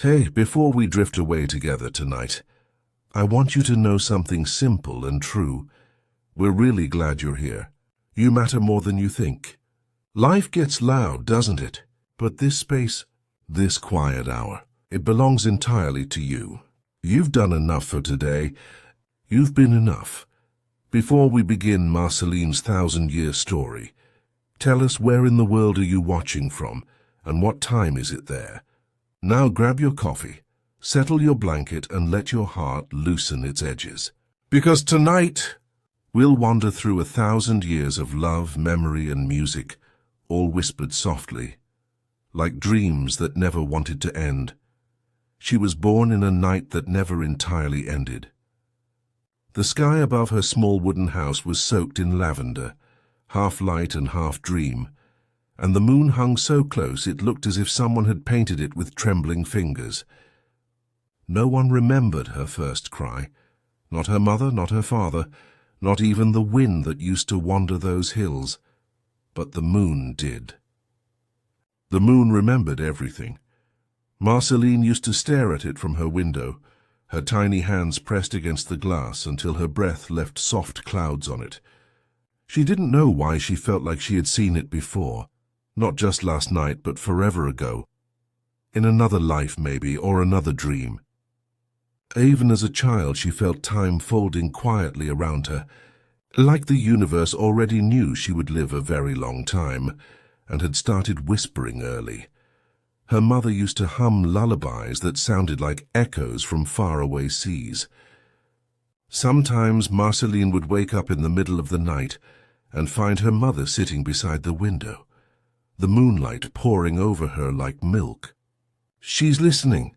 Hey, before we drift away together tonight, I want you to know something simple and true. We're really glad you're here. You matter more than you think. Life gets loud, doesn't it? But this space, this quiet hour, it belongs entirely to you. You've done enough for today. You've been enough. Before we begin Marceline's 1,000-year story, tell us, where in the world are you watching from, and what time is it there? Now grab your coffee, settle your blanket, and let your heart loosen its edges. Because tonight, we'll wander through 1,000 years of love, memory, and music, all whispered softly, like dreams that never wanted to end. She was born in a night that never entirely ended. The sky above her small wooden house was soaked in lavender, half light and half dream, and the moon hung so close it looked as if someone had painted it with trembling fingers. No one remembered her first cry, not her mother, not her father, not even the wind that used to wander those hills, but the moon did. The moon remembered everything. Marceline used to stare at it from her window, her tiny hands pressed against the glass until her breath left soft clouds on it. She didn't know why she felt like she had seen it before, not just last night, but forever ago. In another life, maybe, or another dream. Even as a child, she felt time folding quietly around her, like the universe already knew she would live a very long time, and had started whispering early. Her mother used to hum lullabies that sounded like echoes from faraway seas. Sometimes Marceline would wake up in the middle of the night and find her mother sitting beside the window, the moonlight pouring over her like milk. "She's listening,"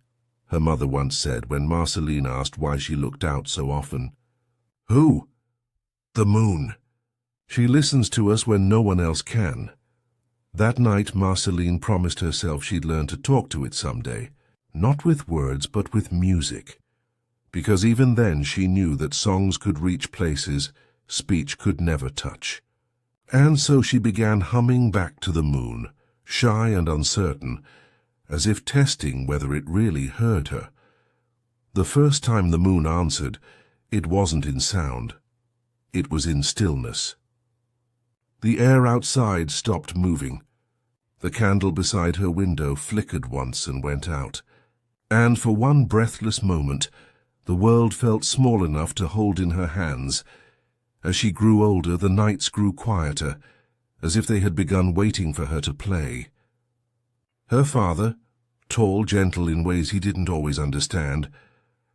her mother once said when Marceline asked why she looked out so often. "Who?" "The moon. She listens to us when no one else can." That night Marceline promised herself she'd learn to talk to it someday, not with words but with music, because even then she knew that songs could reach places speech could never touch. And so she began humming back to the moon, shy and uncertain, as if testing whether it really heard her. The first time the moon answered, it wasn't in sound. It was in stillness. The air outside stopped moving. The candle beside her window flickered once and went out. And for one breathless moment, the world felt small enough to hold in her hands. As she grew older, the nights grew quieter, as if they had begun waiting for her to play. Her father, tall, gentle in ways he didn't always understand,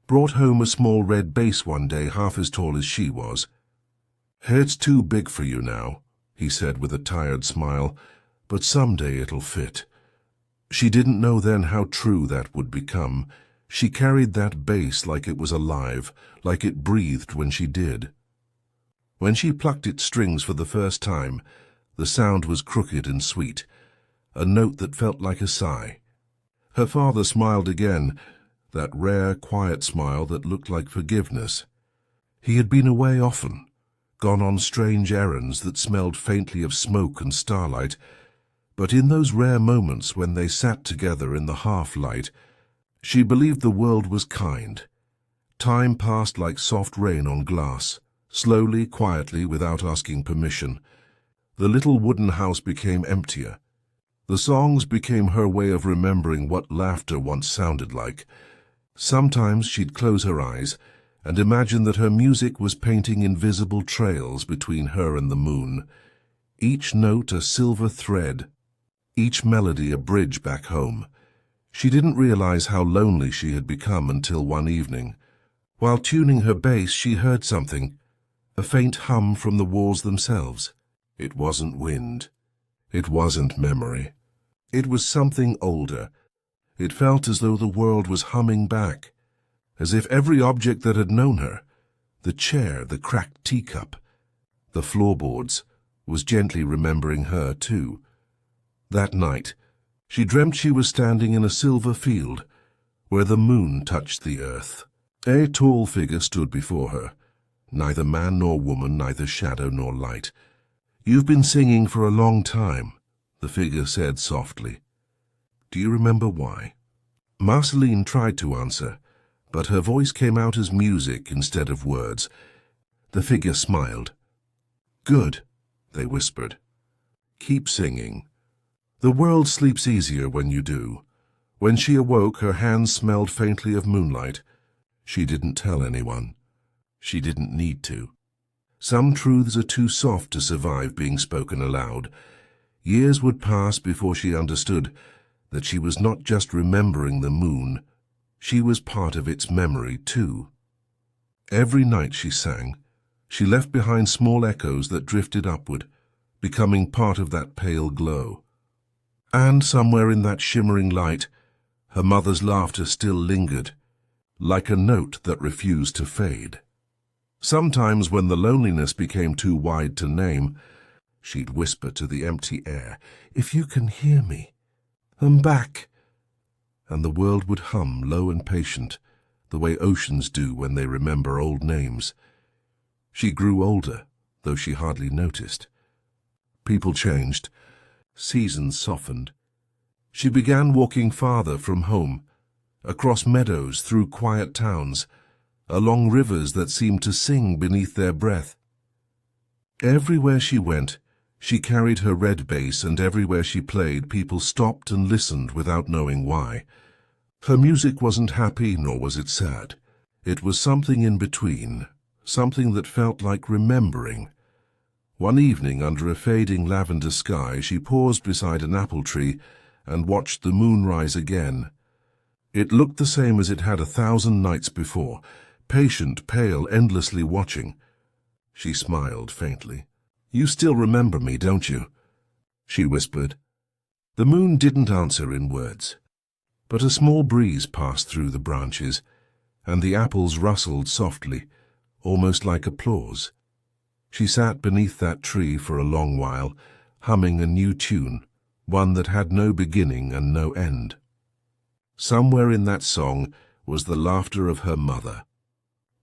brought home a small red bass one day, half as tall as she was. "It's too big for you now," he said with a tired smile, "but someday it'll fit." She didn't know then how true that would become. She carried that bass like it was alive, like it breathed when she did. When she plucked its strings for the first time, the sound was crooked and sweet, a note that felt like a sigh. Her father smiled again, that rare, quiet smile that looked like forgiveness. He had been away often, gone on strange errands that smelled faintly of smoke and starlight, but in those rare moments when they sat together in the half-light, she believed the world was kind. Time passed like soft rain on glass. Slowly, quietly, without asking permission. The little wooden house became emptier. The songs became her way of remembering what laughter once sounded like. Sometimes she'd close her eyes and imagine that her music was painting invisible trails between her and the moon, each note a silver thread, each melody a bridge back home. She didn't realize how lonely she had become until one evening. While tuning her bass, she heard something. A faint hum from the walls themselves. It wasn't wind. It wasn't memory. It was something older. It felt as though the world was humming back, as if every object that had known her, the chair, the cracked teacup, the floorboards, was gently remembering her too. That night, she dreamt she was standing in a silver field, where the moon touched the earth. A tall figure stood before her. Neither man nor woman, neither shadow nor light. "You've been singing for a long time," the figure said softly. "Do you remember why?" Marceline tried to answer, but her voice came out as music instead of words. The figure smiled. "Good," they whispered. "Keep singing. The world sleeps easier when you do." When she awoke, her hands smelled faintly of moonlight. She didn't tell anyone. She didn't need to. Some truths are too soft to survive being spoken aloud. Years would pass before she understood that she was not just remembering the moon, she was part of its memory too. Every night she sang, she left behind small echoes that drifted upward, becoming part of that pale glow. And somewhere in that shimmering light, her mother's laughter still lingered, like a note that refused to fade. Sometimes when the loneliness became too wide to name, she'd whisper to the empty air, "If you can hear me, I'm back." And the world would hum low and patient, the way oceans do when they remember old names. She grew older, though she hardly noticed. People changed. Seasons softened. She began walking farther from home, across meadows, through quiet towns, along rivers that seemed to sing beneath their breath. Everywhere she went, she carried her red bass, and everywhere she played, people stopped and listened without knowing why. Her music wasn't happy, nor was it sad. It was something in between, something that felt like remembering. One evening, under a fading lavender sky, she paused beside an apple tree and watched the moon rise again. It looked the same as it had 1,000 nights before, patient, pale, endlessly watching. She smiled faintly. "You still remember me, don't you?" she whispered. The moon didn't answer in words, but a small breeze passed through the branches, and the apples rustled softly, almost like applause. She sat beneath that tree for a long while, humming a new tune, one that had no beginning and no end. Somewhere in that song was the laughter of her mother,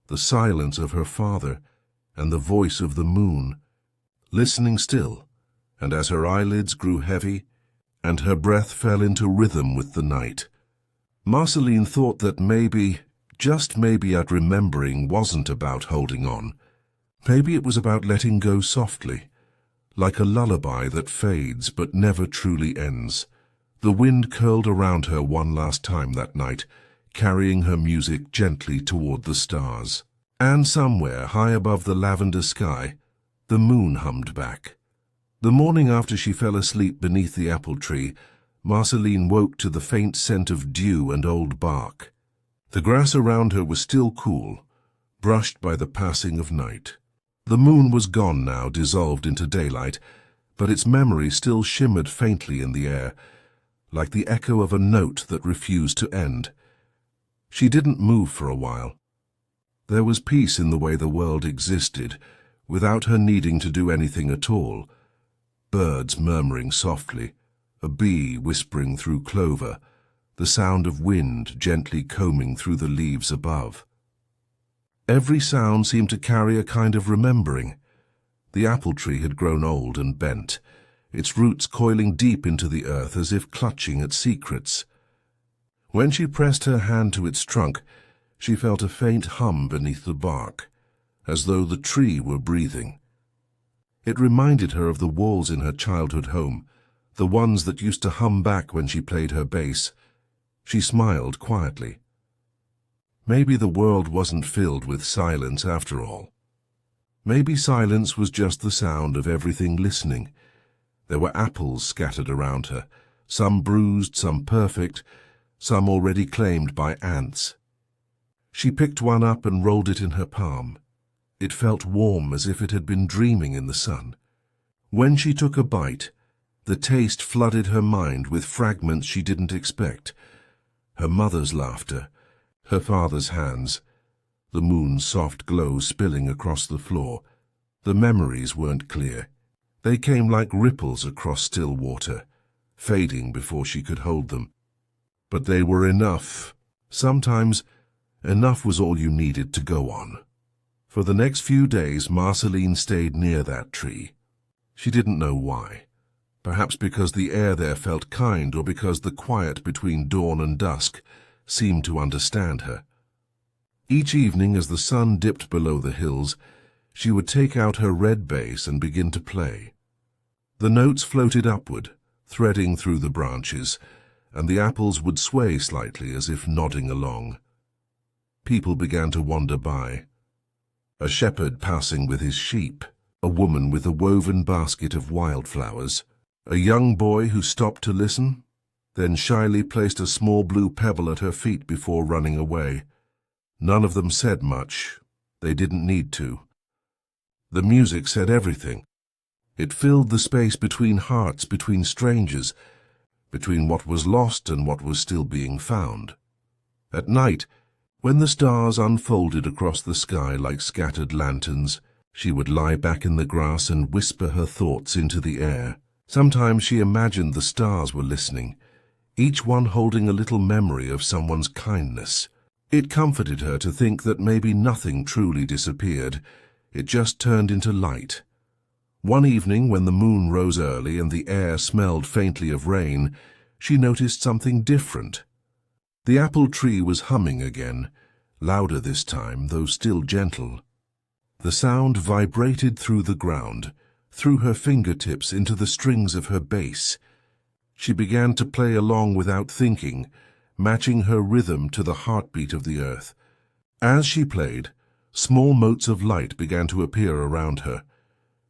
the silence of her father, and the voice of the moon, listening still, and as her eyelids grew heavy, and her breath fell into rhythm with the night. Marceline thought that maybe, just maybe, at remembering wasn't about holding on. Maybe it was about letting go softly, like a lullaby that fades but never truly ends. The wind curled around her one last time that night, carrying her music gently toward the stars. And somewhere, high above the lavender sky, the moon hummed back. The morning after she fell asleep beneath the apple tree, Marceline woke to the faint scent of dew and old bark. The grass around her was still cool, brushed by the passing of night. The moon was gone now, dissolved into daylight, but its memory still shimmered faintly in the air, like the echo of a note that refused to end. She didn't move for a while. There was peace in the way the world existed, without her needing to do anything at all. Birds murmuring softly, a bee whispering through clover, the sound of wind gently combing through the leaves above. Every sound seemed to carry a kind of remembering. The apple tree had grown old and bent, its roots coiling deep into the earth as if clutching at secrets. When she pressed her hand to its trunk, she felt a faint hum beneath the bark, as though the tree were breathing. It reminded her of the walls in her childhood home, the ones that used to hum back when she played her bass. She smiled quietly. Maybe the world wasn't filled with silence after all. Maybe silence was just the sound of everything listening. There were apples scattered around her, some bruised, some perfect, some already claimed by ants. She picked one up and rolled it in her palm. It felt warm, as if it had been dreaming in the sun. When she took a bite, the taste flooded her mind with fragments she didn't expect. Her mother's laughter, her father's hands, the moon's soft glow spilling across the floor. The memories weren't clear. They came like ripples across still water, fading before she could hold them. But they were enough. Sometimes, enough was all you needed to go on. For the next few days, Marceline stayed near that tree. She didn't know why. Perhaps because the air there felt kind, or because the quiet between dawn and dusk seemed to understand her. Each evening, as the sun dipped below the hills, she would take out her red bass and begin to play. The notes floated upward, threading through the branches, and the apples would sway slightly as if nodding along. People began to wander by. A shepherd passing with his sheep, a woman with a woven basket of wildflowers, a young boy who stopped to listen, then shyly placed a small blue pebble at her feet before running away. None of them said much. They didn't need to. The music said everything. It filled the space between hearts, between strangers, between what was lost and what was still being found. At night, when the stars unfolded across the sky like scattered lanterns, she would lie back in the grass and whisper her thoughts into the air. Sometimes she imagined the stars were listening, each one holding a little memory of someone's kindness. It comforted her to think that maybe nothing truly disappeared, it just turned into light. One evening, when the moon rose early and the air smelled faintly of rain, she noticed something different. The apple tree was humming again, louder this time, though still gentle. The sound vibrated through the ground, through her fingertips into the strings of her bass. She began to play along without thinking, matching her rhythm to the heartbeat of the earth. As she played, small motes of light began to appear around her,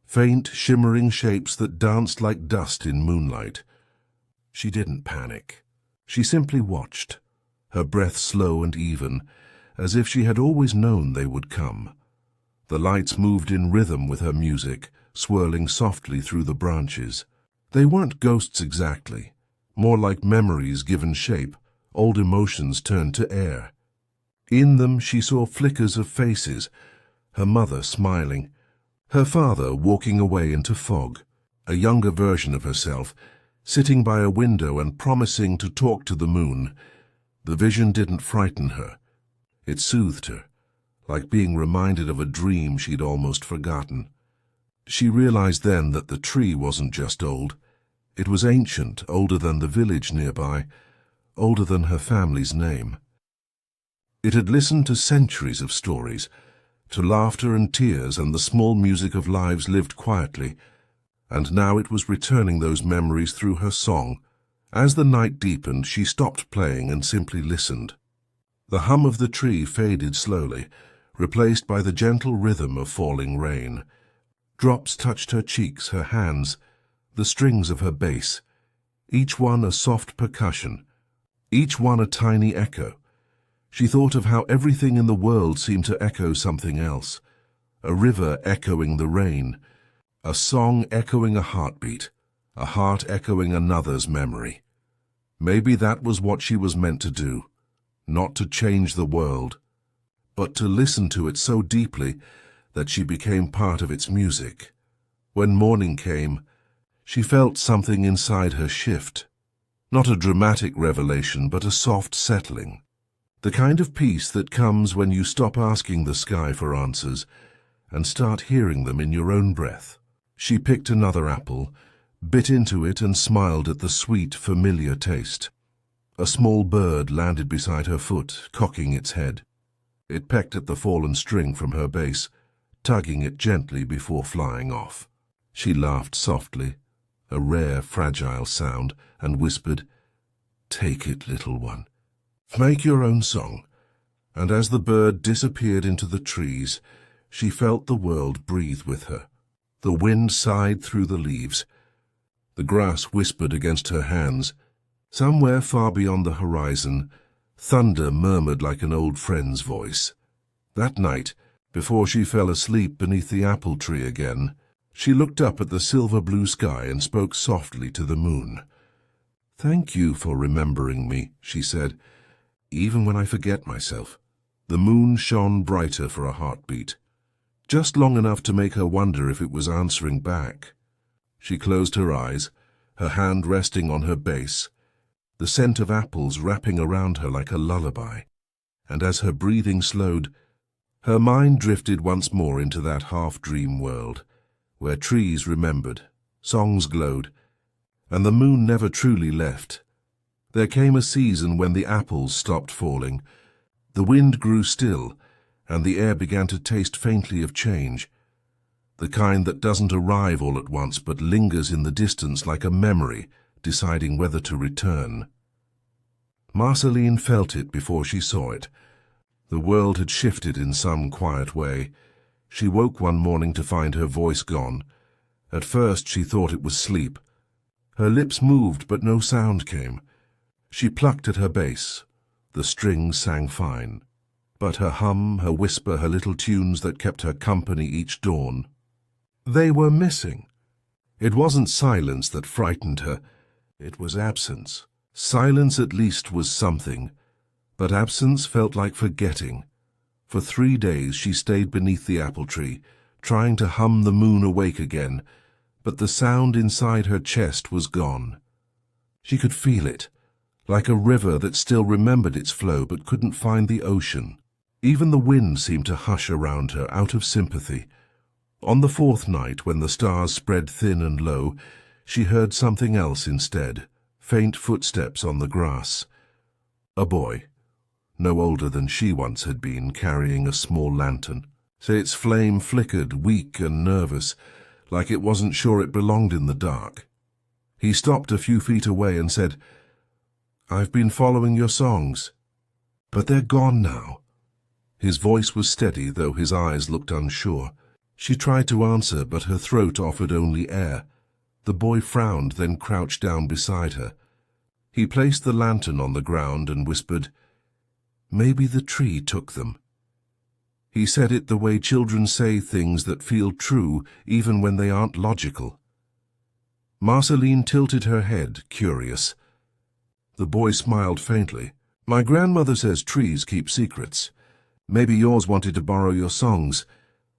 faint, shimmering shapes that danced like dust in moonlight. She didn't panic. She simply watched, her breath slow and even, as if she had always known they would come. The lights moved in rhythm with her music, swirling softly through the branches. They weren't ghosts exactly, more like memories given shape, old emotions turned to air. In them she saw flickers of faces, her mother smiling, her father walking away into fog, a younger version of herself, sitting by a window and promising to talk to the moon. The vision didn't frighten her. It soothed her, like being reminded of a dream she'd almost forgotten. She realized then that the tree wasn't just old. It was ancient, older than the village nearby, older than her family's name. It had listened to centuries of stories, to laughter and tears and the small music of lives lived quietly, and now it was returning those memories through her song. As the night deepened, she stopped playing and simply listened. The hum of the tree faded slowly, replaced by the gentle rhythm of falling rain. Drops touched her cheeks, her hands, the strings of her bass, each one a soft percussion, each one a tiny echo. She thought of how everything in the world seemed to echo something else, a river echoing the rain, a song echoing a heartbeat, a heart echoing another's memory. Maybe that was what she was meant to do, not to change the world, but to listen to it so deeply that she became part of its music. When morning came, she felt something inside her shift, not a dramatic revelation, but a soft settling. The kind of peace that comes when you stop asking the sky for answers and start hearing them in your own breath. She picked another apple, bit into it and smiled at the sweet, familiar taste. A small bird landed beside her foot, cocking its head. It pecked at the fallen string from her bass, tugging it gently before flying off. She laughed softly, a rare, fragile sound, and whispered, "Take it, little one. Make your own song." And as the bird disappeared into the trees, she felt the world breathe with her. The wind sighed through the leaves. The grass whispered against her hands. Somewhere far beyond the horizon, thunder murmured like an old friend's voice. That night, before she fell asleep beneath the apple tree again, she looked up at the silver blue sky and spoke softly to the moon. "Thank you for remembering me," she said, "even when I forget myself." The moon shone brighter for a heartbeat, just long enough to make her wonder if it was answering back. She closed her eyes, her hand resting on her bass, the scent of apples wrapping around her like a lullaby, and as her breathing slowed, her mind drifted once more into that half-dream world, where trees remembered, songs glowed, and the moon never truly left. There came a season when the apples stopped falling. The wind grew still, and the air began to taste faintly of change, the kind that doesn't arrive all at once but lingers in the distance like a memory, deciding whether to return. Marceline felt it before she saw it. The world had shifted in some quiet way. She woke one morning to find her voice gone. At first she thought it was sleep. Her lips moved, but no sound came. She plucked at her bass. The strings sang fine. But her hum, her whisper, her little tunes that kept her company each dawn, they were missing. It wasn't silence that frightened her. It was absence. Silence at least was something, but absence felt like forgetting. For 3 days she stayed beneath the apple tree, trying to hum the moon awake again, but the sound inside her chest was gone. She could feel it, like a river that still remembered its flow but couldn't find the ocean. Even the wind seemed to hush around her, out of sympathy. On the 4th night, when the stars spread thin and low, she heard something else instead, faint footsteps on the grass. A boy, no older than she once had been, carrying a small lantern. Its flame flickered, weak and nervous, like it wasn't sure it belonged in the dark. He stopped a few feet away and said, "I've been following your songs, but they're gone now." His voice was steady, though his eyes looked unsure. She tried to answer, but her throat offered only air. The boy frowned, then crouched down beside her. He placed the lantern on the ground and whispered, "Maybe the tree took them." He said it the way children say things that feel true even when they aren't logical. Marceline tilted her head, curious. The boy smiled faintly. "My grandmother says trees keep secrets. Maybe yours wanted to borrow your songs."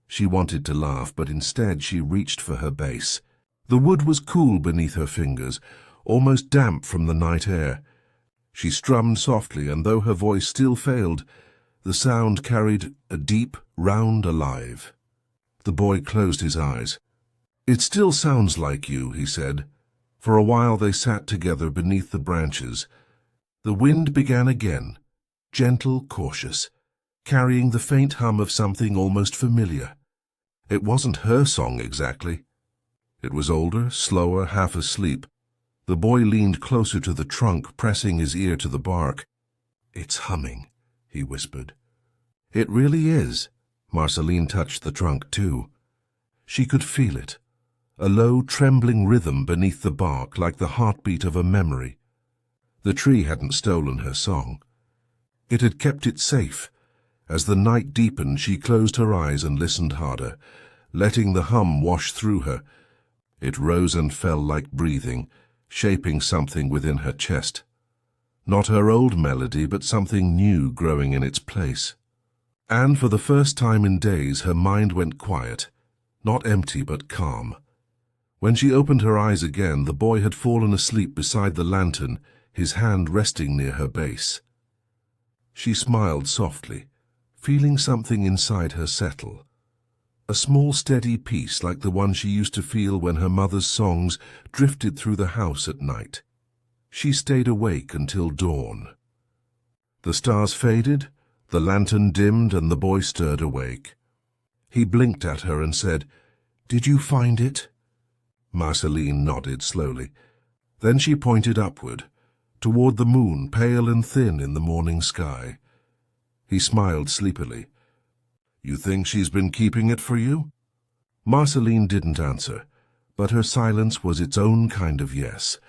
She wanted to laugh, but instead she reached for her bass. The wood was cool beneath her fingers, almost damp from the night air. She strummed softly, and though her voice still failed, the sound carried a deep, round alive. The boy closed his eyes. "It still sounds like you," he said. For a while they sat together beneath the branches. The wind began again, gentle, cautious, carrying the faint hum of something almost familiar. It wasn't her song exactly. It was older, slower, half asleep. The boy leaned closer to the trunk, pressing his ear to the bark. "It's humming," he whispered. "It really is." Marceline touched the trunk too. She could feel it, a low, trembling rhythm beneath the bark, like the heartbeat of a memory. The tree hadn't stolen her song. It had kept it safe. As the night deepened, she closed her eyes and listened harder, letting the hum wash through her. It rose and fell like breathing, shaping something within her chest. Not her old melody, but something new growing in its place. And for the first time in days, her mind went quiet, not empty but calm. When she opened her eyes again, the boy had fallen asleep beside the lantern, his hand resting near her base. She smiled softly, feeling something inside her settle. A small steady peace like the one she used to feel when her mother's songs drifted through the house at night. She stayed awake until dawn. The stars faded, the lantern dimmed, and the boy stirred awake. He blinked at her and said, "Did you find it?" Marceline nodded slowly. Then she pointed upward, toward the moon, pale and thin in the morning sky. He smiled sleepily. "You think she's been keeping it for you?" Marceline didn't answer, but her silence was its own kind of yes.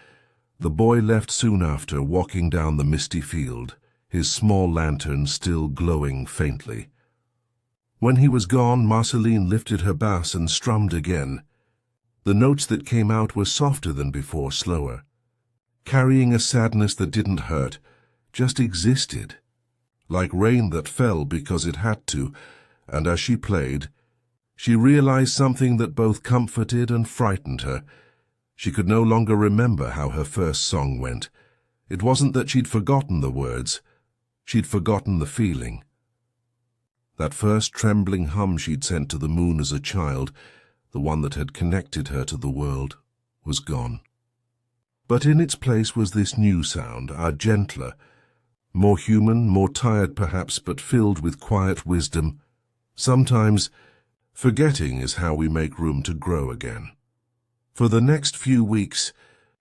The boy left soon after, walking down the misty field, his small lantern still glowing faintly. When he was gone, Marceline lifted her bass and strummed again. The notes that came out were softer than before, slower, carrying a sadness that didn't hurt, just existed, like rain that fell because it had to. And as she played, she realized something that both comforted and frightened her. She could no longer remember how her first song went. It wasn't that she'd forgotten the words. She'd forgotten the feeling. That first trembling hum she'd sent to the moon as a child, the one that had connected her to the world, was gone. But in its place was this new sound, a gentler, more human, more tired perhaps, but filled with quiet wisdom. Sometimes forgetting is how we make room to grow again. For the next few weeks,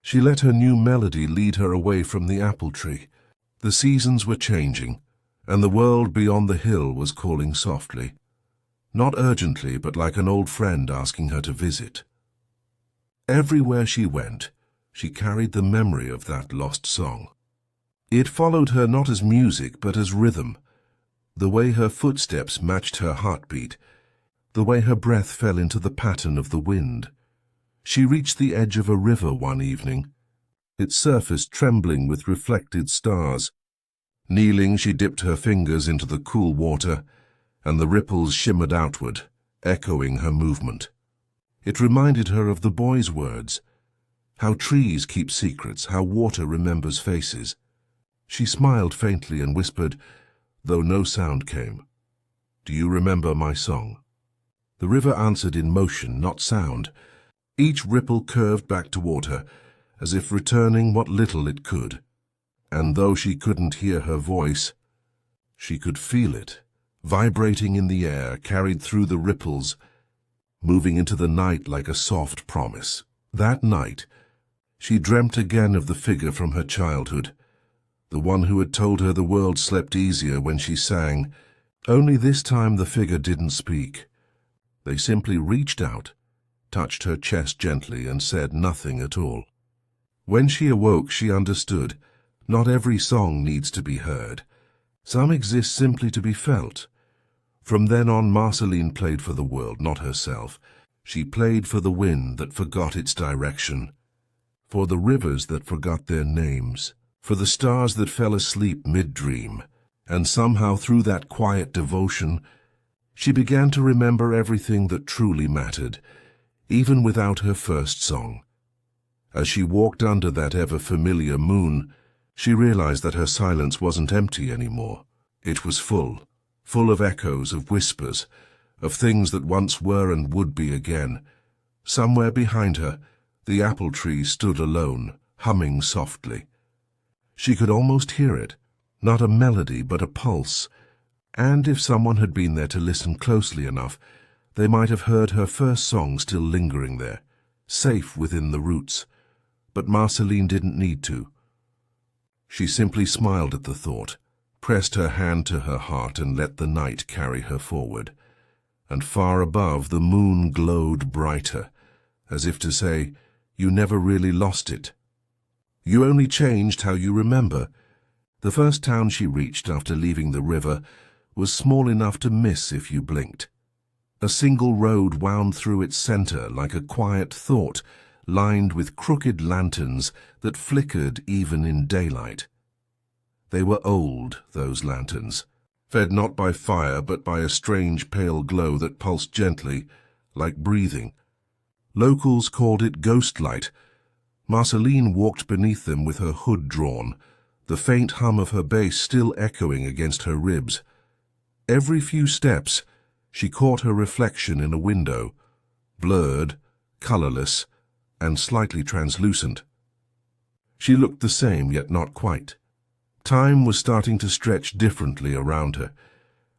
she let her new melody lead her away from the apple tree. The seasons were changing, and the world beyond the hill was calling softly. Not urgently, but like an old friend asking her to visit. Everywhere she went, she carried the memory of that lost song. It followed her not as music, but as rhythm. The way her footsteps matched her heartbeat, the way her breath fell into the pattern of the wind. She reached the edge of a river one evening, its surface trembling with reflected stars. Kneeling, she dipped her fingers into the cool water, and the ripples shimmered outward, echoing her movement. It reminded her of the boy's words, how trees keep secrets, how water remembers faces. She smiled faintly and whispered, though no sound came, "Do you remember my song?" The river answered in motion, not sound. Each ripple curved back toward her, as if returning what little it could. And though she couldn't hear her voice, she could feel it, vibrating in the air, carried through the ripples, moving into the night like a soft promise. That night, she dreamt again of the figure from her childhood, the one who had told her the world slept easier when she sang. Only this time the figure didn't speak. They simply reached out, touched her chest gently, and said nothing at all. When she awoke, she understood. Not every song needs to be heard. Some exist simply to be felt. From then on, Marceline played for the world, not herself. She played for the wind that forgot its direction, for the rivers that forgot their names, for the stars that fell asleep mid-dream. And somehow, through that quiet devotion, she began to remember everything that truly mattered, even without her first song. As she walked under that ever-familiar moon, she realized that her silence wasn't empty anymore. It was full of echoes, of whispers, of things that once were and would be again. Somewhere behind her, the apple tree stood alone, humming softly. She could almost hear it, not a melody but a pulse, and if someone had been there to listen closely enough, they might have heard her first song still lingering there, safe within the roots. But Marceline didn't need to. She simply smiled at the thought, pressed her hand to her heart, and let the night carry her forward. And far above, the moon glowed brighter, as if to say, "You never really lost it. You only changed how you remember." The first town she reached after leaving the river was small enough to miss if you blinked. A single road wound through its center like a quiet thought, lined with crooked lanterns that flickered even in daylight. They were old, those lanterns, fed not by fire but by a strange pale glow that pulsed gently, like breathing. Locals called it ghost light. Marceline walked beneath them with her hood drawn, the faint hum of her bass still echoing against her ribs. Every few steps, she caught her reflection in a window, blurred, colorless, and slightly translucent. She looked the same, yet not quite. Time was starting to stretch differently around her.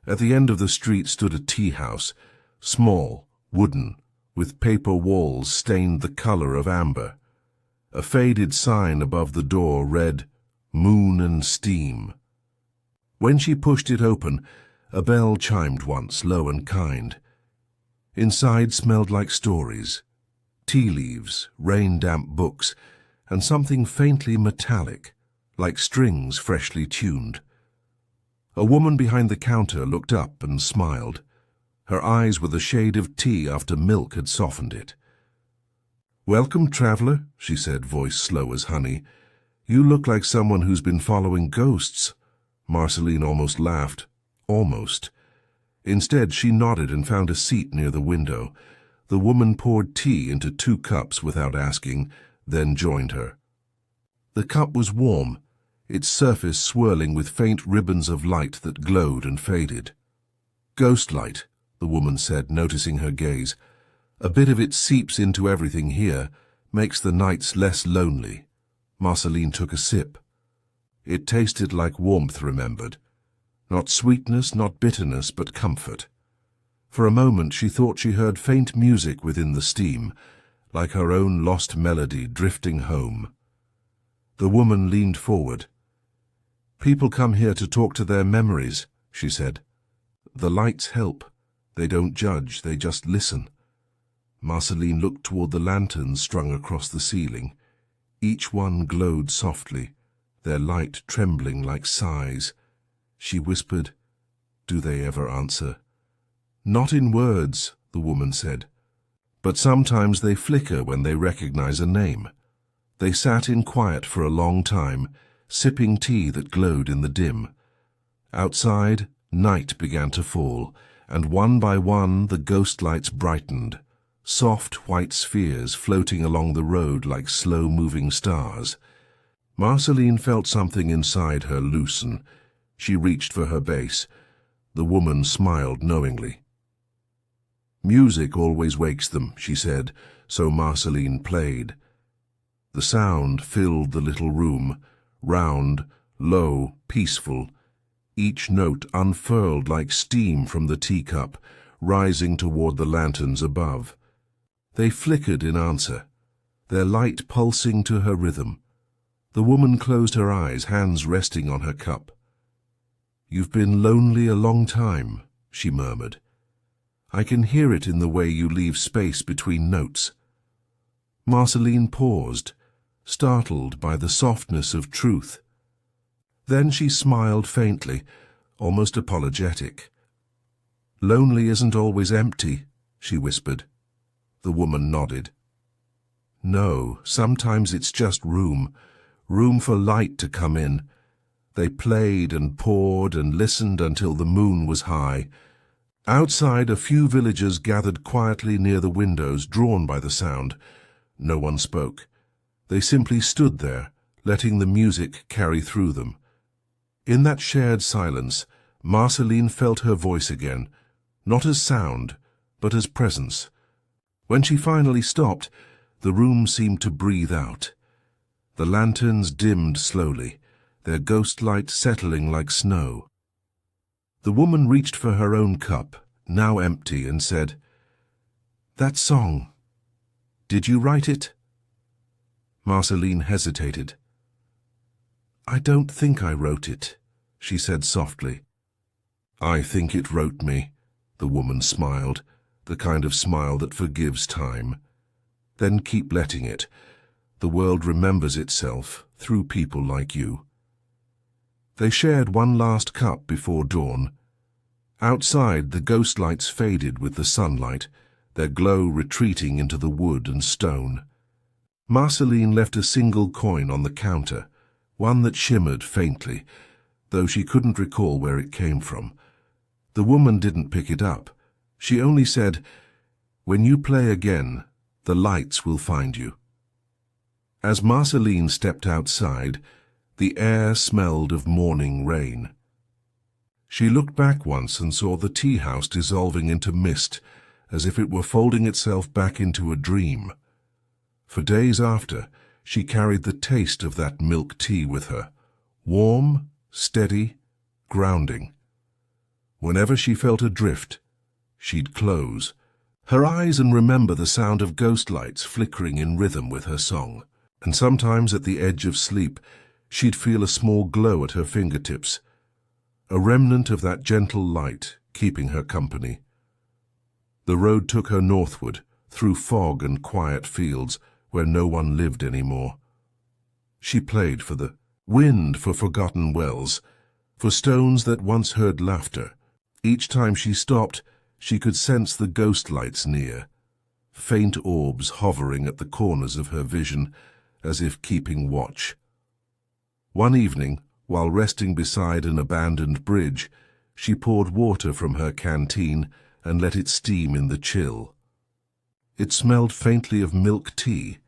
At the end of the street stood a tea house, small, wooden, with paper walls stained the color of amber. A faded sign above the door read, "Moon and Steam." When she pushed it open, a bell chimed once, low and kind. Inside smelled like stories, tea leaves, rain-damp books, and something faintly metallic, like strings freshly tuned. A woman behind the counter looked up and smiled. Her eyes were the shade of tea after milk had softened it. "Welcome, traveler," she said, voice slow as honey. "You look like someone who's been following ghosts." Marceline almost laughed. Almost. Instead, she nodded and found a seat near the window. The woman poured tea into 2 cups without asking, then joined her. The cup was warm, its surface swirling with faint ribbons of light that glowed and faded. "Ghost light," the woman said, noticing her gaze. "A bit of it seeps into everything here, makes the nights less lonely." Marceline took a sip. It tasted like warmth remembered. Not sweetness, not bitterness, but comfort. For a moment she thought she heard faint music within the steam, like her own lost melody drifting home. The woman leaned forward. "People come here to talk to their memories," she said. "The lights help. They don't judge, they just listen." Marceline looked toward the lanterns strung across the ceiling. Each one glowed softly, their light trembling like sighs. She whispered, "Do they ever answer?" "Not in words," the woman said, "but sometimes they flicker when they recognize a name." They sat in quiet for a long time, sipping tea that glowed in the dim. Outside, night began to fall, and one by one the ghost lights brightened, soft white spheres floating along the road like slow-moving stars. Marceline felt something inside her loosen. She reached for her bass. The woman smiled knowingly. "Music always wakes them," she said, so Marceline played. The sound filled the little room, round, low, peaceful, each note unfurled like steam from the teacup, rising toward the lanterns above. They flickered in answer, their light pulsing to her rhythm. The woman closed her eyes, hands resting on her cup. "You've been lonely a long time," she murmured. "I can hear it in the way you leave space between notes." Marceline paused, startled by the softness of truth. Then she smiled faintly, almost apologetic. "Lonely isn't always empty," she whispered. The woman nodded. "No, sometimes it's just room for light to come in." They played and poured and listened until the moon was high. Outside, a few villagers gathered quietly near the windows, drawn by the sound. No one spoke. They simply stood there, letting the music carry through them. In that shared silence, Marceline felt her voice again, not as sound, but as presence. When she finally stopped, the room seemed to breathe out. The lanterns dimmed slowly, their ghost light settling like snow. The woman reached for her own cup, now empty, and said, "That song, did you write it?" Marceline hesitated. "I don't think I wrote it," she said softly. "I think it wrote me," the woman smiled, the kind of smile that forgives time. "Then keep letting it. The world remembers itself through people like you." They shared one last cup before dawn. Outside, the ghost lights faded with the sunlight, their glow retreating into the wood and stone. Marceline left a single coin on the counter, one that shimmered faintly, though she couldn't recall where it came from. The woman didn't pick it up. She only said, "When you play again, the lights will find you." As Marceline stepped outside, the air smelled of morning rain. She looked back once and saw the tea house dissolving into mist, as if it were folding itself back into a dream. For days after, she carried the taste of that milk tea with her, warm, steady, grounding. Whenever she felt adrift, she'd close her eyes and remember the sound of ghost lights flickering in rhythm with her song. And sometimes at the edge of sleep, she'd feel a small glow at her fingertips, a remnant of that gentle light keeping her company. The road took her northward, through fog and quiet fields where no one lived anymore. She played for the wind, for forgotten wells, for stones that once heard laughter. Each time she stopped, she could sense the ghost lights near, faint orbs hovering at the corners of her vision, as if keeping watch. One evening, while resting beside an abandoned bridge, she poured water from her canteen and let it steam in the chill. It smelled faintly of milk tea.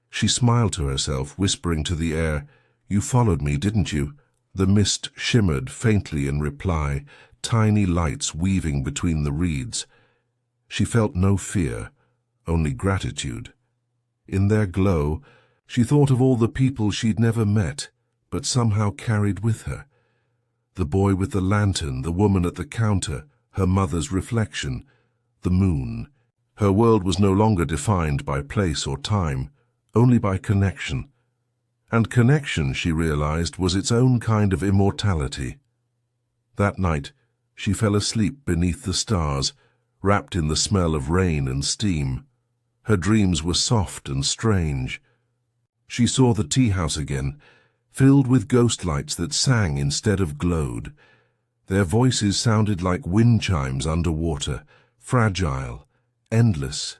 She smiled to herself, whispering to the air, "You followed me, didn't you?" The mist shimmered faintly in reply, tiny lights weaving between the reeds. She felt no fear, only gratitude. In their glow, She thought of all the people she'd never met, but somehow carried with her. The boy with the lantern, the woman at the counter, her mother's reflection, the moon. Her world was no longer defined by place or time, only by connection. And connection, she realized, was its own kind of immortality. That night, she fell asleep beneath the stars, wrapped in the smell of rain and steam. Her dreams were soft and strange. She saw the tea house again, filled with ghost lights that sang instead of glowed. Their voices sounded like wind chimes underwater, fragile, endless,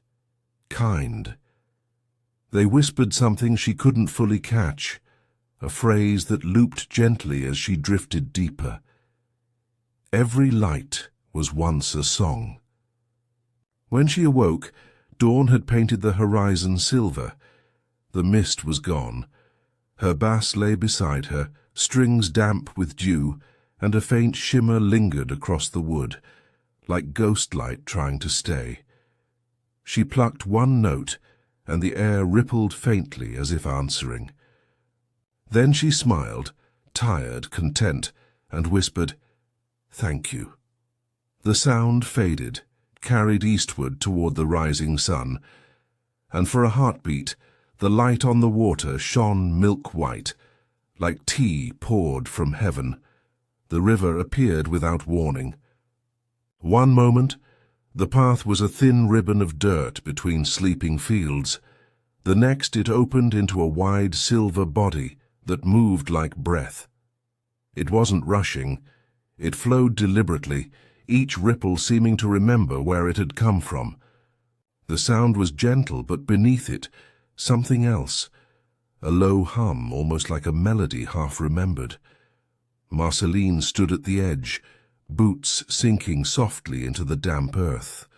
kind. They whispered something she couldn't fully catch, a phrase that looped gently as she drifted deeper. Every light was once a song. When she awoke, dawn had painted the horizon silver. The mist was gone. Her bass lay beside her, strings damp with dew, and a faint shimmer lingered across the wood, like ghost light trying to stay. She plucked one note, and the air rippled faintly as if answering. Then she smiled, tired, content, and whispered, "Thank you." The sound faded, carried eastward toward the rising sun, and for a heartbeat, the light on the water shone milk-white, like tea poured from heaven. The river appeared without warning. One moment, the path was a thin ribbon of dirt between sleeping fields. The next, it opened into a wide silver body that moved like breath. It wasn't rushing. It flowed deliberately, each ripple seeming to remember where it had come from. The sound was gentle, but beneath it, something else, a low hum, almost like a melody half-remembered. Marceline stood at the edge, boots sinking softly into the damp earth.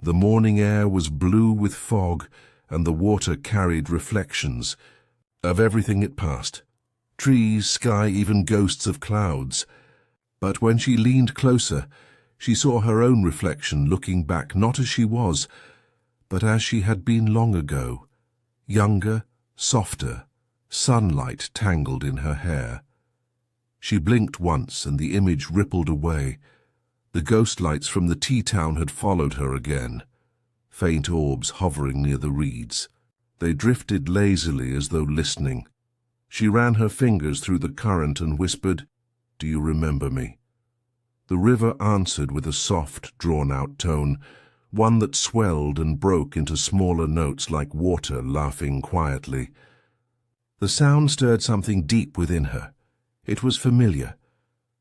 The morning air was blue with fog, and the water carried reflections of everything it passed, trees, sky, even ghosts of clouds. But when she leaned closer, she saw her own reflection looking back not as she was, but as she had been long ago, younger, softer, sunlight tangled in her hair. She blinked once and the image rippled away. The ghost lights from the tea town had followed her again, faint orbs hovering near the reeds. They drifted lazily as though listening. She ran her fingers through the current and whispered, "Do you remember me?" The river answered with a soft, drawn-out tone, one that swelled and broke into smaller notes like water laughing quietly. The sound stirred something deep within her. It was familiar.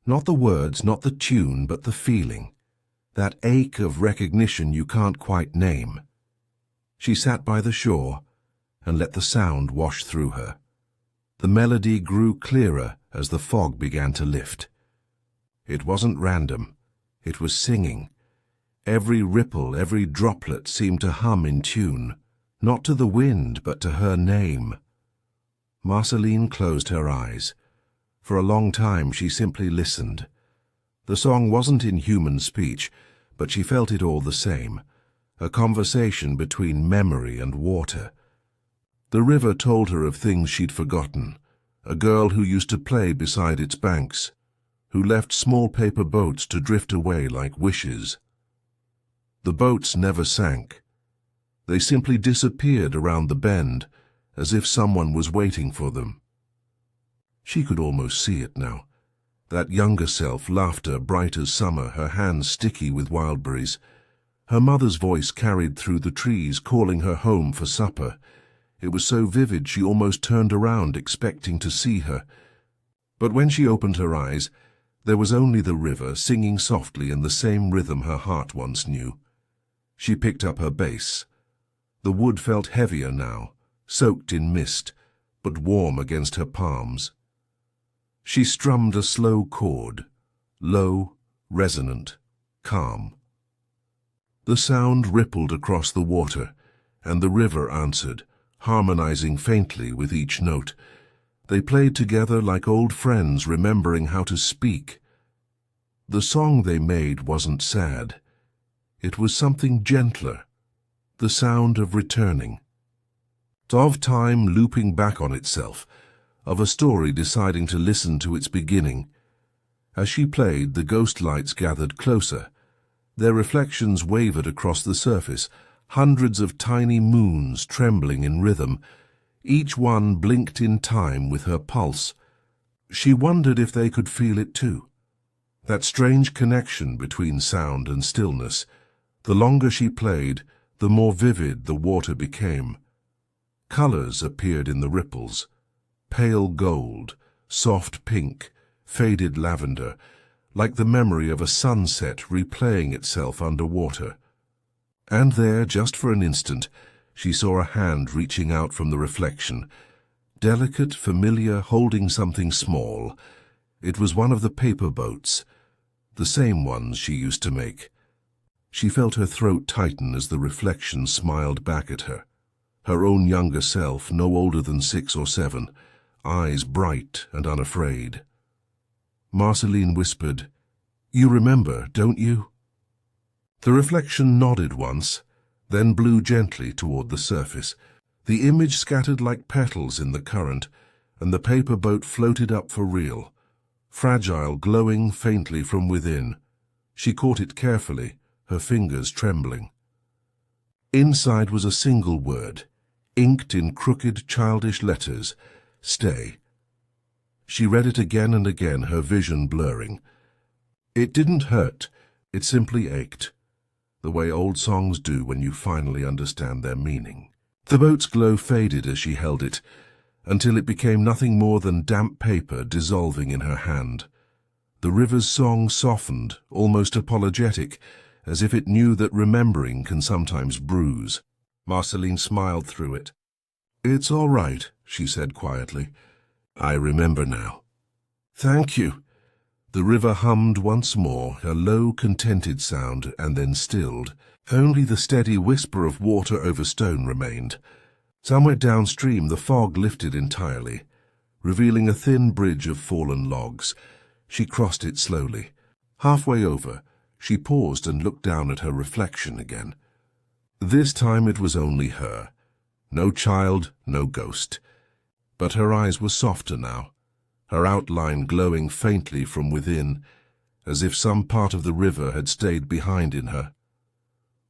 Not the words, not the tune, but the feeling. That ache of recognition you can't quite name. She sat by the shore and let the sound wash through her. The melody grew clearer as the fog began to lift. It wasn't random. It was singing. Every ripple, every droplet seemed to hum in tune, not to the wind, but to her name. Marceline closed her eyes. For a long time she simply listened. The song wasn't in human speech, but she felt it all the same, a conversation between memory and water. The river told her of things she'd forgotten, a girl who used to play beside its banks, who left small paper boats to drift away like wishes. The boats never sank. They simply disappeared around the bend, as if someone was waiting for them. She could almost see it now. That younger self, laughter bright as summer, her hands sticky with wildberries. Her mother's voice carried through the trees, calling her home for supper. It was so vivid she almost turned around, expecting to see her. But when she opened her eyes, there was only the river, singing softly in the same rhythm her heart once knew. She picked up her bass. The wood felt heavier now, soaked in mist, but warm against her palms. She strummed a slow chord, low, resonant, calm. The sound rippled across the water, and the river answered, harmonizing faintly with each note. They played together like old friends remembering how to speak. The song they made wasn't sad. It was something gentler, the sound of returning. of time looping back on itself, of a story deciding to listen to its beginning. As she played, the ghost lights gathered closer. Their reflections wavered across the surface, hundreds of tiny moons trembling in rhythm. Each one blinked in time with her pulse. She wondered if they could feel it too. That strange connection between sound and stillness. The longer she played, the more vivid the water became. Colors appeared in the ripples. Pale gold, soft pink, faded lavender, like the memory of a sunset replaying itself underwater. And there, just for an instant, she saw a hand reaching out from the reflection. Delicate, familiar, holding something small. It was one of the paper boats, the same ones she used to make. She felt her throat tighten as the reflection smiled back at her. Her own younger self, no older than 6 or 7, eyes bright and unafraid. Marceline whispered, "You remember, don't you?" The reflection nodded once, then blew gently toward the surface. The image scattered like petals in the current, and the paper boat floated up for real, fragile, glowing faintly from within. She caught it carefully, her fingers trembling. Inside was a single word, inked in crooked, childish letters, "Stay." She read it again and again, her vision blurring. It didn't hurt, it simply ached, the way old songs do when you finally understand their meaning. The boat's glow faded as she held it, until it became nothing more than damp paper dissolving in her hand. The river's song softened, almost apologetic, as if it knew that remembering can sometimes bruise. Marceline smiled through it. "It's all right," she said quietly. "I remember now." "Thank you." The river hummed once more, a low, contented sound, and then stilled. Only the steady whisper of water over stone remained. Somewhere downstream the fog lifted entirely, revealing a thin bridge of fallen logs. She crossed it slowly. Halfway over, she paused and looked down at her reflection again. This time it was only her. No child, no ghost. But her eyes were softer now, her outline glowing faintly from within, as if some part of the river had stayed behind in her.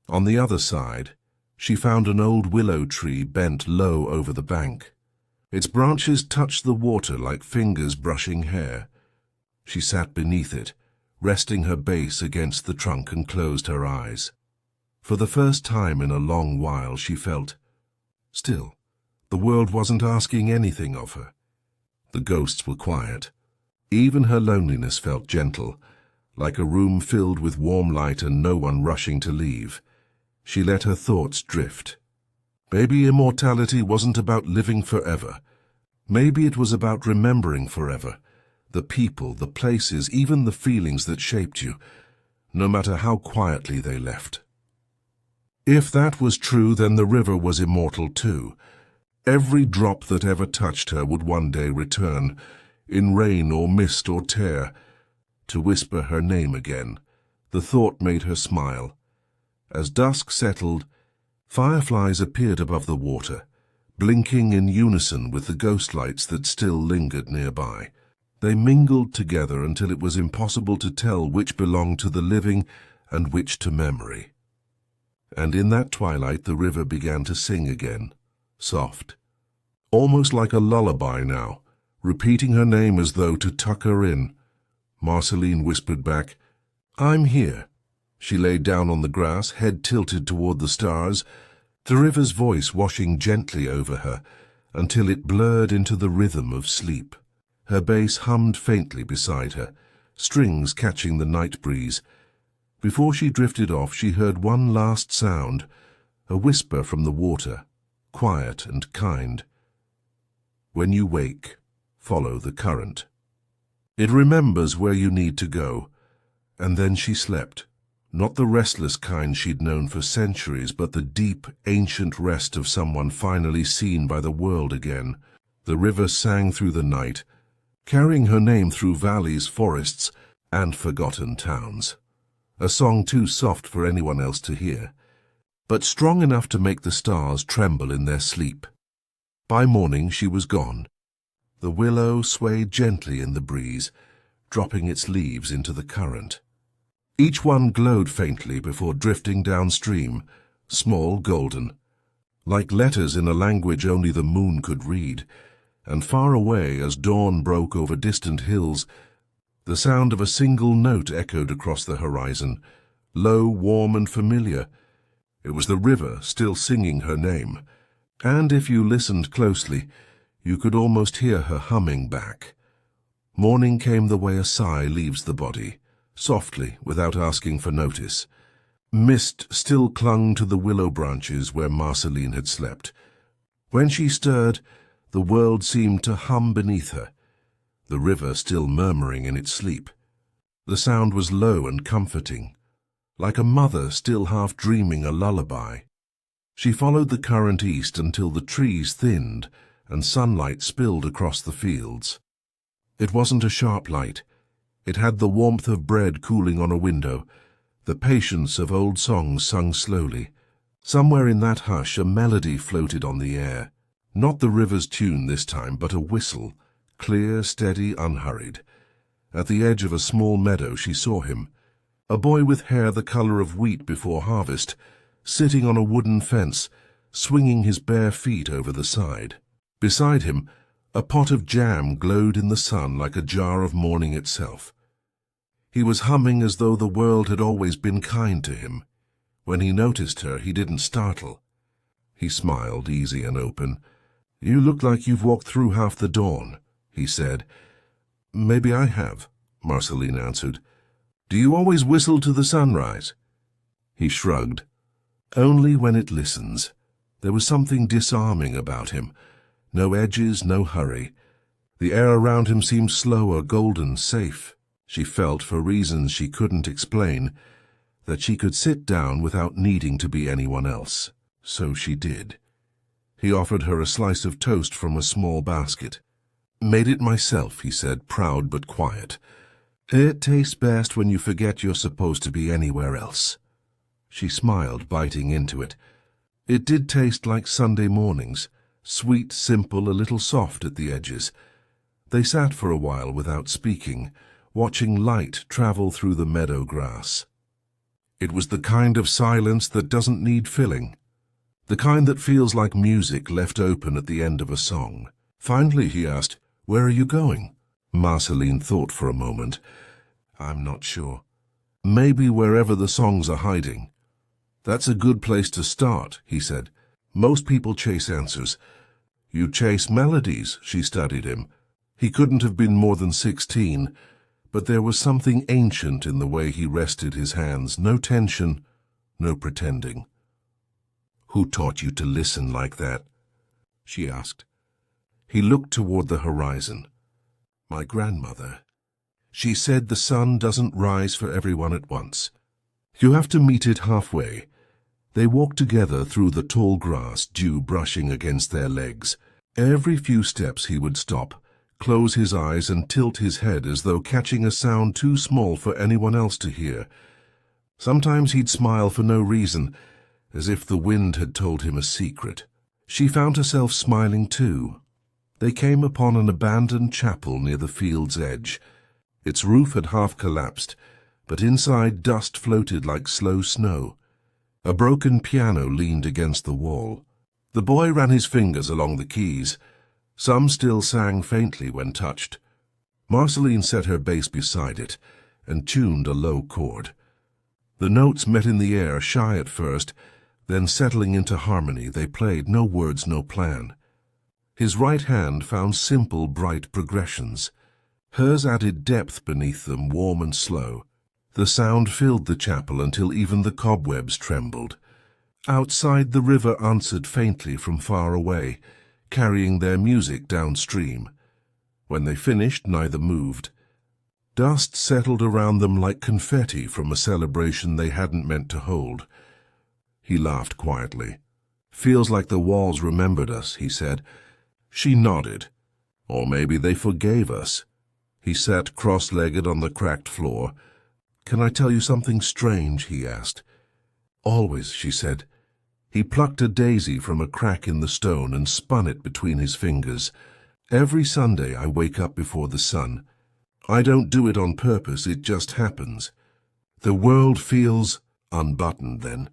On the other side, she found an old willow tree bent low over the bank. Its branches touched the water like fingers brushing hair. She sat beneath it, resting her base against the trunk, and closed her eyes. For the first time in a long while she felt still. The world wasn't asking anything of her. The ghosts were quiet. Even her loneliness felt gentle, like a room filled with warm light and no one rushing to leave. She let her thoughts drift. Maybe immortality wasn't about living forever. Maybe it was about remembering forever. The people, the places, even the feelings that shaped you, no matter how quietly they left. If that was true, then the river was immortal too. Every drop that ever touched her would one day return, in rain or mist or tear, to whisper her name again. The thought made her smile. As dusk settled, fireflies appeared above the water, blinking in unison with the ghost lights that still lingered nearby. They mingled together until it was impossible to tell which belonged to the living and which to memory. And in that twilight the river began to sing again, soft, almost like a lullaby now, repeating her name as though to tuck her in. Marceline whispered back, "I'm here." She lay down on the grass, head tilted toward the stars, the river's voice washing gently over her until it blurred into the rhythm of sleep. Her bass hummed faintly beside her, strings catching the night breeze. Before she drifted off, she heard one last sound, a whisper from the water, quiet and kind. "When you wake, follow the current. It remembers where you need to go." And then she slept. Not the restless kind she'd known for centuries, but the deep, ancient rest of someone finally seen by the world again. The river sang through the night, carrying her name through valleys, forests, and forgotten towns. A song too soft for anyone else to hear, but strong enough to make the stars tremble in their sleep. By morning she was gone. The willow swayed gently in the breeze, dropping its leaves into the current. Each one glowed faintly before drifting downstream, small, golden, like letters in a language only the moon could read. And far away, as dawn broke over distant hills, the sound of a single note echoed across the horizon, low, warm, and familiar. It was the river still singing her name, and if you listened closely, you could almost hear her humming back. Morning came the way a sigh leaves the body, softly, without asking for notice. Mist still clung to the willow branches where Marceline had slept. When she stirred, the world seemed to hum beneath her, the river still murmuring in its sleep. The sound was low and comforting, like a mother still half dreaming a lullaby. She followed the current east until the trees thinned and sunlight spilled across the fields. It wasn't a sharp light. It had the warmth of bread cooling on a window, the patience of old songs sung slowly. Somewhere in that hush a melody floated on the air. Not the river's tune this time, but a whistle, clear, steady, unhurried. At the edge of a small meadow she saw him, a boy with hair the color of wheat before harvest, sitting on a wooden fence, swinging his bare feet over the side. Beside him, a pot of jam glowed in the sun like a jar of morning itself. He was humming as though the world had always been kind to him. When he noticed her, he didn't startle. He smiled, easy and open. "You look like you've walked through half the dawn," he said. "Maybe I have," Marceline answered. "Do you always whistle to the sunrise?" He shrugged. "Only when it listens." There was something disarming about him. No edges, no hurry. The air around him seemed slower, golden, safe. She felt, for reasons she couldn't explain, that she could sit down without needing to be anyone else. So she did. He offered her a slice of toast from a small basket. "Made it myself," he said, proud but quiet. "It tastes best when you forget you're supposed to be anywhere else." She smiled, biting into it. It did taste like Sunday mornings, sweet, simple, a little soft at the edges. They sat for a while without speaking, watching light travel through the meadow grass. It was the kind of silence that doesn't need filling, the kind that feels like music left open at the end of a song. Finally he asked, "Where are you going?" Marceline thought for a moment. "I'm not sure. Maybe wherever the songs are hiding." "That's a good place to start," he said. "Most people chase answers. You chase melodies," she studied him. He couldn't have been more than 16, but there was something ancient in the way he rested his hands. No tension, no pretending. "Who taught you to listen like that?" she asked. He looked toward the horizon. "My grandmother. She said the sun doesn't rise for everyone at once. You have to meet it halfway." They walked together through the tall grass, dew brushing against their legs. Every few steps he would stop, close his eyes and tilt his head as though catching a sound too small for anyone else to hear. Sometimes he'd smile for no reason, as if the wind had told him a secret. She found herself smiling too. They came upon an abandoned chapel near the field's edge. Its roof had half collapsed, but inside dust floated like slow snow. A broken piano leaned against the wall. The boy ran his fingers along the keys. Some still sang faintly when touched. Marceline set her bass beside it and tuned a low chord. The notes met in the air, shy at first, then settling into harmony. They played, no words, no plan. His right hand found simple, bright progressions. Hers added depth beneath them, warm and slow. The sound filled the chapel until even the cobwebs trembled. Outside, the river answered faintly from far away, carrying their music downstream. When they finished, neither moved. Dust settled around them like confetti from a celebration they hadn't meant to hold. He laughed quietly. "Feels like the walls remembered us," he said. She nodded. "Or maybe they forgave us." He sat cross-legged on the cracked floor. "Can I tell you something strange?" he asked. "Always," she said. He plucked a daisy from a crack in the stone and spun it between his fingers. Every Sunday I wake up before the sun. I don't do it on purpose, it just happens. The world feels unbuttoned then,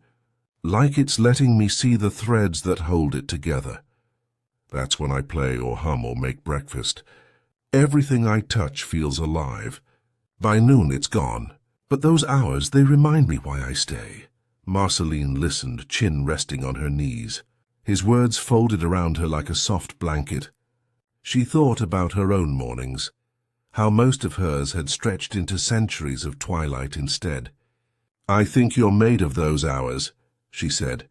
like it's letting me see the threads that hold it together. That's when I play or hum or make breakfast. Everything I touch feels alive. By noon it's gone, but those hours, they remind me why I stay. Marceline listened, chin resting on her knees. His words folded around her like a soft blanket. She thought about her own mornings, how most of hers had stretched into centuries of twilight instead. "I think you're made of those hours," she said.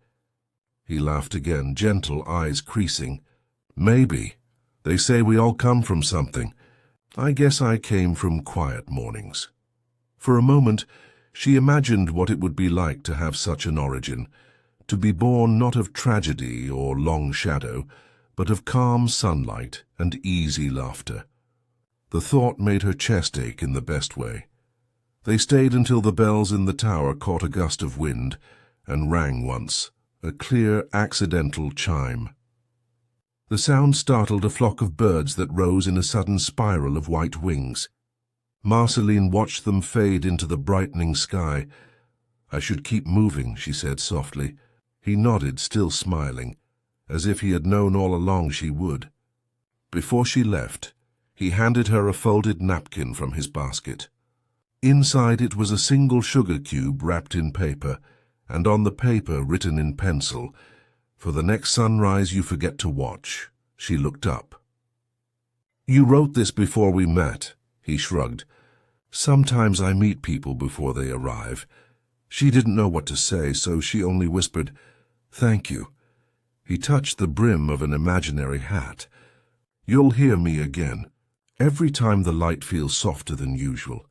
He laughed again, gentle eyes creasing. "Maybe. They say we all come from something. I guess I came from quiet mornings." For a moment, she imagined what it would be like to have such an origin, to be born not of tragedy or long shadow, but of calm sunlight and easy laughter. The thought made her chest ache in the best way. They stayed until the bells in the tower caught a gust of wind and rang once, a clear, accidental chime. The sound startled a flock of birds that rose in a sudden spiral of white wings. Marceline watched them fade into the brightening sky. "I should keep moving," she said softly. He nodded, still smiling, as if he had known all along she would. Before she left, he handed her a folded napkin from his basket. Inside it was a single sugar cube wrapped in paper, and on the paper written in pencil, "For the next sunrise you forget to watch." She looked up. "You wrote this before we met," he shrugged. "Sometimes I meet people before they arrive." She didn't know what to say, so she only whispered, "Thank you." He touched the brim of an imaginary hat. "You'll hear me again. Every time the light feels softer than usual.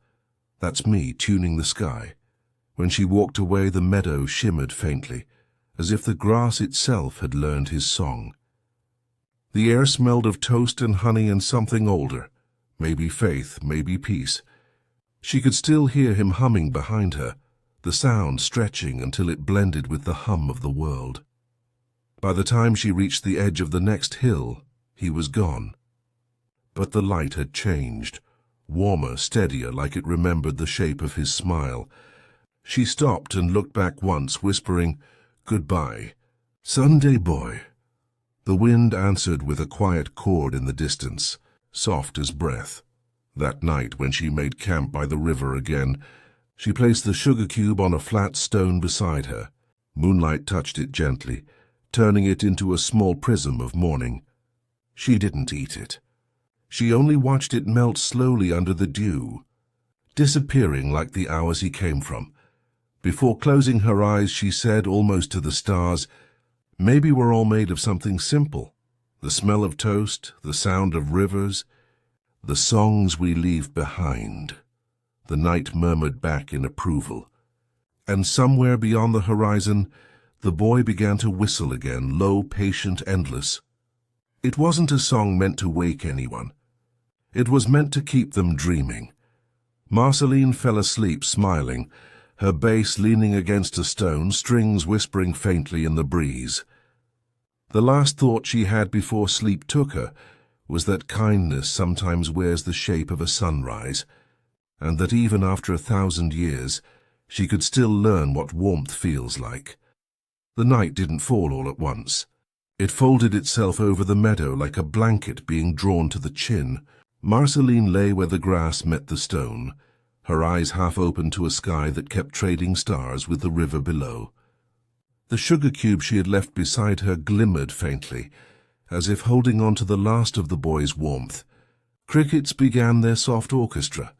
That's me tuning the sky." When she walked away, the meadow shimmered faintly, as if the grass itself had learned his song. The air smelled of toast and honey and something older, maybe faith, maybe peace. She could still hear him humming behind her, the sound stretching until it blended with the hum of the world. By the time she reached the edge of the next hill, he was gone. But the light had changed, warmer, steadier, like it remembered the shape of his smile. She stopped and looked back once, whispering, "Goodbye, Sunday boy." The wind answered with a quiet chord in the distance, soft as breath. That night, when she made camp by the river again, she placed the sugar cube on a flat stone beside her. Moonlight touched it gently, turning it into a small prism of morning. She didn't eat it. She only watched it melt slowly under the dew, disappearing like the hours he came from. Before closing her eyes, she said, almost to the stars, "Maybe we're all made of something simple. The smell of toast, the sound of rivers, the songs we leave behind." The night murmured back in approval. And somewhere beyond the horizon, the boy began to whistle again, low, patient, endless. It wasn't a song meant to wake anyone. It was meant to keep them dreaming. Marceline fell asleep, smiling, her bass leaning against a stone, strings whispering faintly in the breeze. The last thought she had before sleep took her was that kindness sometimes wears the shape of a sunrise, and that even after 1,000 years, she could still learn what warmth feels like. The night didn't fall all at once. It folded itself over the meadow like a blanket being drawn to the chin. Marceline lay where the grass met the stone, her eyes half open to a sky that kept trading stars with the river below. The sugar cube she had left beside her glimmered faintly, as if holding on to the last of the boy's warmth. Crickets began their soft orchestra,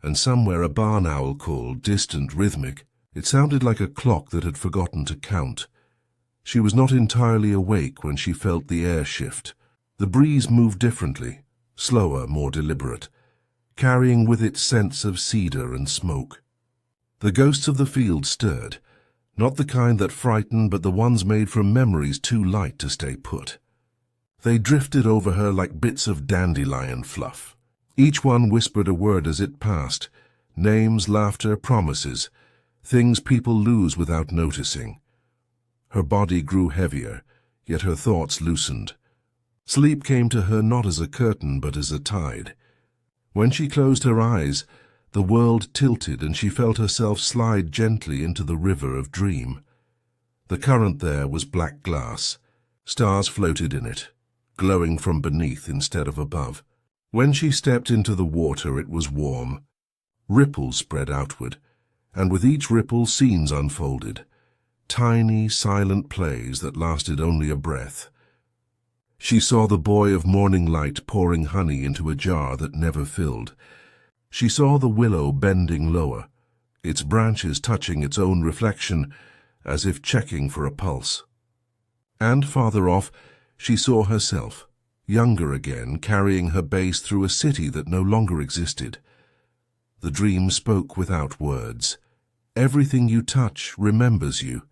and somewhere a barn owl called, distant, rhythmic. It sounded like a clock that had forgotten to count. She was not entirely awake when she felt the air shift. The breeze moved differently, slower, more deliberate, carrying with it scents of cedar and smoke. The ghosts of the field stirred, not the kind that frighten, but the ones made from memories too light to stay put. They drifted over her like bits of dandelion fluff. Each one whispered a word as it passed, names, laughter, promises, things people lose without noticing. Her body grew heavier, yet her thoughts loosened. Sleep came to her not as a curtain but as a tide. When she closed her eyes, the world tilted and she felt herself slide gently into the river of dream. The current there was black glass. Stars floated in it, glowing from beneath instead of above. When she stepped into the water, it was warm. Ripples spread outward, and with each ripple scenes unfolded. Tiny, silent plays that lasted only a breath. She saw the boy of morning light pouring honey into a jar that never filled. She saw the willow bending lower, its branches touching its own reflection, as if checking for a pulse. And farther off, she saw herself, younger again, carrying her base through a city that no longer existed. The dream spoke without words. Everything you touch remembers you.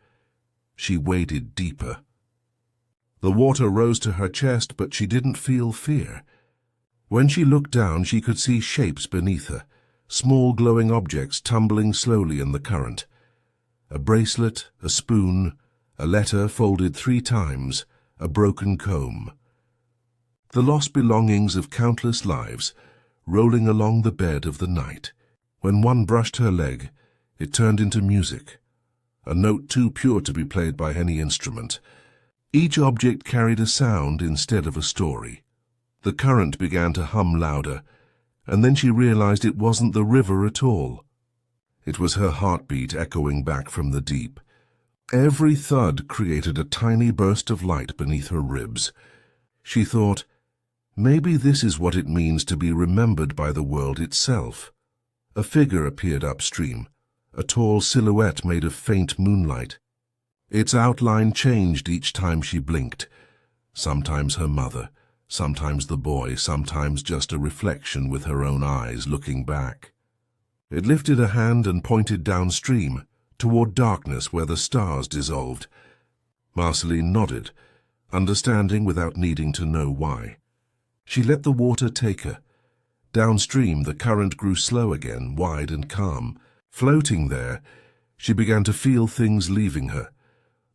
She waded deeper. The water rose to her chest, but she didn't feel fear. When she looked down, she could see shapes beneath her, small glowing objects tumbling slowly in the current. A bracelet, a spoon, a letter folded 3 times, a broken comb. The lost belongings of countless lives, rolling along the bed of the night. When one brushed her leg, it turned into music, a note too pure to be played by any instrument. Each object carried a sound instead of a story. The current began to hum louder, and then she realized it wasn't the river at all. It was her heartbeat echoing back from the deep. Every thud created a tiny burst of light beneath her ribs. She thought, maybe this is what it means to be remembered by the world itself. A figure appeared upstream, a tall silhouette made of faint moonlight. Its outline changed each time she blinked. Sometimes her mother, sometimes the boy, sometimes just a reflection with her own eyes looking back. It lifted a hand and pointed downstream, toward darkness where the stars dissolved. Marceline nodded, understanding without needing to know why. She let the water take her. Downstream, the current grew slow again, wide and calm. Floating there, she began to feel things leaving her.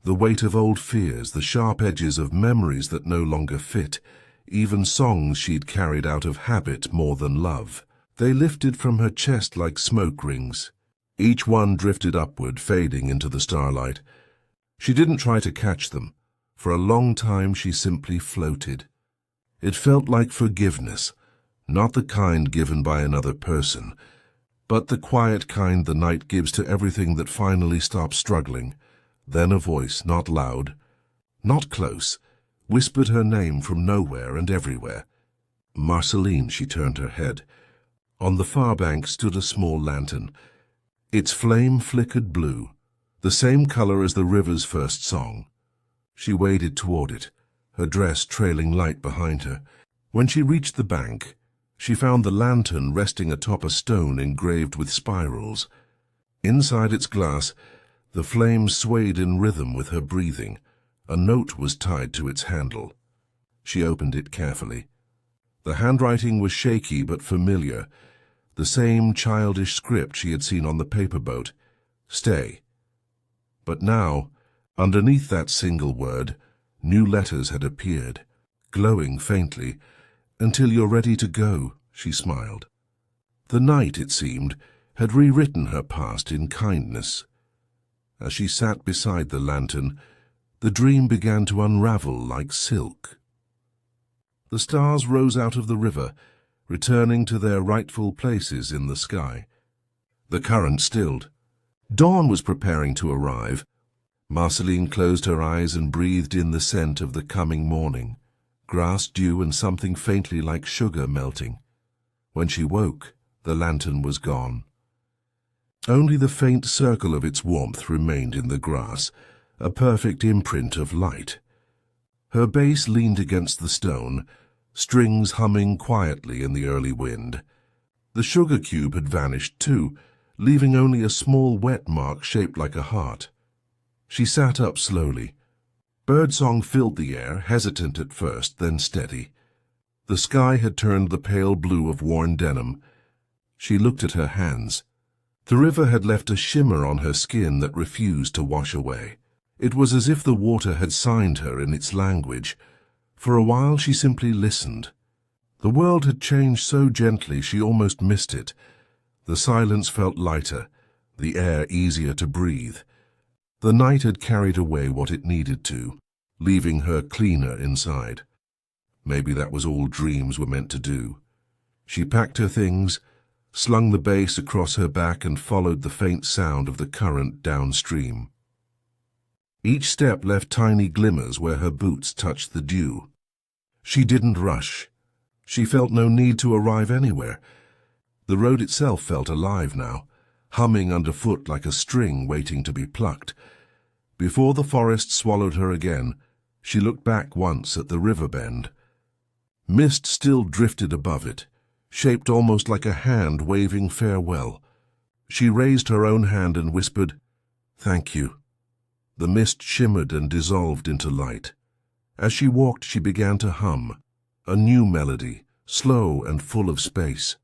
The weight of old fears, the sharp edges of memories that no longer fit, even songs she'd carried out of habit more than love. They lifted from her chest like smoke rings. Each one drifted upward, fading into the starlight. She didn't try to catch them. For a long time she simply floated. It felt like forgiveness, not the kind given by another person, but the quiet kind the night gives to everything that finally stops struggling. Then a voice, not loud, not close, whispered her name from nowhere and everywhere. Marceline, she turned her head. On the far bank stood a small lantern. Its flame flickered blue, the same color as the river's first song. She waded toward it, her dress trailing light behind her. When she reached the bank, she found the lantern resting atop a stone engraved with spirals. Inside its glass, the flame swayed in rhythm with her breathing. A note was tied to its handle. She opened it carefully. The handwriting was shaky but familiar, the same childish script she had seen on the paper boat. Stay. But now, underneath that single word, new letters had appeared, glowing faintly. Until you're ready to go, she smiled. The night, it seemed, had rewritten her past in kindness. As she sat beside the lantern, the dream began to unravel like silk. The stars rose out of the river, returning to their rightful places in the sky. The current stilled. Dawn was preparing to arrive. Marceline closed her eyes and breathed in the scent of the coming morning, grass, dew, and something faintly like sugar melting. When she woke, the lantern was gone. Only the faint circle of its warmth remained in the grass, a perfect imprint of light. Her base leaned against the stone, strings humming quietly in the early wind. The sugar cube had vanished too, leaving only a small wet mark shaped like a heart. She sat up slowly. Birdsong filled the air, hesitant at first, then steady. The sky had turned the pale blue of worn denim. She looked at her hands. The river had left a shimmer on her skin that refused to wash away. It was as if the water had signed her in its language. For a while she simply listened. The world had changed so gently she almost missed it. The silence felt lighter, the air easier to breathe. The night had carried away what it needed to, leaving her cleaner inside. Maybe that was all dreams were meant to do. She packed her things, slung the base across her back and followed the faint sound of the current downstream. Each step left tiny glimmers where her boots touched the dew. She didn't rush. She felt no need to arrive anywhere. The road itself felt alive now, humming underfoot like a string waiting to be plucked. Before the forest swallowed her again, she looked back once at the river bend. Mist still drifted above it, shaped almost like a hand waving farewell. She raised her own hand and whispered, "Thank you." The mist shimmered and dissolved into light. As she walked, she began to hum, a new melody, slow and full of space.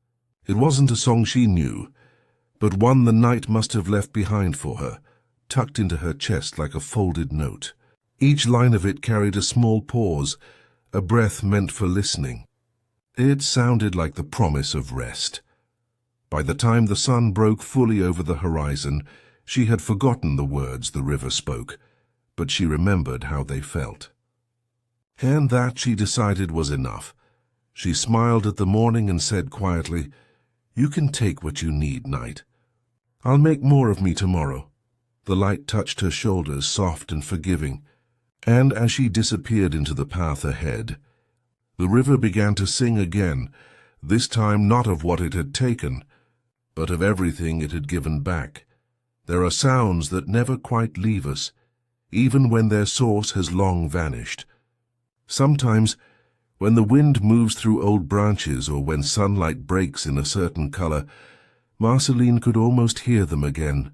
It wasn't a song she knew, but one the night must have left behind for her, tucked into her chest like a folded note. Each line of it carried a small pause, a breath meant for listening. It sounded like the promise of rest. By the time the sun broke fully over the horizon, she had forgotten the words the river spoke, but she remembered how they felt. And that, she decided, was enough. She smiled at the morning and said quietly, "You can take what you need, night. I'll make more of me tomorrow." The light touched her shoulders, soft and forgiving, and as she disappeared into the path ahead, the river began to sing again, this time not of what it had taken, but of everything it had given back. There are sounds that never quite leave us, even when their source has long vanished. Sometimes, when the wind moves through old branches or when sunlight breaks in a certain color, Marceline could almost hear them again,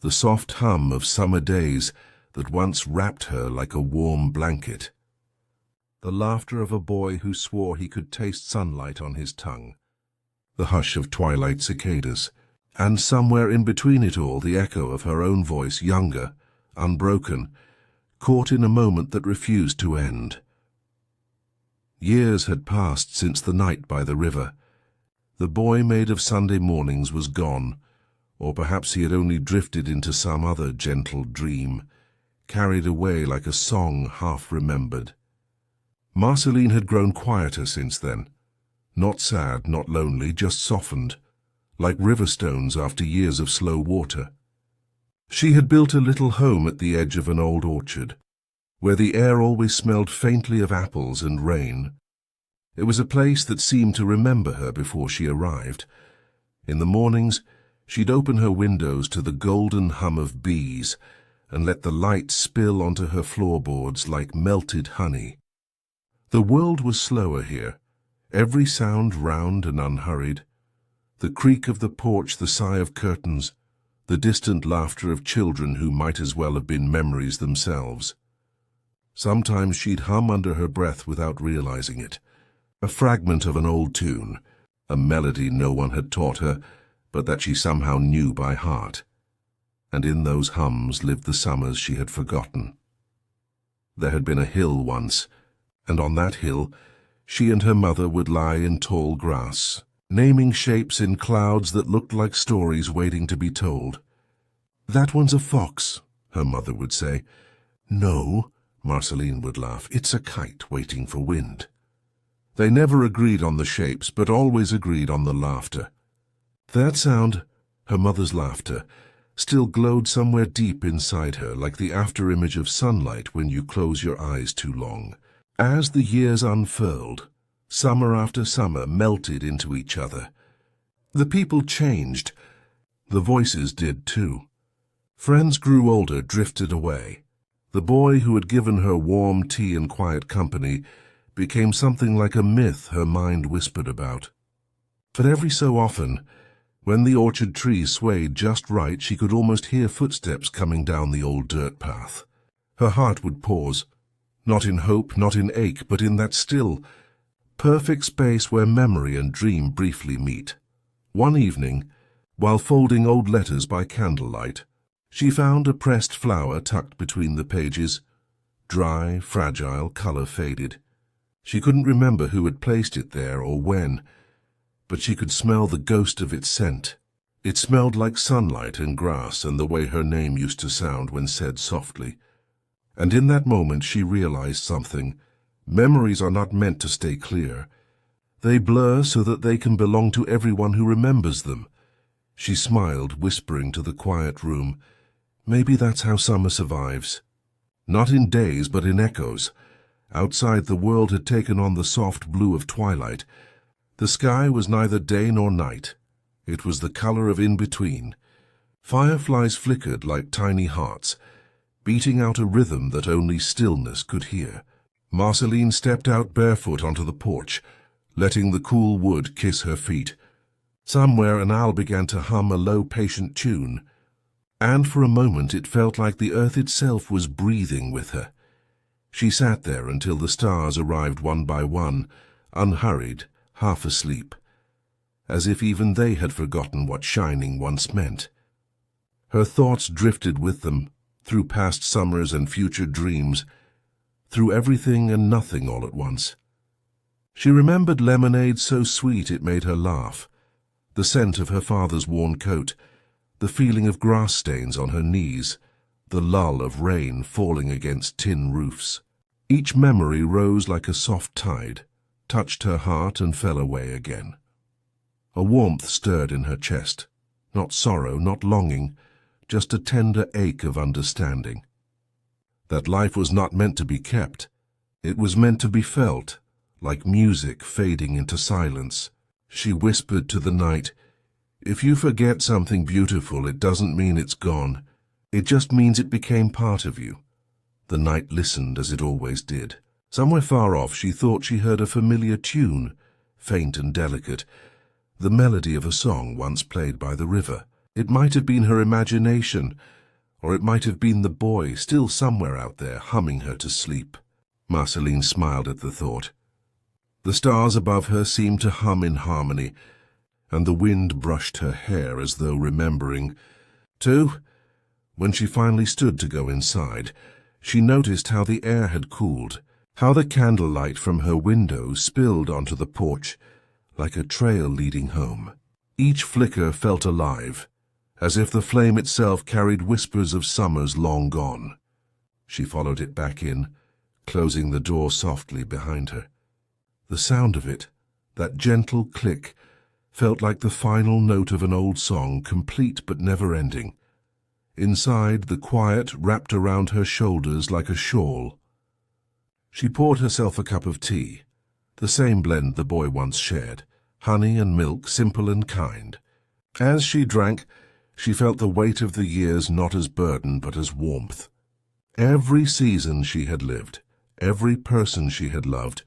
the soft hum of summer days that once wrapped her like a warm blanket. The laughter of a boy who swore he could taste sunlight on his tongue. The hush of twilight cicadas. And somewhere in between it all, the echo of her own voice, younger, unbroken, caught in a moment that refused to end. Years had passed since the night by the river. The boy made of Sunday mornings was gone, or perhaps he had only drifted into some other gentle dream, carried away like a song half-remembered. Marceline had grown quieter since then. Not sad, not lonely, just softened, like river stones after years of slow water. She had built a little home at the edge of an old orchard, where the air always smelled faintly of apples and rain. It was a place that seemed to remember her before she arrived. In the mornings, she'd open her windows to the golden hum of bees and let the light spill onto her floorboards like melted honey. The world was slower here, every sound round and unhurried. The creak of the porch, the sigh of curtains, the distant laughter of children who might as well have been memories themselves. Sometimes she'd hum under her breath without realizing it, a fragment of an old tune, a melody no one had taught her, but that she somehow knew by heart. And in those hums lived the summers she had forgotten. There had been a hill once, and on that hill she and her mother would lie in tall grass, naming shapes in clouds that looked like stories waiting to be told. "That one's a fox," her mother would say. "No," Marceline would laugh, "it's a kite waiting for wind." They never agreed on the shapes, but always agreed on the laughter. That sound, her mother's laughter, still glowed somewhere deep inside her, like the after-image of sunlight when you close your eyes too long. As the years unfurled, summer after summer melted into each other. The people changed. The voices did too. Friends grew older, drifted away. The boy who had given her warm tea and quiet company became something like a myth her mind whispered about. But every so often, when the orchard trees swayed just right, she could almost hear footsteps coming down the old dirt path. Her heart would pause, not in hope, not in ache, but in that still, perfect space where memory and dream briefly meet. One evening, while folding old letters by candlelight, She found a pressed flower tucked between the pages, dry, fragile, color faded. She couldn't remember who had placed it there or when, but she could smell the ghost of its scent. It smelled like sunlight and grass and the way her name used to sound when said softly. And in that moment she realized something. Memories are not meant to stay clear. They blur so that they can belong to everyone who remembers them. She smiled, whispering to the quiet room, "Maybe that's how summer survives." Not in days, but in echoes. Outside, the world had taken on the soft blue of twilight. The sky was neither day nor night. It was the color of in-between. Fireflies flickered like tiny hearts, beating out a rhythm that only stillness could hear. Marceline stepped out barefoot onto the porch, letting the cool wood kiss her feet. Somewhere an owl began to hum a low, patient tune, and for a moment it felt like the earth itself was breathing with her. She sat there until the stars arrived one by one, unhurried, half asleep, as if even they had forgotten what shining once meant. Her thoughts drifted with them, through past summers and future dreams, through everything and nothing all at once. She remembered lemonade so sweet it made her laugh, the scent of her father's worn coat, the feeling of grass stains on her knees, the lull of rain falling against tin roofs. Each memory rose like a soft tide, touched her heart and fell away again. A warmth stirred in her chest, not sorrow, not longing, just a tender ache of understanding. That life was not meant to be kept. It was meant to be felt, like music fading into silence. She whispered to the night, "If you forget something beautiful, it doesn't mean it's gone. It just means it became part of you." The night listened as it always did. Somewhere far off she thought she heard a familiar tune, faint and delicate, the melody of a song once played by the river. It might have been her imagination, or it might have been the boy still somewhere out there humming her to sleep. Marceline smiled at the thought. The stars above her seemed to hum in harmony, and the wind brushed her hair as though remembering. Too, when she finally stood to go inside, she noticed how the air had cooled, how the candlelight from her window spilled onto the porch like a trail leading home. Each flicker felt alive, as if the flame itself carried whispers of summers long gone. She followed it back in, closing the door softly behind her. The sound of it, that gentle click, felt like the final note of an old song, complete but never-ending. Inside, the quiet wrapped around her shoulders like a shawl. She poured herself a cup of tea, the same blend the boy once shared, honey and milk, simple and kind. As she drank, she felt the weight of the years not as burden but as warmth. Every season she had lived, every person she had loved,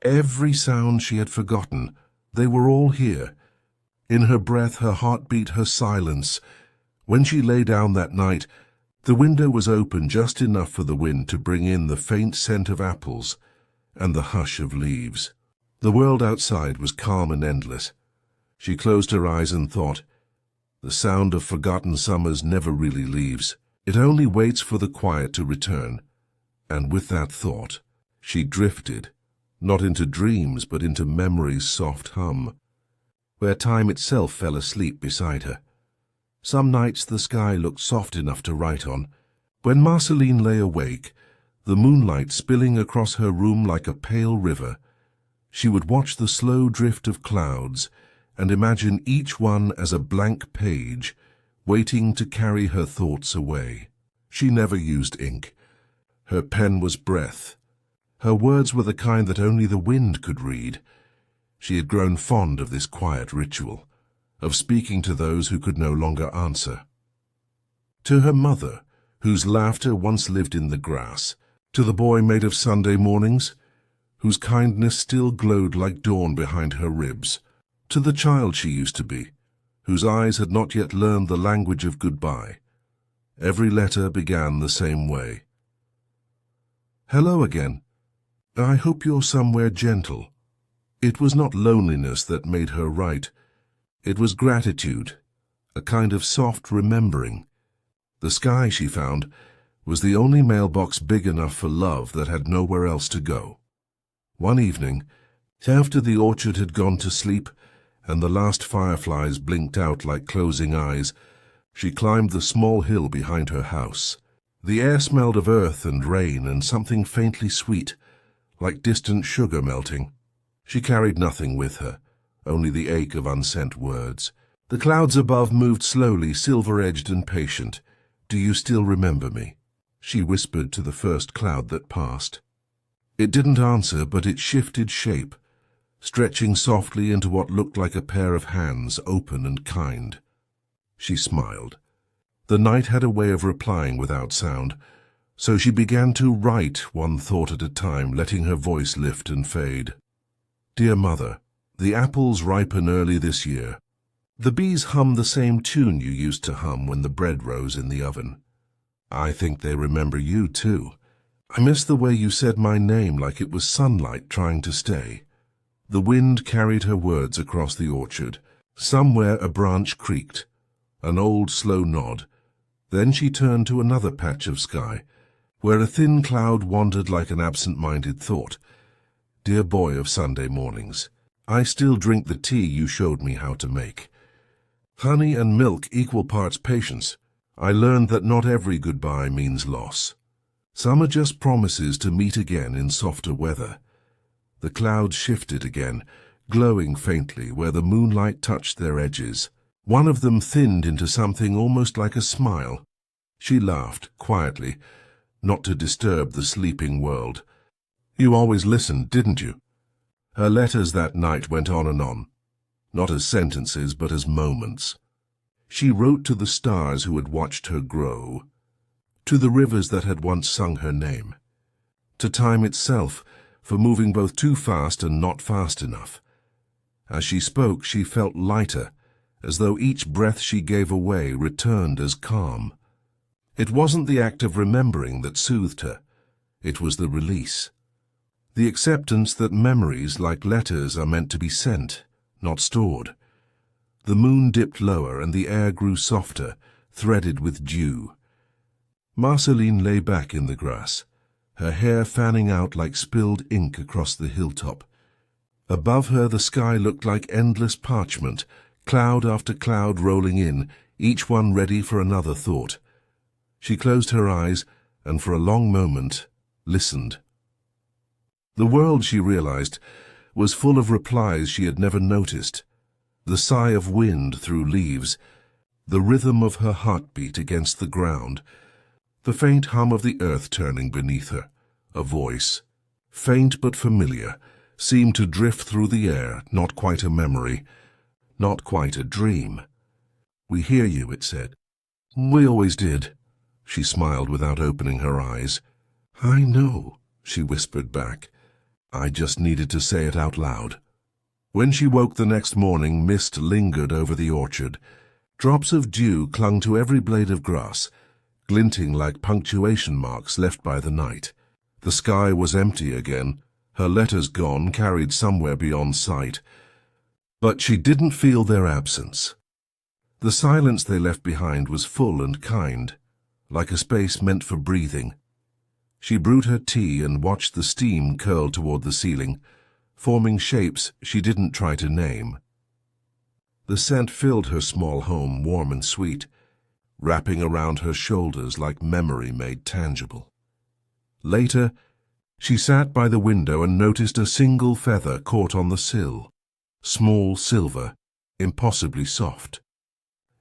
every sound she had forgotten, they were all here. In her breath, her heartbeat, her silence. When she lay down that night, the window was open just enough for the wind to bring in the faint scent of apples and the hush of leaves. The world outside was calm and endless. She closed her eyes and thought, the sound of forgotten summers never really leaves. It only waits for the quiet to return. And with that thought, she drifted, not into dreams but into memory's soft hum, where time itself fell asleep beside her. Some nights the sky looked soft enough to write on. When Marceline lay awake, the moonlight spilling across her room like a pale river, she would watch the slow drift of clouds and imagine each one as a blank page, waiting to carry her thoughts away. She never used ink. Her pen was breath. Her words were the kind that only the wind could read. She had grown fond of this quiet ritual, of speaking to those who could no longer answer. To her mother, whose laughter once lived in the grass, to the boy made of Sunday mornings, whose kindness still glowed like dawn behind her ribs, to the child she used to be, whose eyes had not yet learned the language of goodbye. Every letter began the same way. "Hello again. I hope you're somewhere gentle." It was not loneliness that made her write. It was gratitude, a kind of soft remembering. The sky, she found, was the only mailbox big enough for love that had nowhere else to go. One evening, after the orchard had gone to sleep and the last fireflies blinked out like closing eyes, she climbed the small hill behind her house. The air smelled of earth and rain and something faintly sweet, like distant sugar melting. She carried nothing with her, only the ache of unsent words. The clouds above moved slowly, silver-edged and patient. "Do you still remember me?" she whispered to the first cloud that passed. It didn't answer, but it shifted shape, stretching softly into what looked like a pair of hands, open and kind. She smiled. The night had a way of replying without sound, so she began to write one thought at a time, letting her voice lift and fade. "Dear Mother, the apples ripen early this year. The bees hum the same tune you used to hum when the bread rose in the oven. I think they remember you, too. I miss the way you said my name like it was sunlight trying to stay." The wind carried her words across the orchard. Somewhere a branch creaked. An old, slow nod. Then she turned to another patch of sky, where a thin cloud wandered like an absent-minded thought. "Dear boy of Sunday mornings, I still drink the tea you showed me how to make. Honey and milk equal parts patience. I learned that not every goodbye means loss. Some are just promises to meet again in softer weather." The clouds shifted again, glowing faintly where the moonlight touched their edges. One of them thinned into something almost like a smile. She laughed, quietly, not to disturb the sleeping world. "You always listened, didn't you?" Her letters that night went on and on, not as sentences but as moments. She wrote to the stars who had watched her grow, to the rivers that had once sung her name, to time itself for moving both too fast and not fast enough. As she spoke, she felt lighter, as though each breath she gave away returned as calm. It wasn't the act of remembering that soothed her. It was the release. The acceptance that memories, like letters, are meant to be sent, not stored. The moon dipped lower and the air grew softer, threaded with dew. Marceline lay back in the grass, her hair fanning out like spilled ink across the hilltop. Above her the sky looked like endless parchment, cloud after cloud rolling in, each one ready for another thought. She closed her eyes and for a long moment listened. The world, she realized, was full of replies she had never noticed. The sigh of wind through leaves, the rhythm of her heartbeat against the ground, the faint hum of the earth turning beneath her. A voice, faint but familiar, seemed to drift through the air, not quite a memory, not quite a dream. "We hear you," it said. "We always did." She smiled without opening her eyes. "I know," she whispered back. "I just needed to say it out loud." When she woke the next morning, mist lingered over the orchard. Drops of dew clung to every blade of grass, glinting like punctuation marks left by the night. The sky was empty again, her letters gone, carried somewhere beyond sight. But she didn't feel their absence. The silence they left behind was full and kind, like a space meant for breathing. She brewed her tea and watched the steam curl toward the ceiling, forming shapes she didn't try to name. The scent filled her small home, warm and sweet, wrapping around her shoulders like memory made tangible. Later, she sat by the window and noticed a single feather caught on the sill, small, silver, impossibly soft.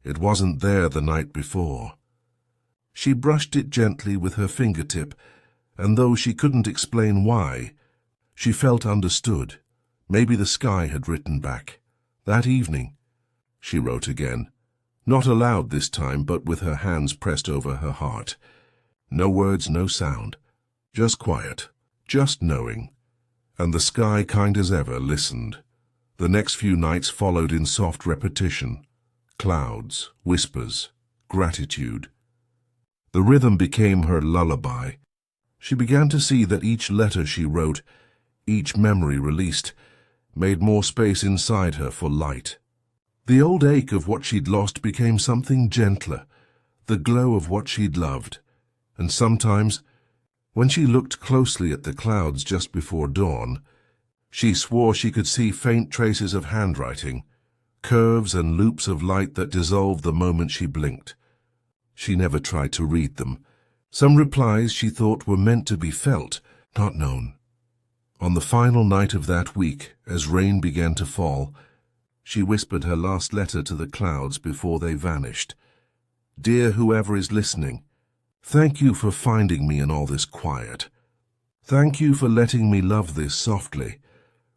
It wasn't there the night before. She brushed it gently with her fingertip, and though she couldn't explain why, she felt understood. Maybe the sky had written back. That evening, she wrote again, not aloud this time, but with her hands pressed over her heart. No words, no sound, just quiet, just knowing. And the sky, kind as ever, listened. The next few nights followed in soft repetition. Clouds, whispers, gratitude. The rhythm became her lullaby. She began to see that each letter she wrote, each memory released, made more space inside her for light. The old ache of what she'd lost became something gentler, the glow of what she'd loved, and sometimes, when she looked closely at the clouds just before dawn, she swore she could see faint traces of handwriting, curves and loops of light that dissolved the moment she blinked. She never tried to read them. Some replies she thought were meant to be felt, not known. On the final night of that week, as rain began to fall, she whispered her last letter to the clouds before they vanished. "Dear whoever is listening, thank you for finding me in all this quiet. Thank you for letting me love this softly."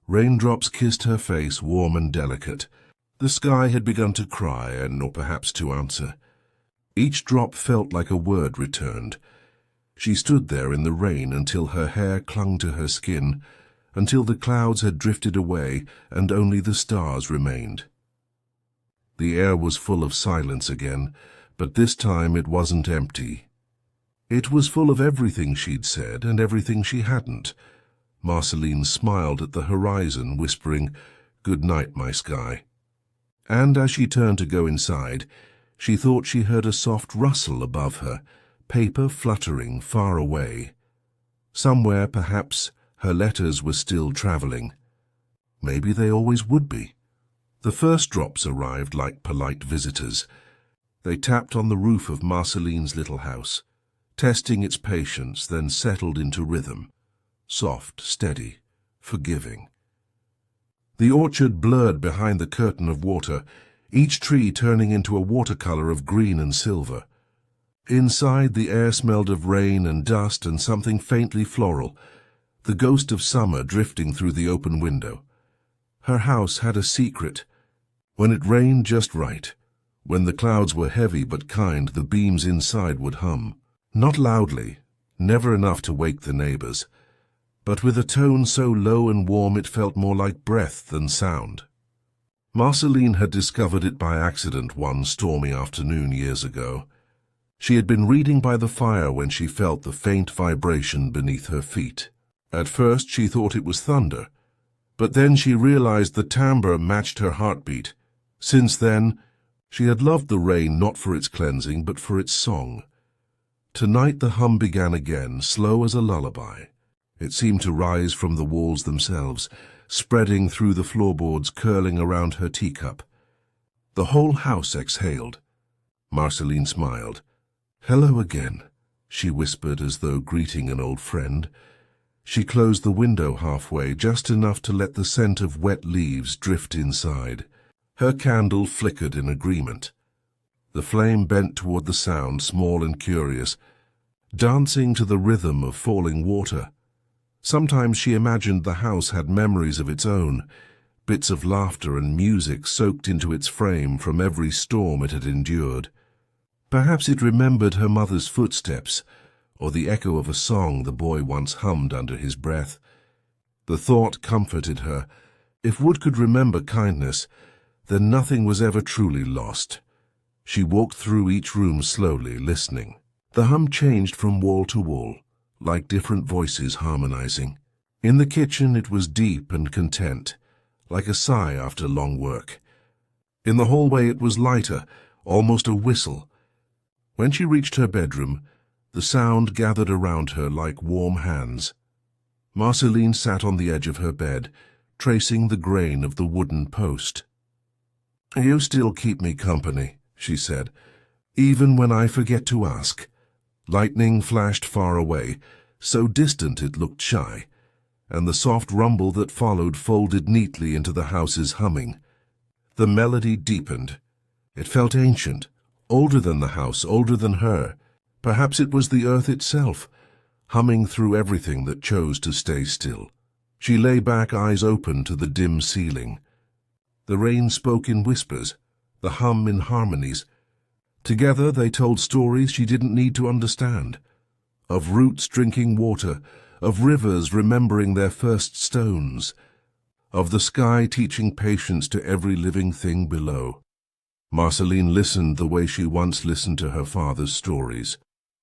Raindrops kissed her face, warm and delicate. The sky had begun to cry, or perhaps to answer. Each drop felt like a word returned. She stood there in the rain until her hair clung to her skin, until the clouds had drifted away and only the stars remained. The air was full of silence again, but this time it wasn't empty. It was full of everything she'd said and everything she hadn't. Marceline smiled at the horizon, whispering, "Good night, my sky." And as she turned to go inside, she thought she heard a soft rustle above her, paper fluttering far away. Somewhere, perhaps, her letters were still traveling. Maybe they always would be. The first drops arrived like polite visitors. They tapped on the roof of Marceline's little house, testing its patience, then settled into rhythm. Soft, steady, forgiving. The orchard blurred behind the curtain of water, each tree turning into a watercolor of green and silver. Inside, the air smelled of rain and dust and something faintly floral, the ghost of summer drifting through the open window. Her house had a secret. When it rained just right, when the clouds were heavy but kind, the beams inside would hum. Not loudly, never enough to wake the neighbors, but with a tone so low and warm it felt more like breath than sound. Marceline had discovered it by accident one stormy afternoon years ago. She had been reading by the fire when she felt the faint vibration beneath her feet. At first she thought it was thunder, but then she realized the timbre matched her heartbeat. Since then, she had loved the rain not for its cleansing but for its song. Tonight the hum began again, slow as a lullaby. It seemed to rise from the walls themselves, spreading through the floorboards, curling around her teacup. The whole house exhaled. Marceline smiled. "Hello again," she whispered as though greeting an old friend. She closed the window halfway, just enough to let the scent of wet leaves drift inside. Her candle flickered in agreement. The flame bent toward the sound, small and curious, dancing to the rhythm of falling water. Sometimes she imagined the house had memories of its own, bits of laughter and music soaked into its frame from every storm it had endured. Perhaps it remembered her mother's footsteps, or the echo of a song the boy once hummed under his breath. The thought comforted her. If Wood could remember kindness, then nothing was ever truly lost. She walked through each room slowly, listening. The hum changed from wall to wall, like different voices harmonizing. In the kitchen it was deep and content, like a sigh after long work. In the hallway it was lighter, almost a whistle. When she reached her bedroom, the sound gathered around her like warm hands. Marceline sat on the edge of her bed, tracing the grain of the wooden post. "You still keep me company," she said, "even when I forget to ask." Lightning flashed far away, so distant it looked shy, and the soft rumble that followed folded neatly into the house's humming. The melody deepened. It felt ancient, older than the house, older than her. Perhaps it was the earth itself, humming through everything that chose to stay still. She lay back, eyes open to the dim ceiling. The rain spoke in whispers, the hum in harmonies. Together they told stories she didn't need to understand, of roots drinking water, of rivers remembering their first stones, of the sky teaching patience to every living thing below. Marceline listened the way she once listened to her father's stories,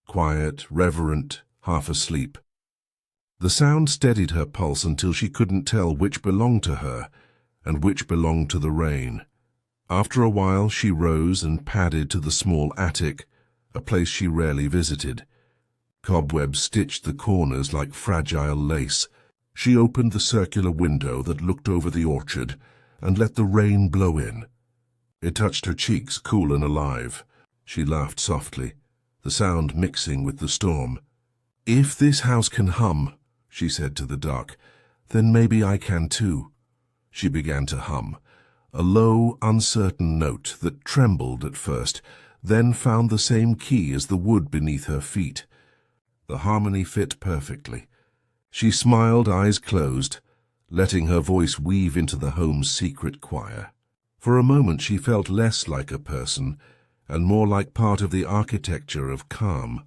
quiet, reverent, half asleep. The sound steadied her pulse until she couldn't tell which belonged to her and which belonged to the rain. After a while she rose and padded to the small attic, a place she rarely visited. Cobwebs stitched the corners like fragile lace. She opened the circular window that looked over the orchard and let the rain blow in. It touched her cheeks, cool and alive. She laughed softly, the sound mixing with the storm. "If this house can hum," she said to the dark, "then maybe I can too." She began to hum, a low, uncertain note that trembled at first, then found the same key as the wood beneath her feet. The harmony fit perfectly. She smiled, eyes closed, letting her voice weave into the home's secret choir. For a moment she felt less like a person and more like part of the architecture of calm.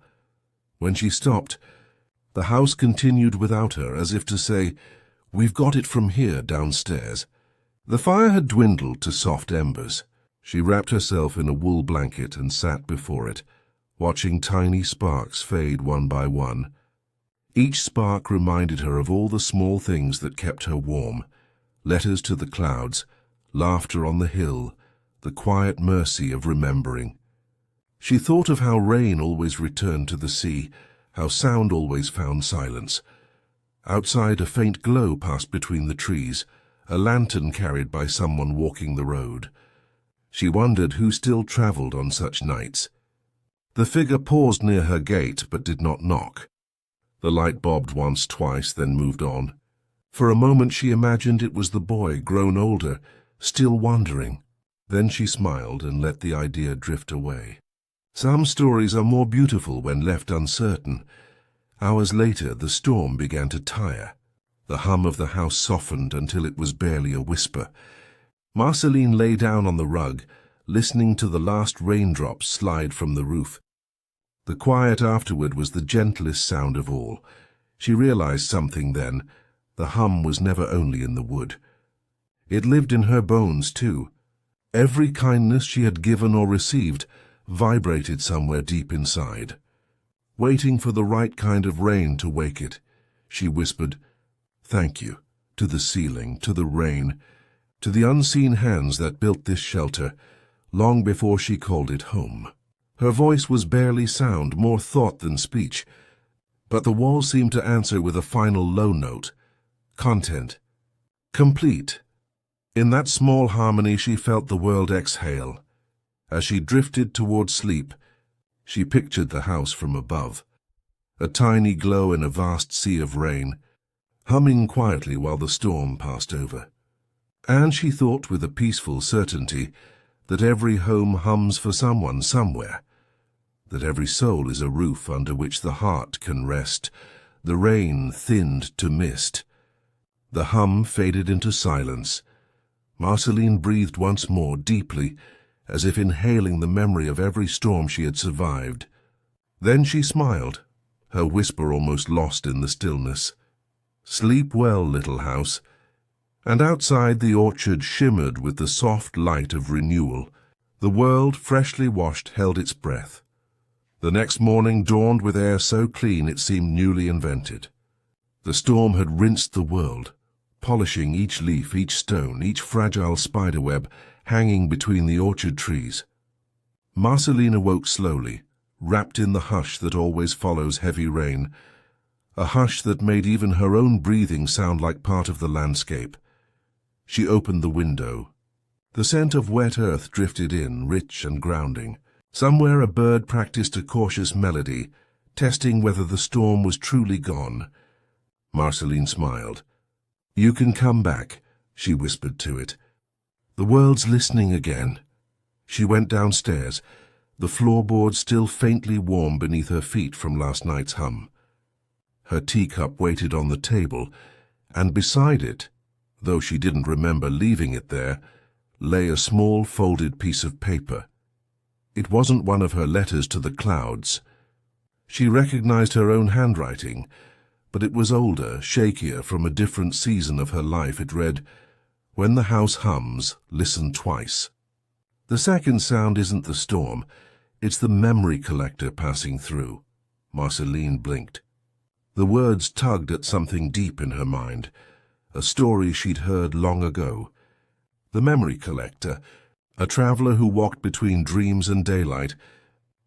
When she stopped, the house continued without her, as if to say, "We've got it from here downstairs." The fire had dwindled to soft embers. She wrapped herself in a wool blanket and sat before it, watching tiny sparks fade one by one. Each spark reminded her of all the small things that kept her warm: letters to the clouds, laughter on the hill, the quiet mercy of remembering. She thought of how rain always returned to the sea, how sound always found silence. Outside, a faint glow passed between the trees, a lantern carried by someone walking the road. She wondered who still travelled on such nights. The figure paused near her gate, but did not knock. The light bobbed once, twice, then moved on. For a moment she imagined it was the boy, grown older, still wandering. Then she smiled and let the idea drift away. Some stories are more beautiful when left uncertain. Hours later, the storm began to tire. The hum of the house softened until it was barely a whisper. Marceline lay down on the rug, listening to the last raindrops slide from the roof. The quiet afterward was the gentlest sound of all. She realized something then. The hum was never only in the wood. It lived in her bones, too. Every kindness she had given or received vibrated somewhere deep inside. Waiting for the right kind of rain to wake it, she whispered, "Thank you," to the ceiling, to the rain, to the unseen hands that built this shelter, long before she called it home. Her voice was barely sound, more thought than speech, but the walls seemed to answer with a final low note. Content. Complete. In that small harmony she felt the world exhale. As she drifted toward sleep, she pictured the house from above, a tiny glow in a vast sea of rain, humming quietly while the storm passed over. And she thought with a peaceful certainty that every home hums for someone somewhere, that every soul is a roof under which the heart can rest. The rain thinned to mist. The hum faded into silence. Marceline breathed once more, deeply, as if inhaling the memory of every storm she had survived. Then she smiled, her whisper almost lost in the stillness. "Sleep well, little house." And outside the orchard shimmered with the soft light of renewal. The world, freshly washed, held its breath. The next morning dawned with air so clean it seemed newly invented. The storm had rinsed the world, polishing each leaf, each stone, each fragile spiderweb hanging between the orchard trees. Marceline awoke slowly, wrapped in the hush that always follows heavy rain, a hush that made even her own breathing sound like part of the landscape. She opened the window. The scent of wet earth drifted in, rich and grounding. Somewhere a bird practiced a cautious melody, testing whether the storm was truly gone. Marceline smiled. "You can come back," she whispered to it. "The world's listening again." She went downstairs, the floorboard still faintly warm beneath her feet from last night's hum. Her teacup waited on the table, and beside it, though she didn't remember leaving it there, lay a small folded piece of paper. It wasn't one of her letters to the clouds. She recognized her own handwriting, but it was older, shakier, from a different season of her life. It read, "When the house hums, listen twice." The second sound isn't the storm, it's the memory collector passing through. Marceline blinked. The words tugged at something deep in her mind, a story she'd heard long ago. The memory collector, a traveler who walked between dreams and daylight,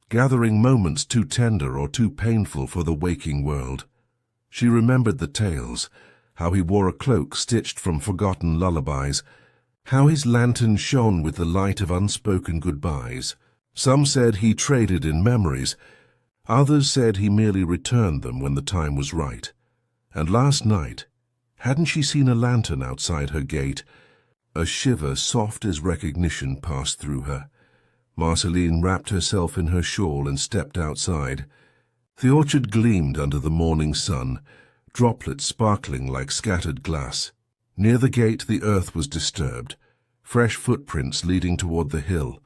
gathering moments too tender or too painful for the waking world. She remembered the tales, how he wore a cloak stitched from forgotten lullabies, how his lantern shone with the light of unspoken goodbyes. Some said he traded in memories, others said he merely returned them when the time was right. And last night, hadn't she seen a lantern outside her gate? A shiver soft as recognition passed through her. Marceline wrapped herself in her shawl and stepped outside. The orchard gleamed under the morning sun, droplets sparkling like scattered glass. Near the gate the earth was disturbed, fresh footprints leading toward the hill.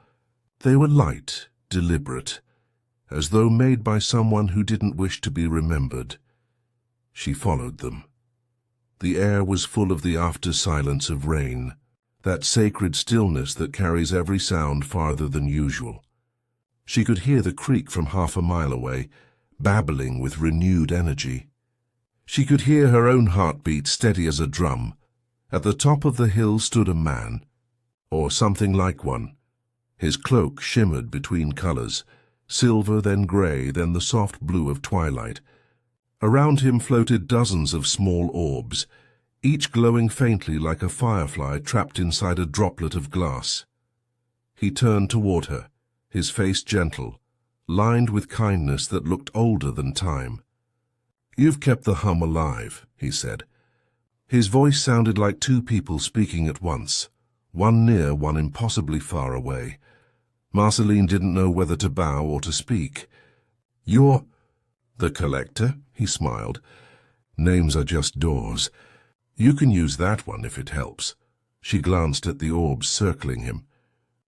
They were light, deliberate, as though made by someone who didn't wish to be remembered. She followed them. The air was full of the after-silence of rain, that sacred stillness that carries every sound farther than usual. She could hear the creek from half a mile away, babbling with renewed energy. She could hear her own heartbeat steady as a drum. At the top of the hill stood a man, or something like one. His cloak shimmered between colors, silver, then gray, then the soft blue of twilight. Around him floated dozens of small orbs, each glowing faintly like a firefly trapped inside a droplet of glass. He turned toward her, his face gentle, lined with kindness that looked older than time. "You've kept the hum alive," he said. His voice sounded like two people speaking at once, one near, one impossibly far away. Marceline didn't know whether to bow or to speak. "You're the collector?" he smiled. "Names are just doors. You can use that one if it helps." She glanced at the orbs circling him.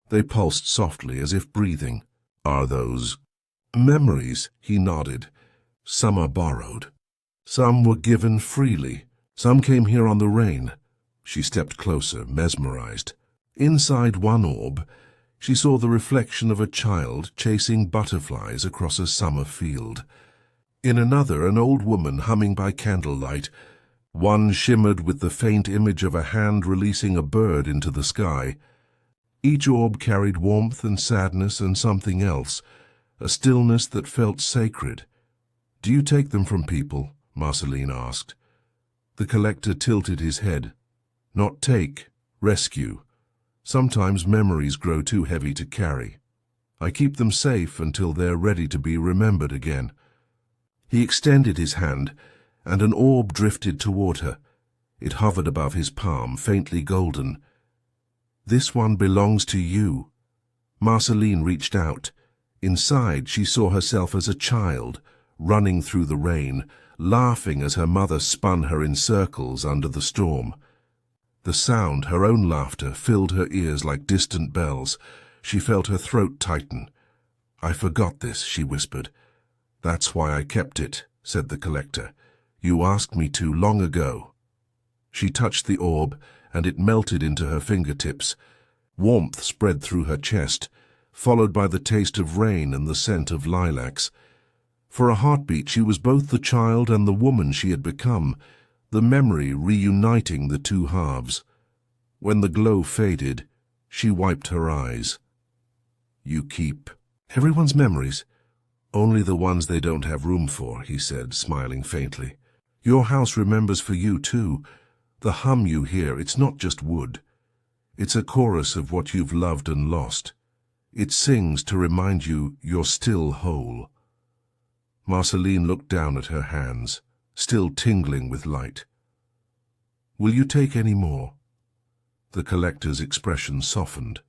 They pulsed softly as if breathing. "Are those memories?" He nodded. "Some are borrowed. Some were given freely. Some came here on the rain." She stepped closer, mesmerized. Inside one orb, she saw the reflection of a child chasing butterflies across a summer field. In another, an old woman humming by candlelight. One shimmered with the faint image of a hand releasing a bird into the sky. Each orb carried warmth and sadness and something else, a stillness that felt sacred. "Do you take them from people?" Marceline asked. The collector tilted his head. "Not take, rescue. Sometimes memories grow too heavy to carry. I keep them safe until they're ready to be remembered again." He extended his hand, and an orb drifted toward her. It hovered above his palm, faintly golden. "This one belongs to you." Marceline reached out. Inside, she saw herself as a child, running through the rain, laughing as her mother spun her in circles under the storm. The sound, her own laughter, filled her ears like distant bells. She felt her throat tighten. "I forgot this," she whispered. "That's why I kept it," said the collector. "You asked me to long ago." She touched the orb, and it melted into her fingertips. Warmth spread through her chest, followed by the taste of rain and the scent of lilacs. For a heartbeat, she was both the child and the woman she had become, the memory reuniting the two halves. When the glow faded, she wiped her eyes. "You keep everyone's memories, only the ones they don't have room for," he said, smiling faintly. "Your house remembers for you, too. The hum you hear, it's not just wood. It's a chorus of what you've loved and lost. It sings to remind you you're still whole." Marceline looked down at her hands, still tingling with light. "Will you take any more?" The collector's expression softened.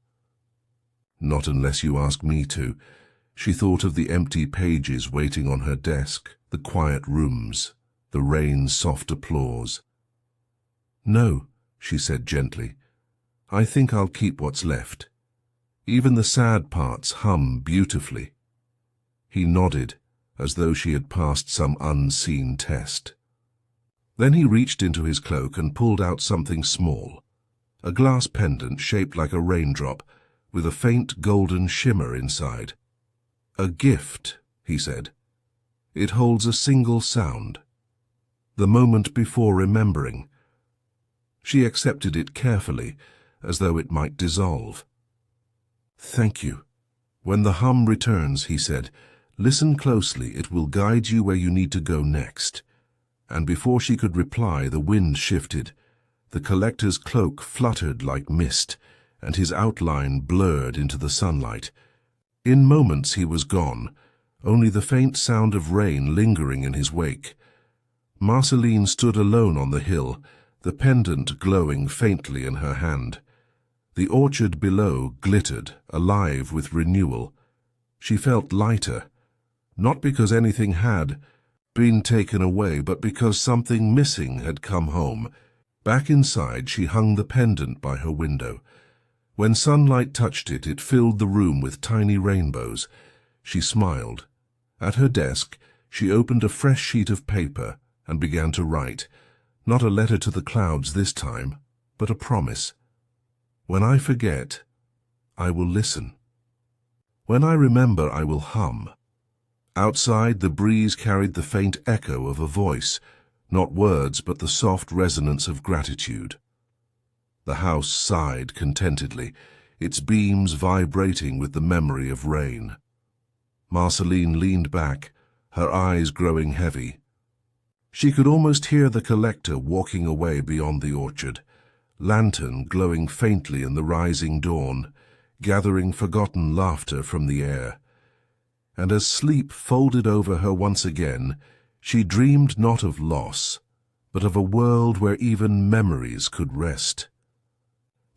"Not unless you ask me to." She thought of the empty pages waiting on her desk, the quiet rooms, the rain's soft applause. "No," she said gently. "I think I'll keep what's left. Even the sad parts hum beautifully." He nodded, as though she had passed some unseen test. Then he reached into his cloak and pulled out something small, a glass pendant shaped like a raindrop, with a faint golden shimmer inside. "A gift," he said. "It holds a single sound. The moment before remembering." She accepted it carefully, as though it might dissolve. "Thank you." "When the hum returns," he said, "listen closely. It will guide you where you need to go next." And before she could reply, the wind shifted. The collector's cloak fluttered like mist, and his outline blurred into the sunlight. In moments he was gone, only the faint sound of rain lingering in his wake. Marceline stood alone on the hill, the pendant glowing faintly in her hand. The orchard below glittered, alive with renewal. She felt lighter, not because anything had been taken away, but because something missing had come home. Back inside, she hung the pendant by her window. When sunlight touched it, it filled the room with tiny rainbows. She smiled. At her desk, she opened a fresh sheet of paper and began to write. Not a letter to the clouds this time, but a promise. "When I forget, I will listen. When I remember, I will hum." Outside, the breeze carried the faint echo of a voice, not words, but the soft resonance of gratitude. The house sighed contentedly, its beams vibrating with the memory of rain. Marceline leaned back, her eyes growing heavy. She could almost hear the collector walking away beyond the orchard, lantern glowing faintly in the rising dawn, gathering forgotten laughter from the air. And as sleep folded over her once again, she dreamed not of loss, but of a world where even memories could rest.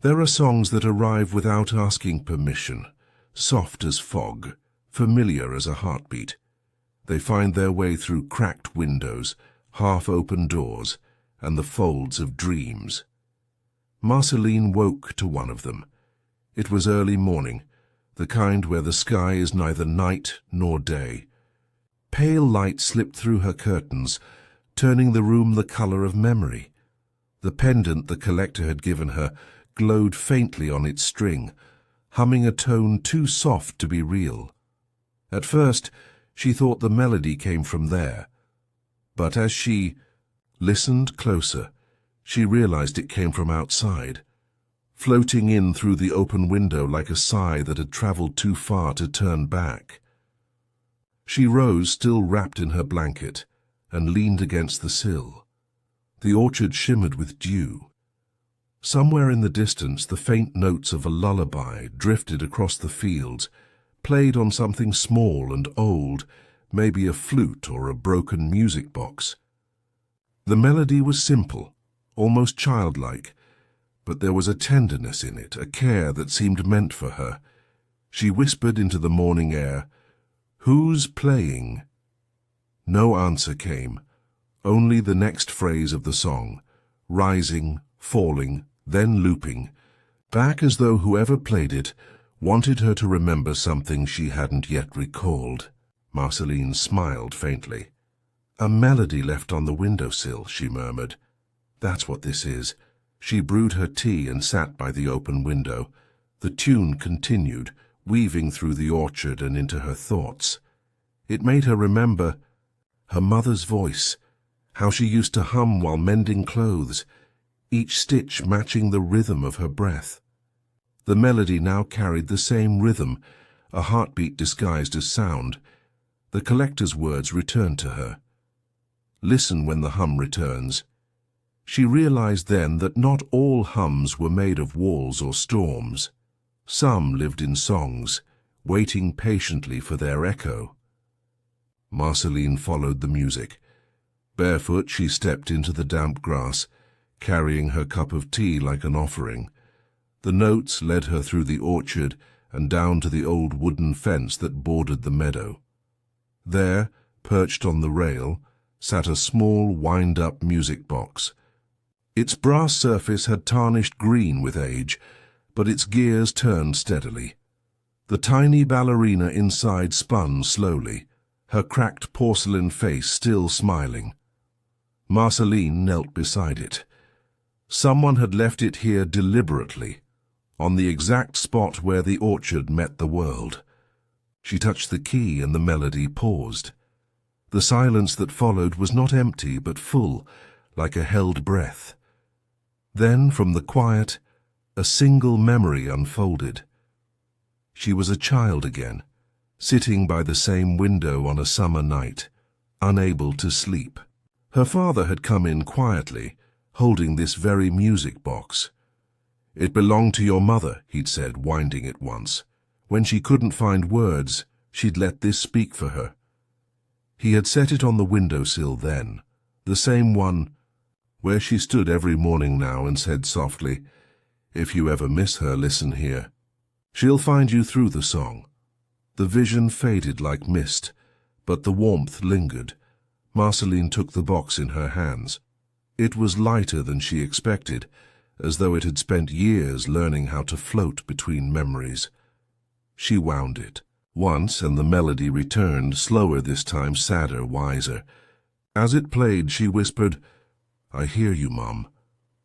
There are songs that arrive without asking permission, soft as fog, familiar as a heartbeat. They find their way through cracked windows, half-open doors, and the folds of dreams. Marceline woke to one of them. It was early morning, the kind where the sky is neither night nor day. Pale light slipped through her curtains, turning the room the color of memory. The pendant the collector had given her glowed faintly on its string, humming a tone too soft to be real. At first, she thought the melody came from there, but as she listened closer, she realized it came from outside, floating in through the open window like a sigh that had traveled too far to turn back. She rose, still wrapped in her blanket, and leaned against the sill. The orchard shimmered with dew. Somewhere in the distance, the faint notes of a lullaby drifted across the fields, played on something small and old, maybe a flute or a broken music box. The melody was simple, almost childlike, but there was a tenderness in it, a care that seemed meant for her. She whispered into the morning air, "Who's playing?" No answer came, only the next phrase of the song, rising, falling, then looping, back as though whoever played it wanted her to remember something she hadn't yet recalled. Marceline smiled faintly. "A melody left on the windowsill," she murmured. "That's what this is." She brewed her tea and sat by the open window. The tune continued, weaving through the orchard and into her thoughts. It made her remember her mother's voice, how she used to hum while mending clothes, each stitch matching the rhythm of her breath. The melody now carried the same rhythm, a heartbeat disguised as sound. The collector's words returned to her. "Listen when the hum returns." She realized then that not all hums were made of walls or storms. Some lived in songs, waiting patiently for their echo. Marceline followed the music. Barefoot, she stepped into the damp grass, carrying her cup of tea like an offering. The notes led her through the orchard and down to the old wooden fence that bordered the meadow. There, perched on the rail, sat a small, wind-up music box. Its brass surface had tarnished green with age, but its gears turned steadily. The tiny ballerina inside spun slowly, her cracked porcelain face still smiling. Marceline knelt beside it. Someone had left it here deliberately, on the exact spot where the orchard met the world. She touched the key and the melody paused. The silence that followed was not empty but full, like a held breath. Then, from the quiet, a single memory unfolded. She was a child again, sitting by the same window on a summer night, unable to sleep. Her father had come in quietly, holding this very music box. "It belonged to your mother," he'd said, winding it once. When she couldn't find words, she'd let this speak for her. He had set it on the windowsill then, the same one where she stood every morning now and said softly, "If you ever miss her, listen here. She'll find you through the song." The vision faded like mist, but the warmth lingered. Marceline took the box in her hands. It was lighter than she expected, as though it had spent years learning how to float between memories. She wound it once, and the melody returned, slower this time, sadder, wiser. As it played, she whispered, "I hear you, Mum."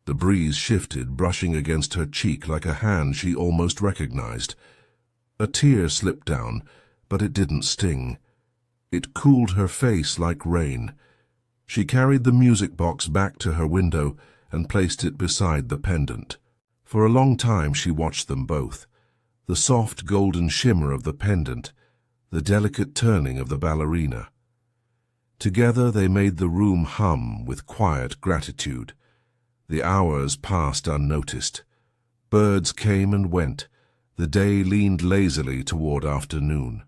The breeze shifted, brushing against her cheek like a hand she almost recognized. A tear slipped down, but it didn't sting. It cooled her face like rain. She carried the music box back to her window and placed it beside the pendant. For a long time she watched them both. The soft golden shimmer of the pendant, the delicate turning of the ballerina. Together they made the room hum with quiet gratitude. The hours passed unnoticed. Birds came and went. The day leaned lazily toward afternoon.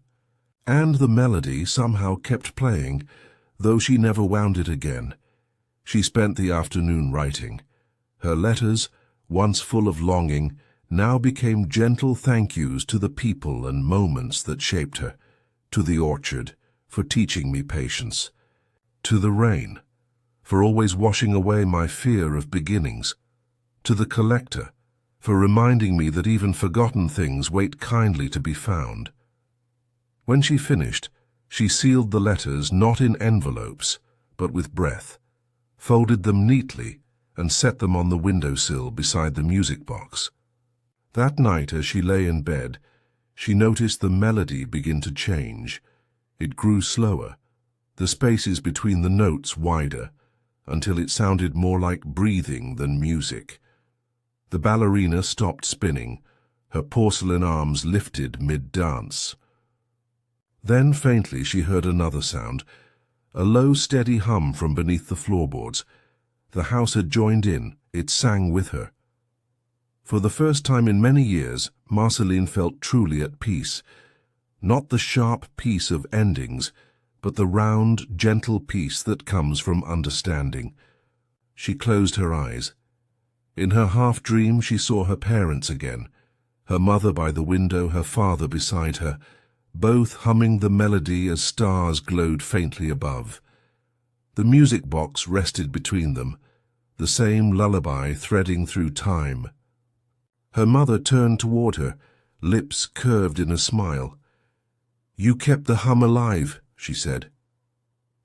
And the melody somehow kept playing, though she never wound it again. She spent the afternoon writing. Her letters, once full of longing, now became gentle thank yous to the people and moments that shaped her, to the orchard, for teaching me patience, to the rain, for always washing away my fear of beginnings, to the collector, for reminding me that even forgotten things wait kindly to be found. When she finished, she sealed the letters not in envelopes, but with breath, folded them neatly, and set them on the windowsill beside the music box. That night, as she lay in bed, she noticed the melody begin to change. It grew slower, the spaces between the notes wider, until it sounded more like breathing than music. The ballerina stopped spinning, her porcelain arms lifted mid-dance. Then faintly she heard another sound, a low, steady hum from beneath the floorboards. The house had joined in, it sang with her. For the first time in many years, Marceline felt truly at peace. Not the sharp peace of endings, but the round, gentle peace that comes from understanding. She closed her eyes. In her half-dream she saw her parents again, her mother by the window, her father beside her, both humming the melody as stars glowed faintly above. The music box rested between them, the same lullaby threading through time. Her mother turned toward her, lips curved in a smile. "You kept the hum alive," she said.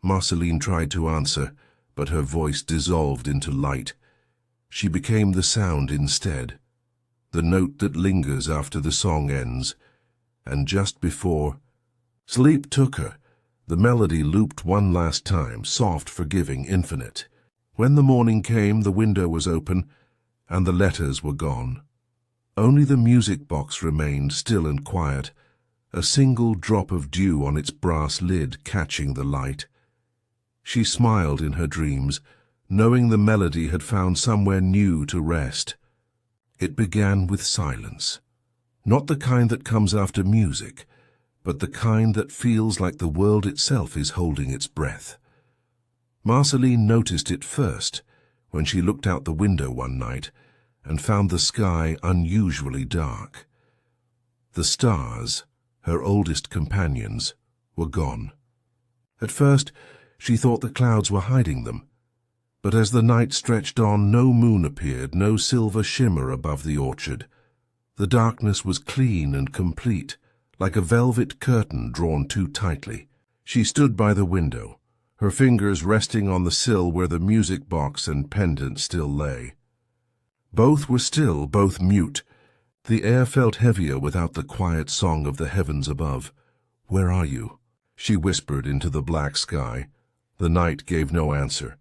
Marceline tried to answer, but her voice dissolved into light. She became the sound instead, the note that lingers after the song ends. And just before sleep took her, the melody looped one last time, soft, forgiving, infinite. When the morning came, the window was open, and the letters were gone. Only the music box remained still and quiet, a single drop of dew on its brass lid catching the light. She smiled in her dreams, knowing the melody had found somewhere new to rest. It began with silence. Not the kind that comes after music, but the kind that feels like the world itself is holding its breath. Marceline noticed it first when she looked out the window one night and found the sky unusually dark. The stars, her oldest companions, were gone. At first, she thought the clouds were hiding them, but as the night stretched on, no moon appeared, no silver shimmer above the orchard. The darkness was clean and complete, like a velvet curtain drawn too tightly. She stood by the window, her fingers resting on the sill where the music box and pendant still lay. Both were still, both mute. The air felt heavier without the quiet song of the heavens above. "Where are you?" she whispered into the black sky. The night gave no answer.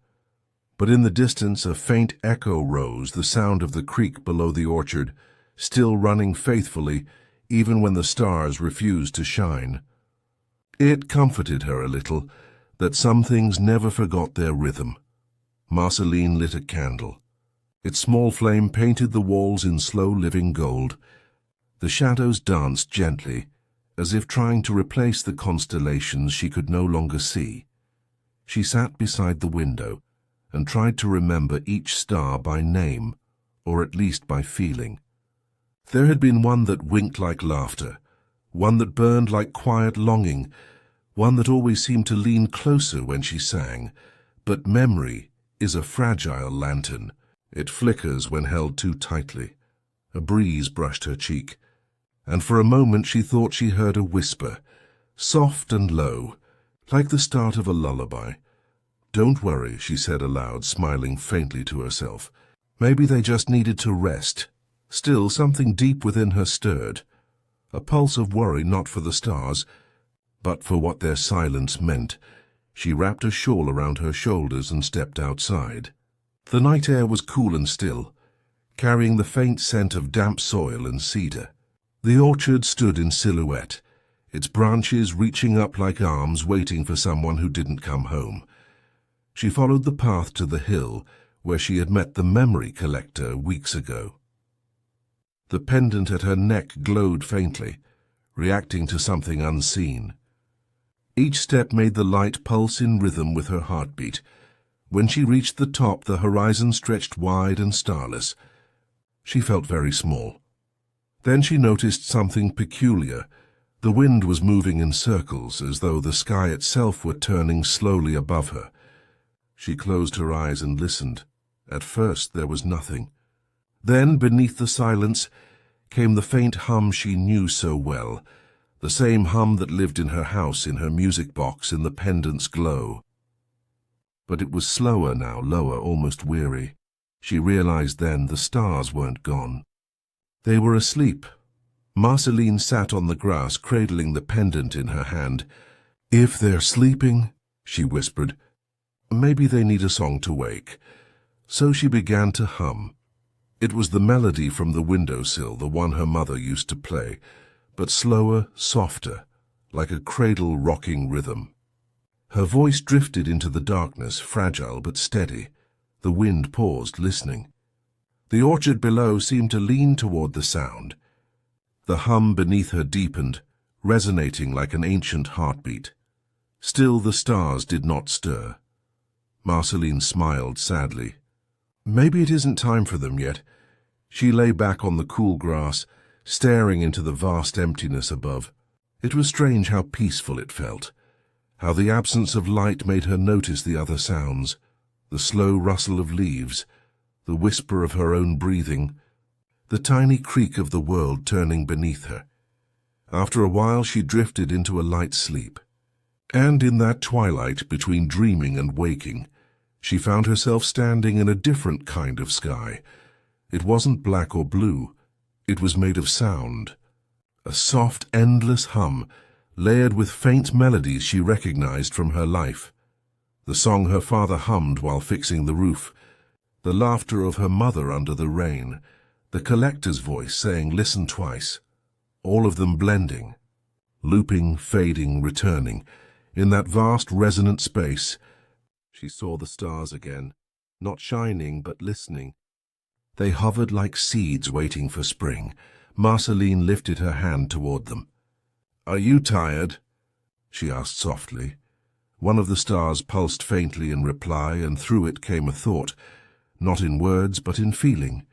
But in the distance a faint echo rose, the sound of the creek below the orchard, still running faithfully, even when the stars refused to shine. It comforted her a little that some things never forgot their rhythm. Marceline lit a candle. Its small flame painted the walls in slow living gold. The shadows danced gently, as if trying to replace the constellations she could no longer see. She sat beside the window and tried to remember each star by name, or at least by feeling. There had been one that winked like laughter, one that burned like quiet longing, one that always seemed to lean closer when she sang. But memory is a fragile lantern. It flickers when held too tightly. A breeze brushed her cheek, and for a moment she thought she heard a whisper, soft and low, like the start of a lullaby. "Don't worry," she said aloud, smiling faintly to herself. Maybe they just needed to rest. Still, something deep within her stirred. A pulse of worry, not for the stars, but for what their silence meant. She wrapped a shawl around her shoulders and stepped outside. The night air was cool and still, carrying the faint scent of damp soil and cedar. The orchard stood in silhouette, its branches reaching up like arms waiting for someone who didn't come home. She followed the path to the hill where she had met the memory collector weeks ago. The pendant at her neck glowed faintly, reacting to something unseen. Each step made the light pulse in rhythm with her heartbeat. When she reached the top, the horizon stretched wide and starless. She felt very small. Then she noticed something peculiar. The wind was moving in circles, as though the sky itself were turning slowly above her. She closed her eyes and listened. At first there was nothing. Then, beneath the silence, came the faint hum she knew so well, the same hum that lived in her house, in her music box, in the pendant's glow. But it was slower now, lower, almost weary. She realized then the stars weren't gone. They were asleep. Marceline sat on the grass, cradling the pendant in her hand. "If they're sleeping," she whispered, "maybe they need a song to wake." So she began to hum. It was the melody from the windowsill, the one her mother used to play, but slower, softer, like a cradle-rocking rhythm. Her voice drifted into the darkness, fragile but steady. The wind paused, listening. The orchard below seemed to lean toward the sound. The hum beneath her deepened, resonating like an ancient heartbeat. Still the stars did not stir. Marceline smiled sadly. Maybe it isn't time for them yet. She lay back on the cool grass, staring into the vast emptiness above. It was strange how peaceful it felt, how the absence of light made her notice the other sounds, the slow rustle of leaves, the whisper of her own breathing, the tiny creak of the world turning beneath her. After a while she drifted into a light sleep. And in that twilight, between dreaming and waking, she found herself standing in a different kind of sky. It wasn't black or blue. It was made of sound. A soft, endless hum, layered with faint melodies she recognized from her life. The song her father hummed while fixing the roof, the laughter of her mother under the rain, the collector's voice saying, "Listen twice," all of them blending, looping, fading, returning. In that vast resonant space, she saw the stars again, not shining but listening. They hovered like seeds waiting for spring. Marceline lifted her hand toward them. "Are you tired?" she asked softly. One of the stars pulsed faintly in reply, and through it came a thought, not in words but in feeling.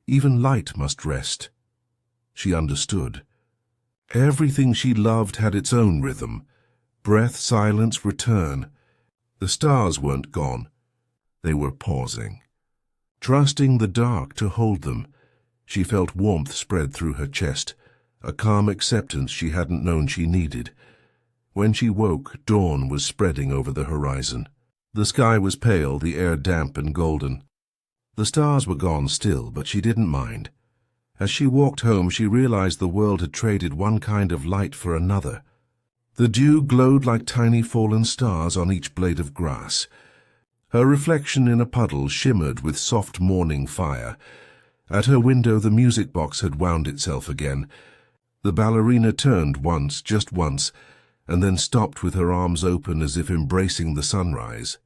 Even light must rest. She understood. Everything she loved had its own rhythm. Breath, silence, return. The stars weren't gone. They were pausing. Trusting the dark to hold them, she felt warmth spread through her chest, a calm acceptance she hadn't known she needed. When she woke, dawn was spreading over the horizon. The sky was pale, the air damp and golden. The stars were gone still, but she didn't mind. As she walked home, she realized the world had traded one kind of light for another. The dew glowed like tiny fallen stars on each blade of grass. Her reflection in a puddle shimmered with soft morning fire. At her window the music box had wound itself again. The ballerina turned once, just once, and then stopped with her arms open as if embracing the sunrise.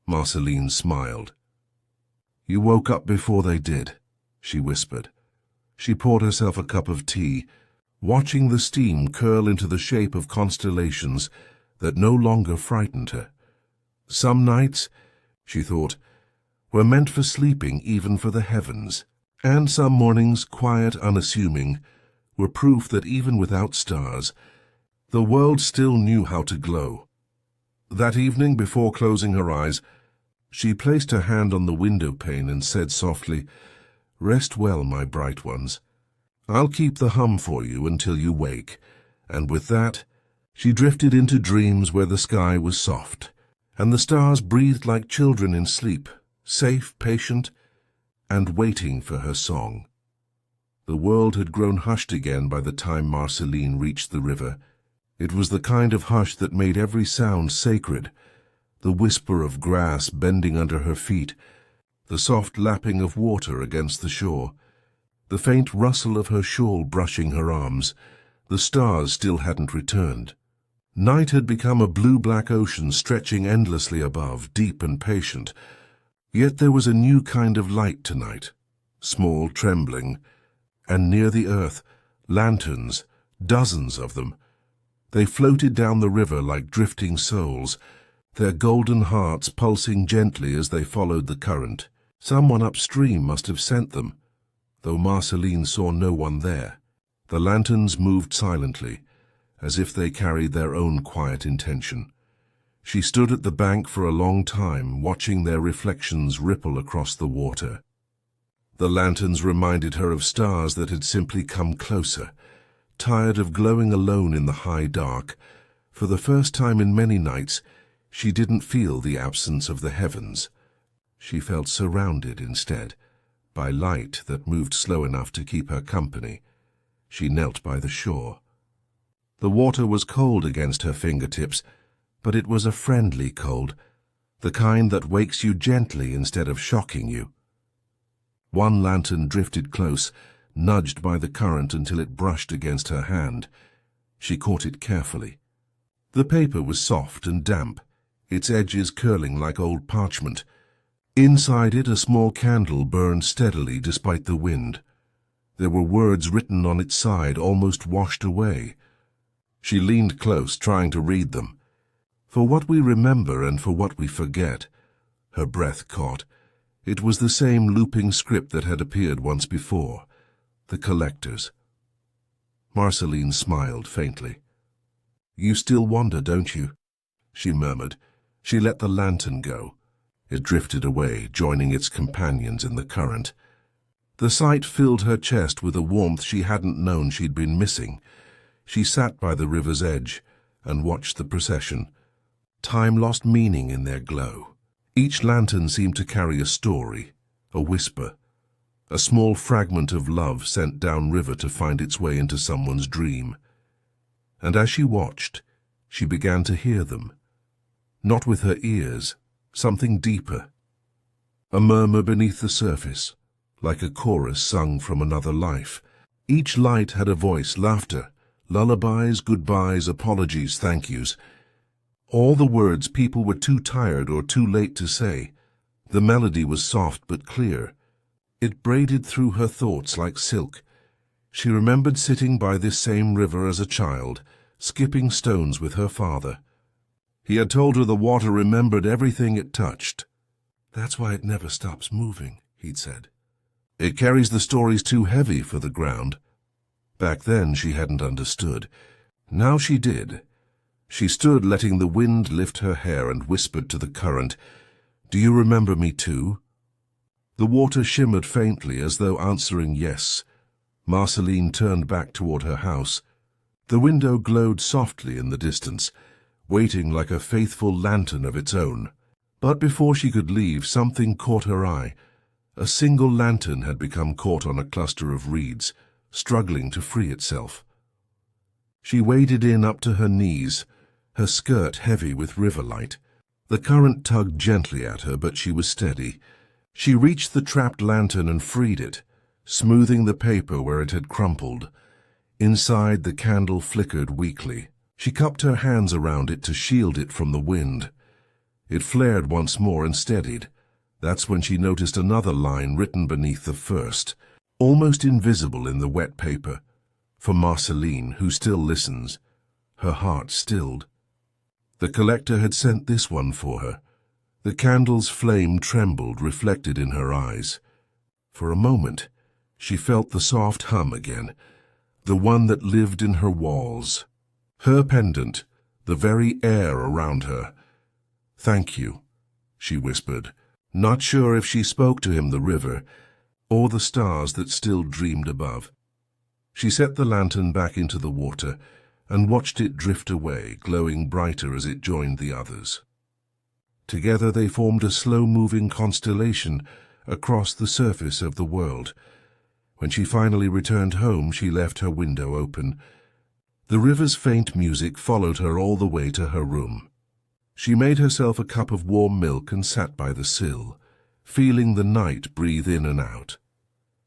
Marceline smiled. "You woke up before they did," she whispered. She poured herself a cup of tea, watching the steam curl into the shape of constellations that no longer frightened her. Some nights, she thought, were meant for sleeping, even for the heavens, and some mornings, quiet, unassuming, were proof that even without stars, the world still knew how to glow. That evening, before closing her eyes, she placed her hand on the window pane and said softly, "Rest well, my bright ones. I'll keep the hum for you until you wake." And with that, she drifted into dreams where the sky was soft, and the stars breathed like children in sleep, safe, patient, and waiting for her song. The world had grown hushed again by the time Marceline reached the river. It was the kind of hush that made every sound sacred, the whisper of grass bending under her feet, the soft lapping of water against the shore, the faint rustle of her shawl brushing her arms. The stars still hadn't returned. Night had become a blue-black ocean stretching endlessly above, deep and patient. Yet there was a new kind of light tonight, small, trembling, and near the earth, lanterns, dozens of them. They floated down the river like drifting souls, their golden hearts pulsing gently as they followed the current. Someone upstream must have sent them, though Marceline saw no one there. The lanterns moved silently, as if they carried their own quiet intention. She stood at the bank for a long time, watching their reflections ripple across the water. The lanterns reminded her of stars that had simply come closer, tired of glowing alone in the high dark. For the first time in many nights, she didn't feel the absence of the heavens. She felt surrounded instead, by light that moved slow enough to keep her company. She knelt by the shore. The water was cold against her fingertips, but it was a friendly cold, the kind that wakes you gently instead of shocking you. One lantern drifted close, nudged by the current until it brushed against her hand. She caught it carefully. The paper was soft and damp, its edges curling like old parchment. Inside it, a small candle burned steadily despite the wind. There were words written on its side, almost washed away. She leaned close, trying to read them. "For what we remember and for what we forget," her breath caught. It was the same looping script that had appeared once before. The collectors. Marceline smiled faintly. "You still wonder, don't you?" she murmured. She let the lantern go. It drifted away, joining its companions in the current. The sight filled her chest with a warmth she hadn't known she'd been missing. She sat by the river's edge and watched the procession. Time lost meaning in their glow. Each lantern seemed to carry a story, a whisper, a small fragment of love sent downriver to find its way into someone's dream. And as she watched, she began to hear them. Not with her ears, something deeper. A murmur beneath the surface, like a chorus sung from another life. Each light had a voice, laughter, lullabies, goodbyes, apologies, thank yous. All the words people were too tired or too late to say. The melody was soft but clear. It braided through her thoughts like silk. She remembered sitting by this same river as a child, skipping stones with her father. He had told her the water remembered everything it touched. "That's why it never stops moving," he'd said. "It carries the stories too heavy for the ground." Back then she hadn't understood. Now she did. She stood letting the wind lift her hair and whispered to the current, "Do you remember me too?" The water shimmered faintly as though answering yes. Marceline turned back toward her house. The window glowed softly in the distance, waiting like a faithful lantern of its own. But before she could leave, something caught her eye. A single lantern had become caught on a cluster of reeds, struggling to free itself. She waded in up to her knees, her skirt heavy with river light. The current tugged gently at her, but she was steady. She reached the trapped lantern and freed it, smoothing the paper where it had crumpled. Inside, the candle flickered weakly. She cupped her hands around it to shield it from the wind. It flared once more and steadied. That's when she noticed another line written beneath the first, almost invisible in the wet paper. For Marceline, who still listens. Her heart stilled. The collector had sent this one for her. The candle's flame trembled, reflected in her eyes. For a moment, she felt the soft hum again, the one that lived in her walls. Her pendant, the very air around her. "Thank you," she whispered, not sure if she spoke to him, the river, or the stars that still dreamed above. She set the lantern back into the water and watched it drift away, glowing brighter as it joined the others. Together they formed a slow-moving constellation across the surface of the world. When she finally returned home, she left her window open. The river's faint music followed her all the way to her room. She made herself a cup of warm milk and sat by the sill, feeling the night breathe in and out.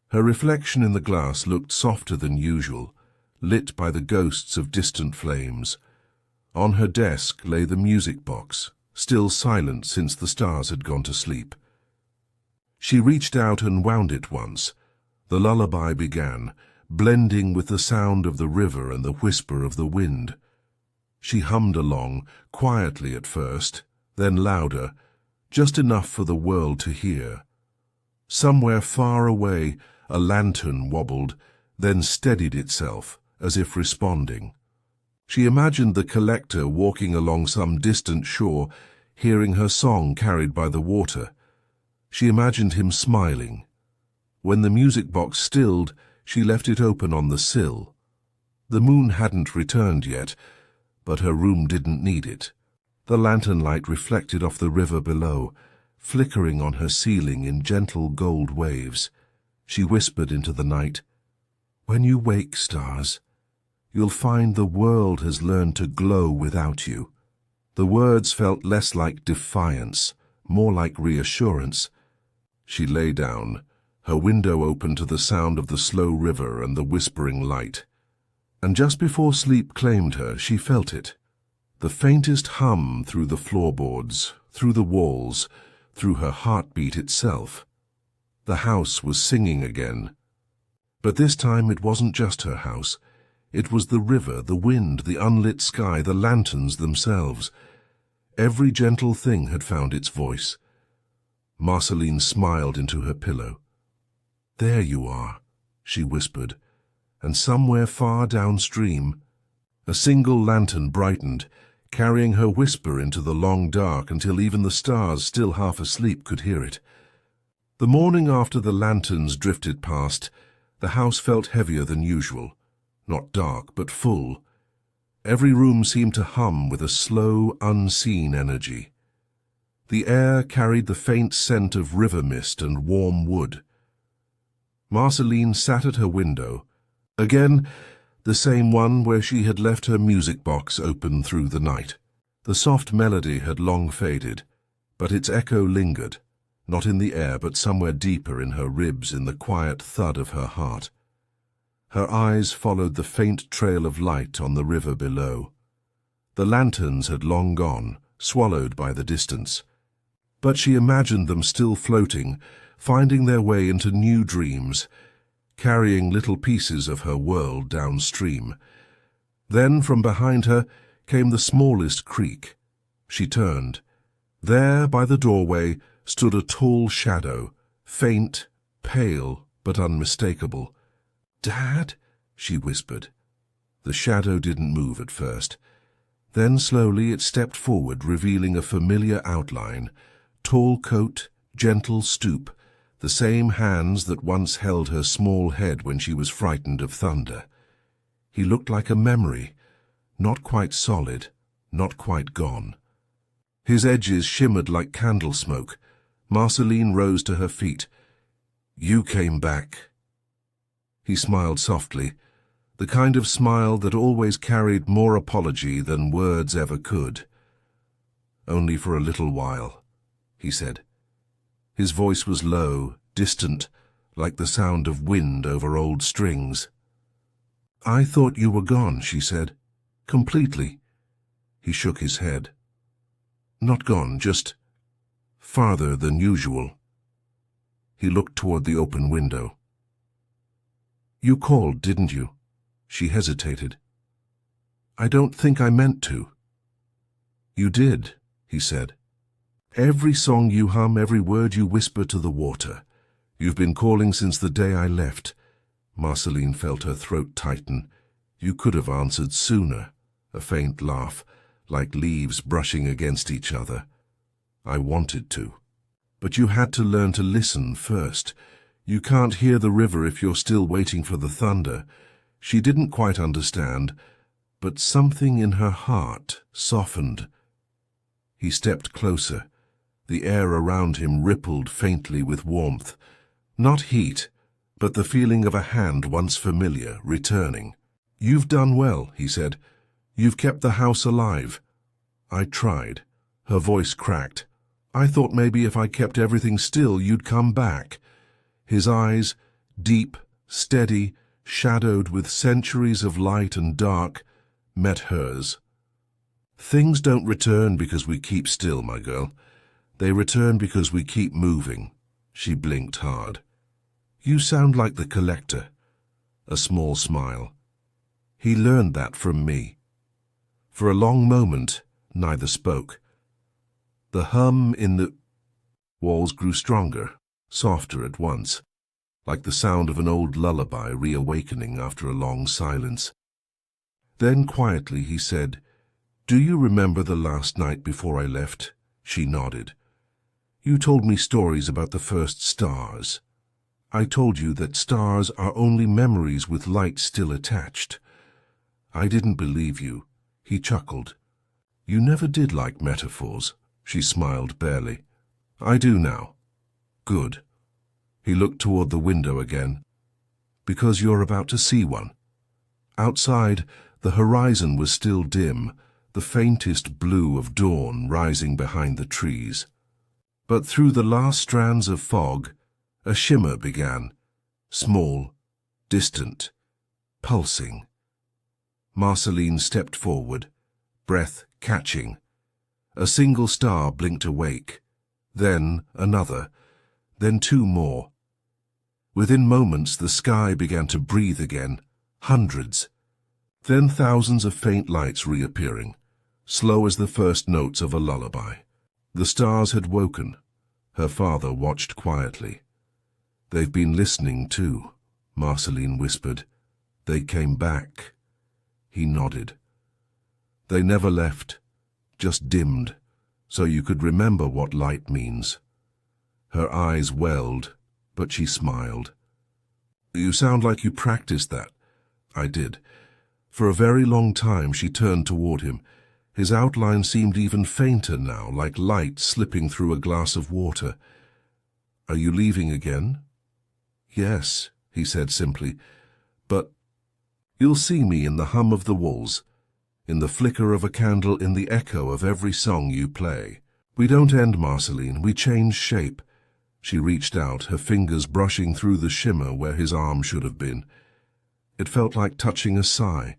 Her reflection in the glass looked softer than usual, lit by the ghosts of distant flames. On her desk lay the music box, still silent since the stars had gone to sleep. She reached out and wound it once. The lullaby began, blending with the sound of the river and the whisper of the wind. She hummed along, quietly at first, then louder, just enough for the world to hear. Somewhere far away, a lantern wobbled, then steadied itself, as if responding. She imagined the collector walking along some distant shore, hearing her song carried by the water. She imagined him smiling. When the music box stilled, she left it open on the sill. The moon hadn't returned yet, but her room didn't need it. The lantern light reflected off the river below, flickering on her ceiling in gentle gold waves. She whispered into the night, "When you wake, stars, you'll find the world has learned to glow without you." The words felt less like defiance, more like reassurance. She lay down, her window open to the sound of the slow river and the whispering light. And just before sleep claimed her, she felt it. The faintest hum through the floorboards, through the walls, through her heartbeat itself. The house was singing again. But this time it wasn't just her house. It was the river, the wind, the unlit sky, the lanterns themselves. Every gentle thing had found its voice. Marceline smiled into her pillow. "There you are," she whispered, and somewhere far downstream, a single lantern brightened, carrying her whisper into the long dark until even the stars, still half asleep, could hear it. The morning after the lanterns drifted past, the house felt heavier than usual. Not dark, but full. Every room seemed to hum with a slow, unseen energy. The air carried the faint scent of river mist and warm wood. Marceline sat at her window, again the same one where she had left her music box open through the night. The soft melody had long faded, but its echo lingered, not in the air but somewhere deeper in her ribs, in the quiet thud of her heart. Her eyes followed the faint trail of light on the river below. The lanterns had long gone, swallowed by the distance. But she imagined them still floating, finding their way into new dreams, carrying little pieces of her world downstream. Then from behind her came the smallest creak. She turned. There, by the doorway, stood a tall shadow, faint, pale, but unmistakable. "Dad?" she whispered. The shadow didn't move at first. Then slowly it stepped forward, revealing a familiar outline. Tall coat, gentle stoop, the same hands that once held her small head when she was frightened of thunder. He looked like a memory, not quite solid, not quite gone. His edges shimmered like candle smoke. Marceline rose to her feet. "You came back." He smiled softly, the kind of smile that always carried more apology than words ever could. "Only for a little while," he said. His voice was low, distant, like the sound of wind over old strings. I thought you were gone, she said. Completely. He shook his head. Not gone, just farther than usual. He looked toward the open window. You called, didn't you? She hesitated. I don't think I meant to. You did, he said. Every song you hum, every word you whisper to the water. You've been calling since the day I left. Marceline felt her throat tighten. You could have answered sooner. A faint laugh, like leaves brushing against each other. I wanted to. But you had to learn to listen first. You can't hear the river if you're still waiting for the thunder. She didn't quite understand, but something in her heart softened. He stepped closer. The air around him rippled faintly with warmth. Not heat, but the feeling of a hand once familiar, returning. You've done well, he said. You've kept the house alive. I tried. Her voice cracked. I thought maybe if I kept everything still, you'd come back. His eyes, deep, steady, shadowed with centuries of light and dark, met hers. Things don't return because we keep still, my girl. They return because we keep moving. She blinked hard. You sound like the collector. A small smile. He learned that from me. For a long moment, neither spoke. The hum in the walls grew stronger, softer at once, like the sound of an old lullaby reawakening after a long silence. Then quietly he said, Do you remember the last night before I left? She nodded. You told me stories about the first stars. I told you that stars are only memories with light still attached. I didn't believe you. He chuckled. You never did like metaphors. She smiled barely. I do now. Good. He looked toward the window again. Because you're about to see one. Outside, the horizon was still dim, the faintest blue of dawn rising behind the trees. But through the last strands of fog, a shimmer began, small, distant, pulsing. Marceline stepped forward, breath catching. A single star blinked awake, then another, then two more. Within moments the sky began to breathe again, hundreds. Then thousands of faint lights reappearing, slow as the first notes of a lullaby. The stars had woken. Her father watched quietly. They've been listening too, Marceline whispered. They came back. He nodded. They never left, just dimmed, so you could remember what light means. Her eyes welled, but she smiled. You sound like you practiced that. I did. For a very long time she turned toward him. His outline seemed even fainter now, like light slipping through a glass of water. Are you leaving again? Yes, he said simply, but you'll see me in the hum of the walls, in the flicker of a candle, in the echo of every song you play. We don't end, Marceline, we change shape. She reached out, her fingers brushing through the shimmer where his arm should have been. It felt like touching a sigh.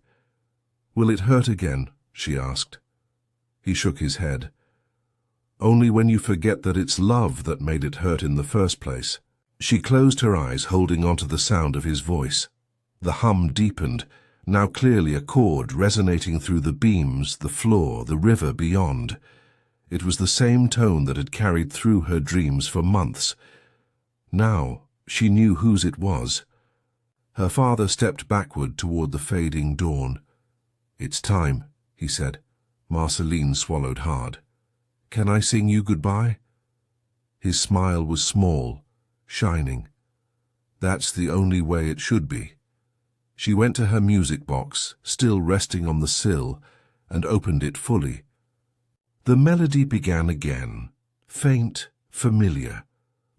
Will it hurt again? She asked. He shook his head. Only when you forget that it's love that made it hurt in the first place. She closed her eyes, holding on to the sound of his voice. The hum deepened, now clearly a chord resonating through the beams, the floor, the river beyond. It was the same tone that had carried through her dreams for months. Now she knew whose it was. Her father stepped backward toward the fading dawn. It's time, he said. Marceline swallowed hard. Can I sing you goodbye? His smile was small, shining. That's the only way it should be. She went to her music box, still resting on the sill, and opened it fully. The melody began again, faint, familiar,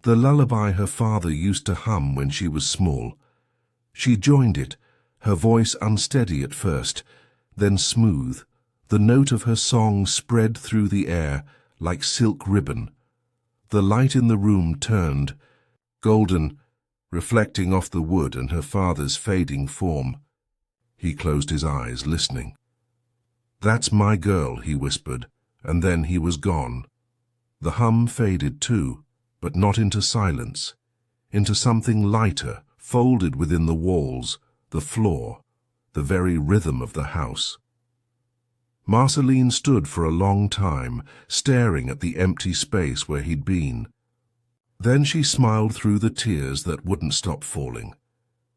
the lullaby her father used to hum when she was small. She joined it, her voice unsteady at first, then smooth. The note of her song spread through the air like silk ribbon. The light in the room turned, golden, reflecting off the wood and her father's fading form. He closed his eyes, listening. "That's my girl," he whispered, and then he was gone. The hum faded too, but not into silence, into something lighter, folded within the walls, the floor, the very rhythm of the house. Marceline stood for a long time, staring at the empty space where he'd been. Then she smiled through the tears that wouldn't stop falling.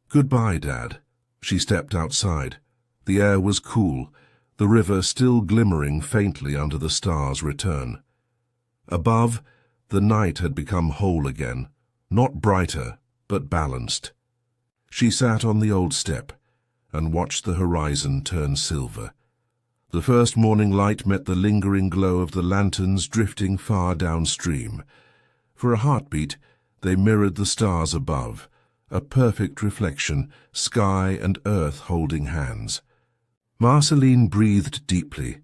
"Goodbye, Dad." She stepped outside. The air was cool, the river still glimmering faintly under the stars' return. Above, the night had become whole again, not brighter, but balanced. She sat on the old step and watched the horizon turn silver. The first morning light met the lingering glow of the lanterns drifting far downstream. For a heartbeat, they mirrored the stars above, a perfect reflection, sky and earth holding hands. Marceline breathed deeply.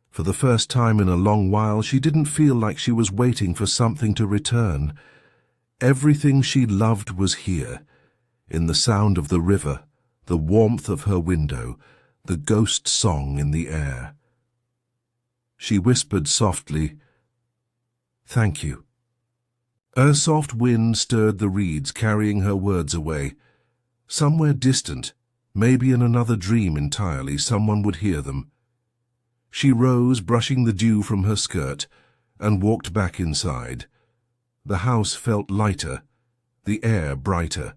For the first time in a long while, she didn't feel like she was waiting for something to return. Everything she loved was here, in the sound of the river, the warmth of her window, the ghost song in the air. She whispered softly, "Thank you." A soft wind stirred the reeds, carrying her words away. Somewhere distant, maybe in another dream entirely, someone would hear them. She rose, brushing the dew from her skirt, and walked back inside. The house felt lighter, the air brighter.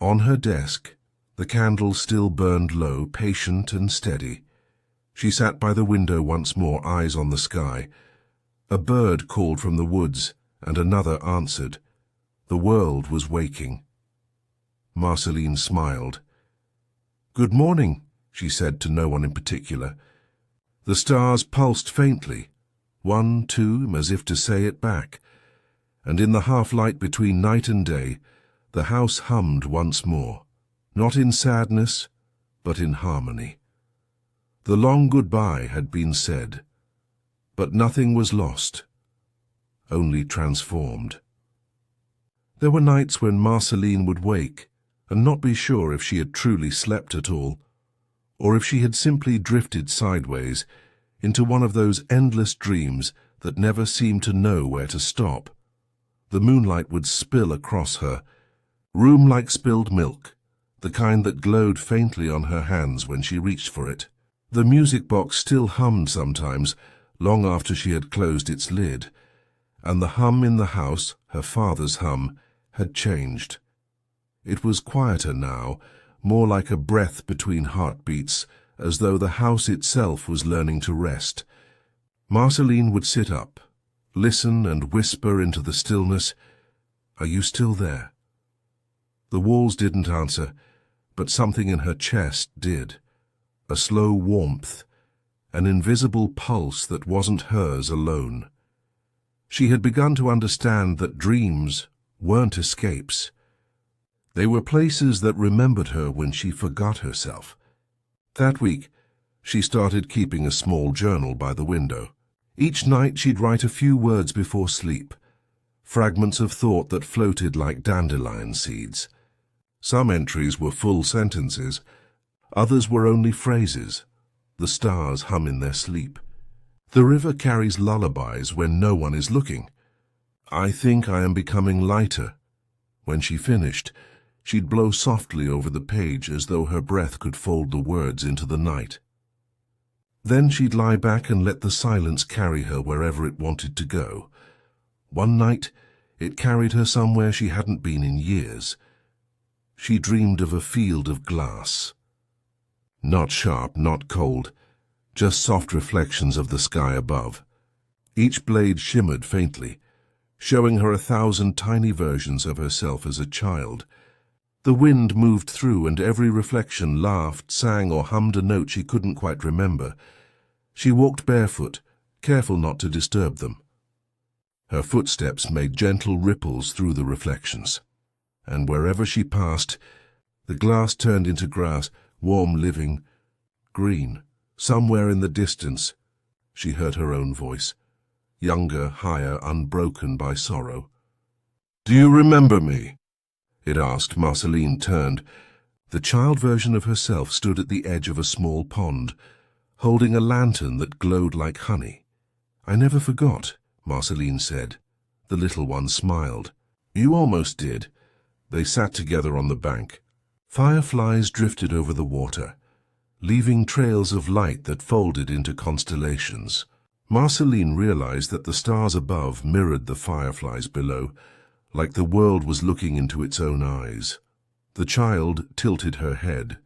On her desk, the candle still burned low, patient and steady. She sat by the window once more, eyes on the sky. A bird called from the woods, and another answered. The world was waking. Marceline smiled. "Good morning," she said to no one in particular. The stars pulsed faintly, 1, 2, as if to say it back, and in the half-light between night and day, the house hummed once more, not in sadness, but in harmony. The long goodbye had been said, but nothing was lost, only transformed. There were nights when Marceline would wake and not be sure if she had truly slept at all, or if she had simply drifted sideways into one of those endless dreams that never seemed to know where to stop. The moonlight would spill across her, room like spilled milk, the kind that glowed faintly on her hands when she reached for it. The music box still hummed sometimes, long after she had closed its lid, and the hum in the house, her father's hum, had changed. It was quieter now, more like a breath between heartbeats, as though the house itself was learning to rest. Marceline would sit up, listen and whisper into the stillness, "Are you still there?" The walls didn't answer, but something in her chest did. A slow warmth, an invisible pulse that wasn't hers alone. She had begun to understand that dreams weren't escapes. They were places that remembered her when she forgot herself. That week, she started keeping a small journal by the window. Each night she'd write a few words before sleep, fragments of thought that floated like dandelion seeds. Some entries were full sentences, others were only phrases. The stars hum in their sleep. The river carries lullabies when no one is looking. "I think I am becoming lighter." When she finished, she'd blow softly over the page as though her breath could fold the words into the night. Then she'd lie back and let the silence carry her wherever it wanted to go. One night, it carried her somewhere she hadn't been in years. She dreamed of a field of glass. Not sharp, not cold, just soft reflections of the sky above. Each blade shimmered faintly, showing her 1,000 tiny versions of herself as a child. The wind moved through, and every reflection laughed, sang, or hummed a note she couldn't quite remember. She walked barefoot, careful not to disturb them. Her footsteps made gentle ripples through the reflections, and wherever she passed, the glass turned into grass, warm, living, green. Somewhere in the distance, she heard her own voice, younger, higher, unbroken by sorrow. "Do you remember me?" it asked. Marceline turned. The child version of herself stood at the edge of a small pond, holding a lantern that glowed like honey. "I never forgot," Marceline said. The little one smiled. "You almost did." They sat together on the bank. Fireflies drifted over the water, leaving trails of light that folded into constellations. Marceline realized that the stars above mirrored the fireflies below, like the world was looking into its own eyes. The child tilted her head.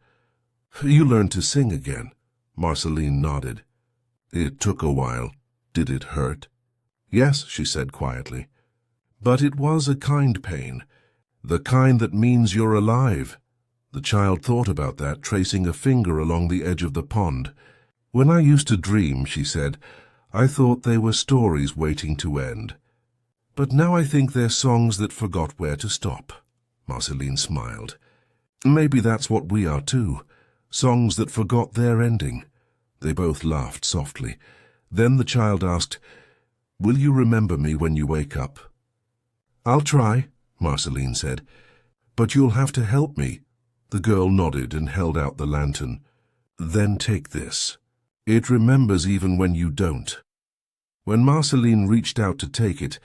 "You learned to sing again." Marceline nodded. "It took a while. Did it hurt?" "Yes," she said quietly. "But it was a kind pain, the kind that means you're alive." The child thought about that, tracing a finger along the edge of the pond. "When I used to dream," she said, "I thought they were stories waiting to end. But now I think they're songs that forgot where to stop." Marceline smiled. "Maybe that's what we are too, songs that forgot their ending." They both laughed softly. Then the child asked, "Will you remember me when you wake up?" "I'll try," Marceline said. "But you'll have to help me." The girl nodded and held out the lantern. "Then take this. It remembers even when you don't." When Marceline reached out to take it,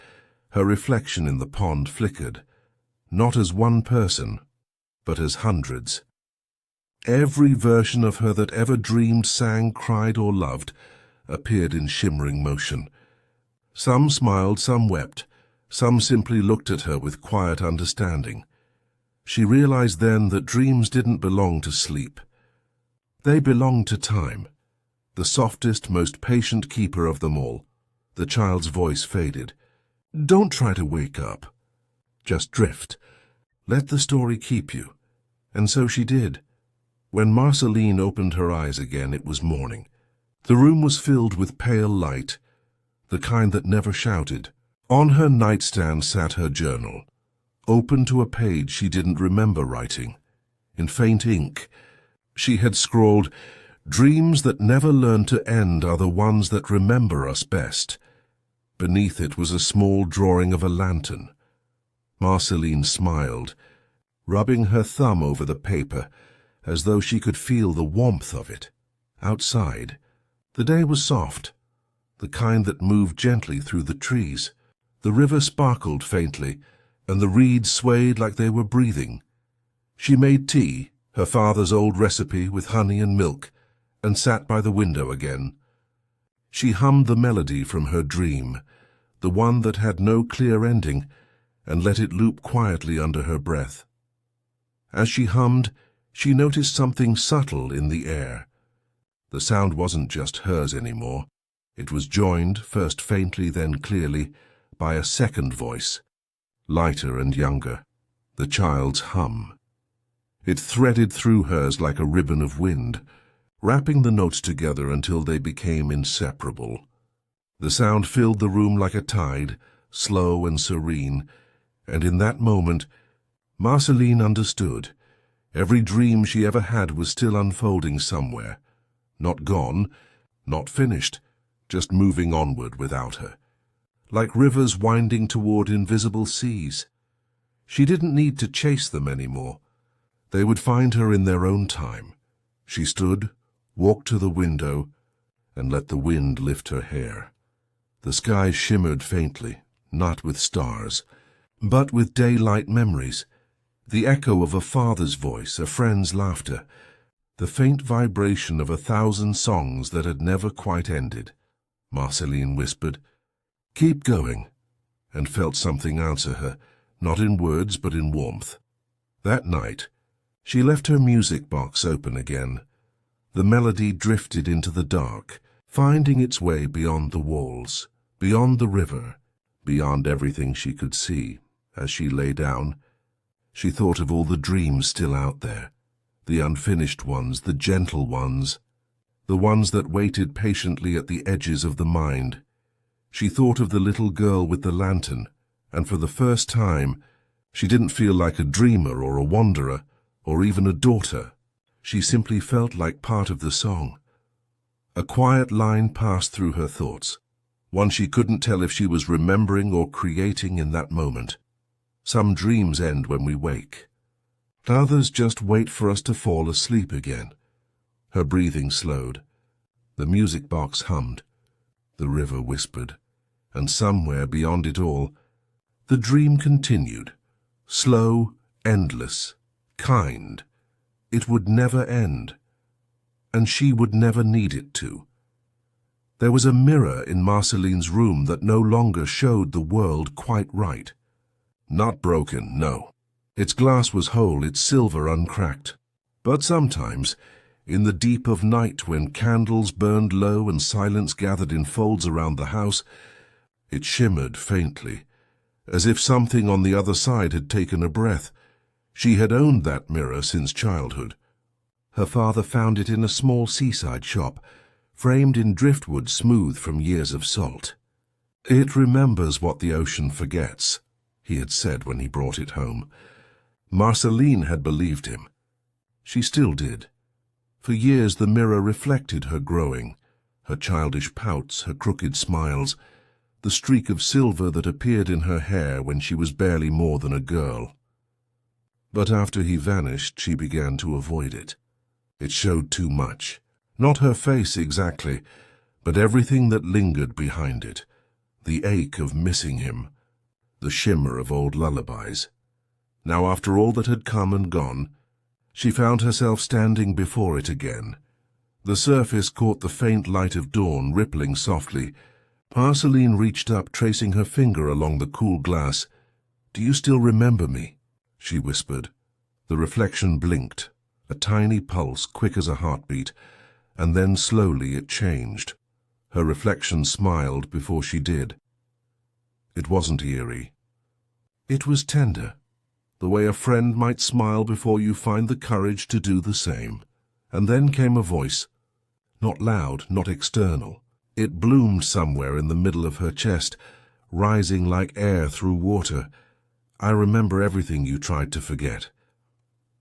her reflection in the pond flickered, not as one person, but as hundreds. Every version of her that ever dreamed, sang, cried, or loved appeared in shimmering motion. Some smiled, some wept, some simply looked at her with quiet understanding. She realized then that dreams didn't belong to sleep. They belonged to time, the softest, most patient keeper of them all. The child's voice faded. "Don't try to wake up. Just drift. Let the story keep you." And so she did. When Marceline opened her eyes again, it was morning. The room was filled with pale light, the kind that never shouted. On her nightstand sat her journal, open to a page she didn't remember writing. In faint ink, she had scrawled, "Dreams that never learn to end are the ones that remember us best." Beneath it was a small drawing of a lantern. Marceline smiled, rubbing her thumb over the paper, as though she could feel the warmth of it. Outside, the day was soft, the kind that moved gently through the trees. The river sparkled faintly, and the reeds swayed like they were breathing. She made tea, her father's old recipe, with honey and milk, and sat by the window again. She hummed the melody from her dream, the one that had no clear ending, and let it loop quietly under her breath. As she hummed, she noticed something subtle in the air. The sound wasn't just hers anymore. It was joined, first faintly, then clearly, by a second voice, lighter and younger, the child's hum. It threaded through hers like a ribbon of wind, wrapping the notes together until they became inseparable. The sound filled the room like a tide, slow and serene, and in that moment, Marceline understood. Every dream she ever had was still unfolding somewhere, not gone, not finished, just moving onward without her, like rivers winding toward invisible seas. She didn't need to chase them anymore. They would find her in their own time. She stood, walked to the window, and let the wind lift her hair. The sky shimmered faintly, not with stars, but with daylight memories, the echo of a father's voice, a friend's laughter, the faint vibration of 1,000 songs that had never quite ended. Marceline whispered, "Keep going," and felt something answer her, not in words but in warmth. That night, she left her music box open again. The melody drifted into the dark, finding its way beyond the walls, beyond the river, beyond everything she could see. As she lay down, she thought of all the dreams still out there, the unfinished ones, the gentle ones, the ones that waited patiently at the edges of the mind. She thought of the little girl with the lantern, and for the first time, she didn't feel like a dreamer or a wanderer, or even a daughter. She simply felt like part of the song. A quiet line passed through her thoughts, one she couldn't tell if she was remembering or creating in that moment. Some dreams end when we wake. Others just wait for us to fall asleep again. Her breathing slowed. The music box hummed. The river whispered. And somewhere beyond it all, the dream continued. Slow, endless, kind. It would never end. And she would never need it to. There was a mirror in Marceline's room that no longer showed the world quite right. Not broken, no. Its glass was whole, its silver uncracked. But sometimes, in the deep of night when candles burned low and silence gathered in folds around the house, it shimmered faintly, as if something on the other side had taken a breath. She had owned that mirror since childhood. Her father found it in a small seaside shop, framed in driftwood smooth from years of salt. "It remembers what the ocean forgets," he had said when he brought it home. Marceline had believed him. She still did. For years the mirror reflected her growing, her childish pouts, her crooked smiles, the streak of silver that appeared in her hair when she was barely more than a girl. But after he vanished, she began to avoid it. It showed too much. Not her face exactly, but everything that lingered behind it. The ache of missing him, the shimmer of old lullabies. Now, after all that had come and gone, she found herself standing before it again. The surface caught the faint light of dawn rippling softly. Marceline reached up, tracing her finger along the cool glass. "Do you still remember me?" she whispered. The reflection blinked, a tiny pulse quick as a heartbeat, and then slowly it changed. Her reflection smiled before she did. It wasn't eerie. It was tender, the way a friend might smile before you find the courage to do the same. And then came a voice, not loud, not external. It bloomed somewhere in the middle of her chest, rising like air through water. "I remember everything you tried to forget."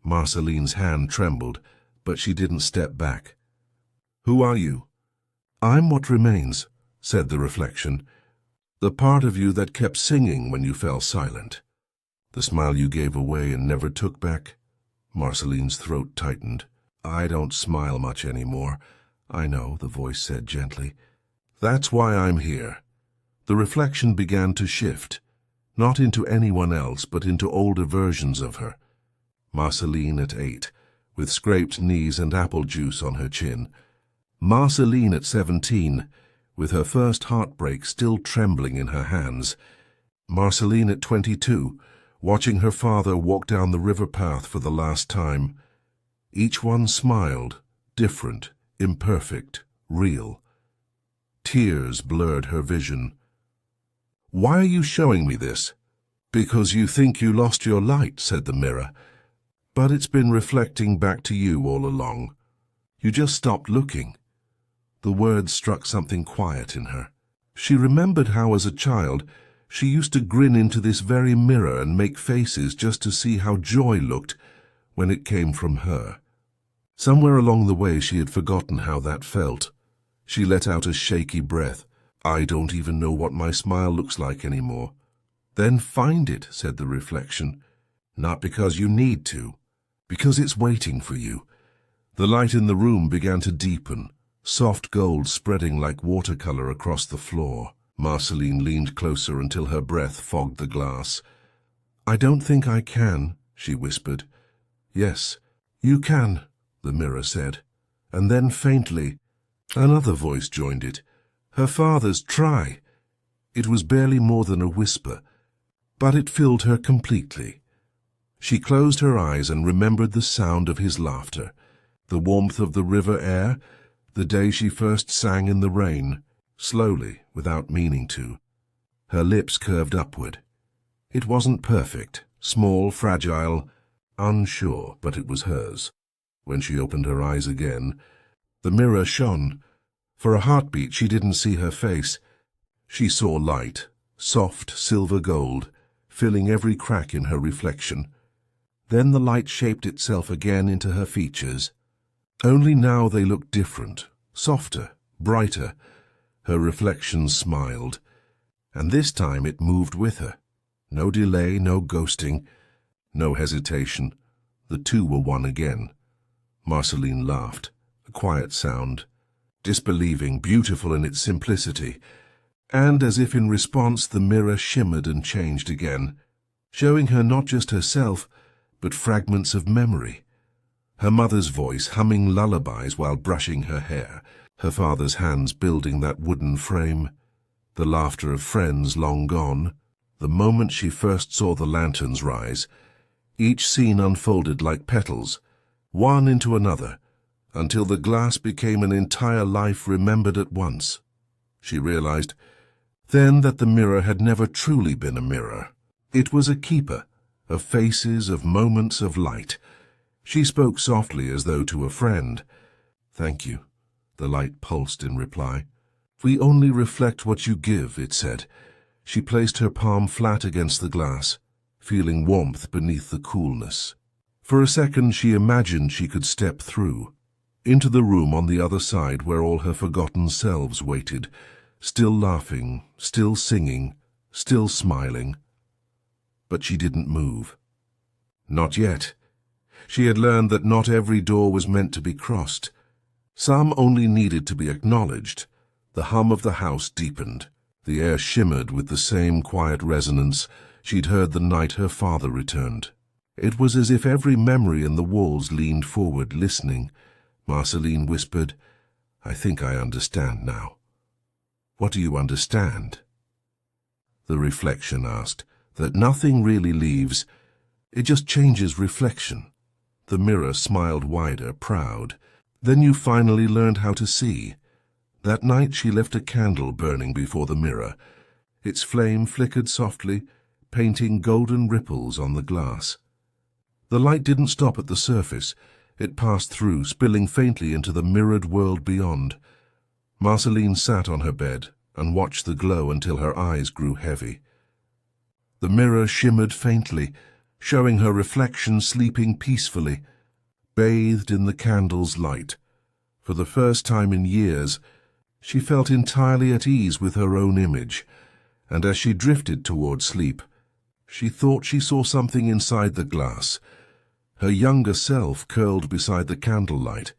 Marceline's hand trembled, but she didn't step back. "Who are you?" "I'm what remains," said the reflection. "The part of you that kept singing when you fell silent. The smile you gave away and never took back." Marceline's throat tightened. "I don't smile much anymore." "I know," the voice said gently. "That's why I'm here." The reflection began to shift, not into anyone else, but into older versions of her. Marceline at 8, with scraped knees and apple juice on her chin. Marceline at 17, with her first heartbreak still trembling in her hands. Marceline at 22, watching her father walk down the river path for the last time. Each one smiled, different, imperfect, real. Tears blurred her vision. "Why are you showing me this?" "Because you think you lost your light," said the mirror. "But it's been reflecting back to you all along. You just stopped looking." The words struck something quiet in her. She remembered how, as a child, she used to grin into this very mirror and make faces just to see how joy looked when it came from her. Somewhere along the way she had forgotten how that felt. She let out a shaky breath. "I don't even know what my smile looks like anymore." "Then find it," said the reflection. "Not because you need to, because it's waiting for you." The light in the room began to deepen, soft gold spreading like watercolor across the floor. Marceline leaned closer until her breath fogged the glass. "I don't think I can," she whispered. "Yes, you can," the mirror said. And then faintly, another voice joined it. Her father's, "Try." It was barely more than a whisper, but it filled her completely. She closed her eyes and remembered the sound of his laughter, the warmth of the river air, the day she first sang in the rain, slowly, without meaning to. Her lips curved upward. It wasn't perfect, small, fragile, unsure, but it was hers. When she opened her eyes again, the mirror shone. For a heartbeat she didn't see her face. She saw light, soft silver gold, filling every crack in her reflection. Then the light shaped itself again into her features. Only now they looked different, softer, brighter. Her reflection smiled, and this time it moved with her. No delay, no ghosting, no hesitation. The two were one again. Marceline laughed, a quiet sound, disbelieving, beautiful in its simplicity, and as if in response the mirror shimmered and changed again, showing her not just herself, but fragments of memory. Her mother's voice humming lullabies while brushing her hair, her father's hands building that wooden frame, the laughter of friends long gone, the moment she first saw the lanterns rise. Each scene unfolded like petals, one into another, until the glass became an entire life remembered at once. She realized then that the mirror had never truly been a mirror. It was a keeper of faces, of moments of light. She spoke softly as though to a friend. "Thank you," the light pulsed in reply. "We only reflect what you give," it said. She placed her palm flat against the glass, feeling warmth beneath the coolness. For a second she imagined she could step through, into the room on the other side where all her forgotten selves waited, still laughing, still singing, still smiling. But she didn't move. Not yet. She had learned that not every door was meant to be crossed. Some only needed to be acknowledged. The hum of the house deepened. The air shimmered with the same quiet resonance she'd heard the night her father returned. It was as if every memory in the walls leaned forward, listening. Marceline whispered, "I think I understand now." "What do you understand?" The reflection asked. "That nothing really leaves. It just changes reflection." The mirror smiled wider, proud. "Then you finally learned how to see." That night she left a candle burning before the mirror. Its flame flickered softly, painting golden ripples on the glass. The light didn't stop at the surface. It passed through, spilling faintly into the mirrored world beyond. Marceline sat on her bed and watched the glow until her eyes grew heavy. The mirror shimmered faintly, showing her reflection sleeping peacefully, bathed in the candle's light. For the first time in years, she felt entirely at ease with her own image, and as she drifted toward sleep, she thought she saw something inside the glass, her younger self curled beside the candlelight,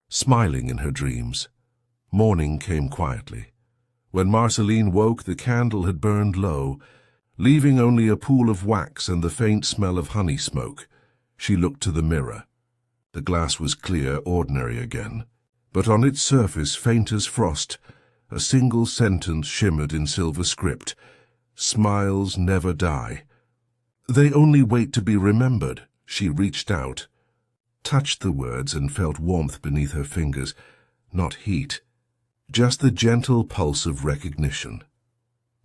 smiling in her dreams. Morning came quietly. When Marceline woke, the candle had burned low, leaving only a pool of wax and the faint smell of honey smoke. She looked to the mirror. The glass was clear, ordinary again, but on its surface, faint as frost, a single sentence shimmered in silver script: "Smiles never die. They only wait to be remembered." She reached out, touched the words, and felt warmth beneath her fingers. Not heat, just the gentle pulse of recognition.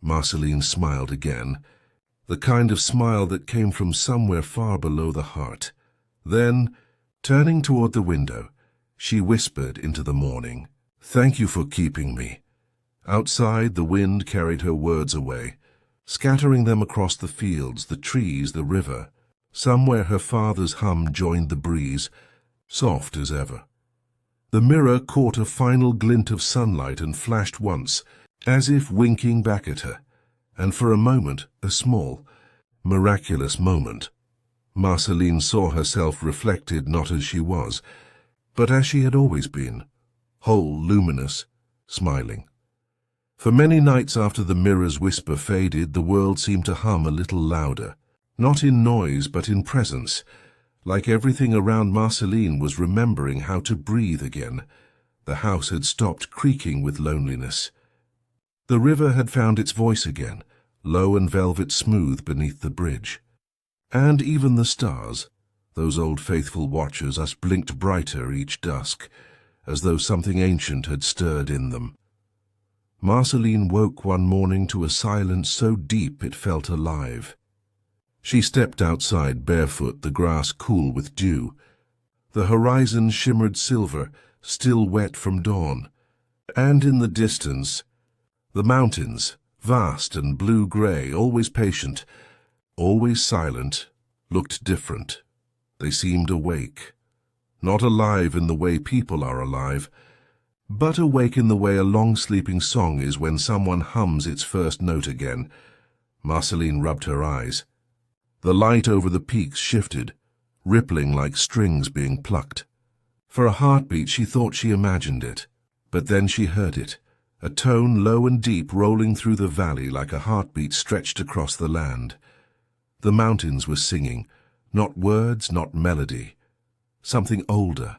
Marceline smiled again, the kind of smile that came from somewhere far below the heart. Then, turning toward the window, she whispered into the morning, "Thank you for keeping me." Outside, the wind carried her words away, scattering them across the fields, the trees, the river. Somewhere her father's hum joined the breeze, soft as ever. The mirror caught a final glint of sunlight and flashed once, as if winking back at her, and for a moment, a small, miraculous moment, Marceline saw herself reflected not as she was, but as she had always been, whole, luminous, smiling. For many nights after the mirror's whisper faded, the world seemed to hum a little louder, not in noise but in presence, like everything around Marceline was remembering how to breathe again. The house had stopped creaking with loneliness. The river had found its voice again, low and velvet smooth beneath the bridge. And even the stars, those old faithful watchers, blinked brighter each dusk, as though something ancient had stirred in them. Marceline woke one morning to a silence so deep it felt alive. She stepped outside barefoot, the grass cool with dew. The horizon shimmered silver, still wet from dawn. And in the distance, the mountains, vast and blue-gray, always patient, always silent, looked different. They seemed awake, not alive in the way people are alive, but awake in the way a long-sleeping song is when someone hums its first note again. Marceline rubbed her eyes. The light over the peaks shifted, rippling like strings being plucked. For a heartbeat she thought she imagined it, but then she heard it, a tone low and deep rolling through the valley like a heartbeat stretched across the land. The mountains were singing, not words, not melody, something older,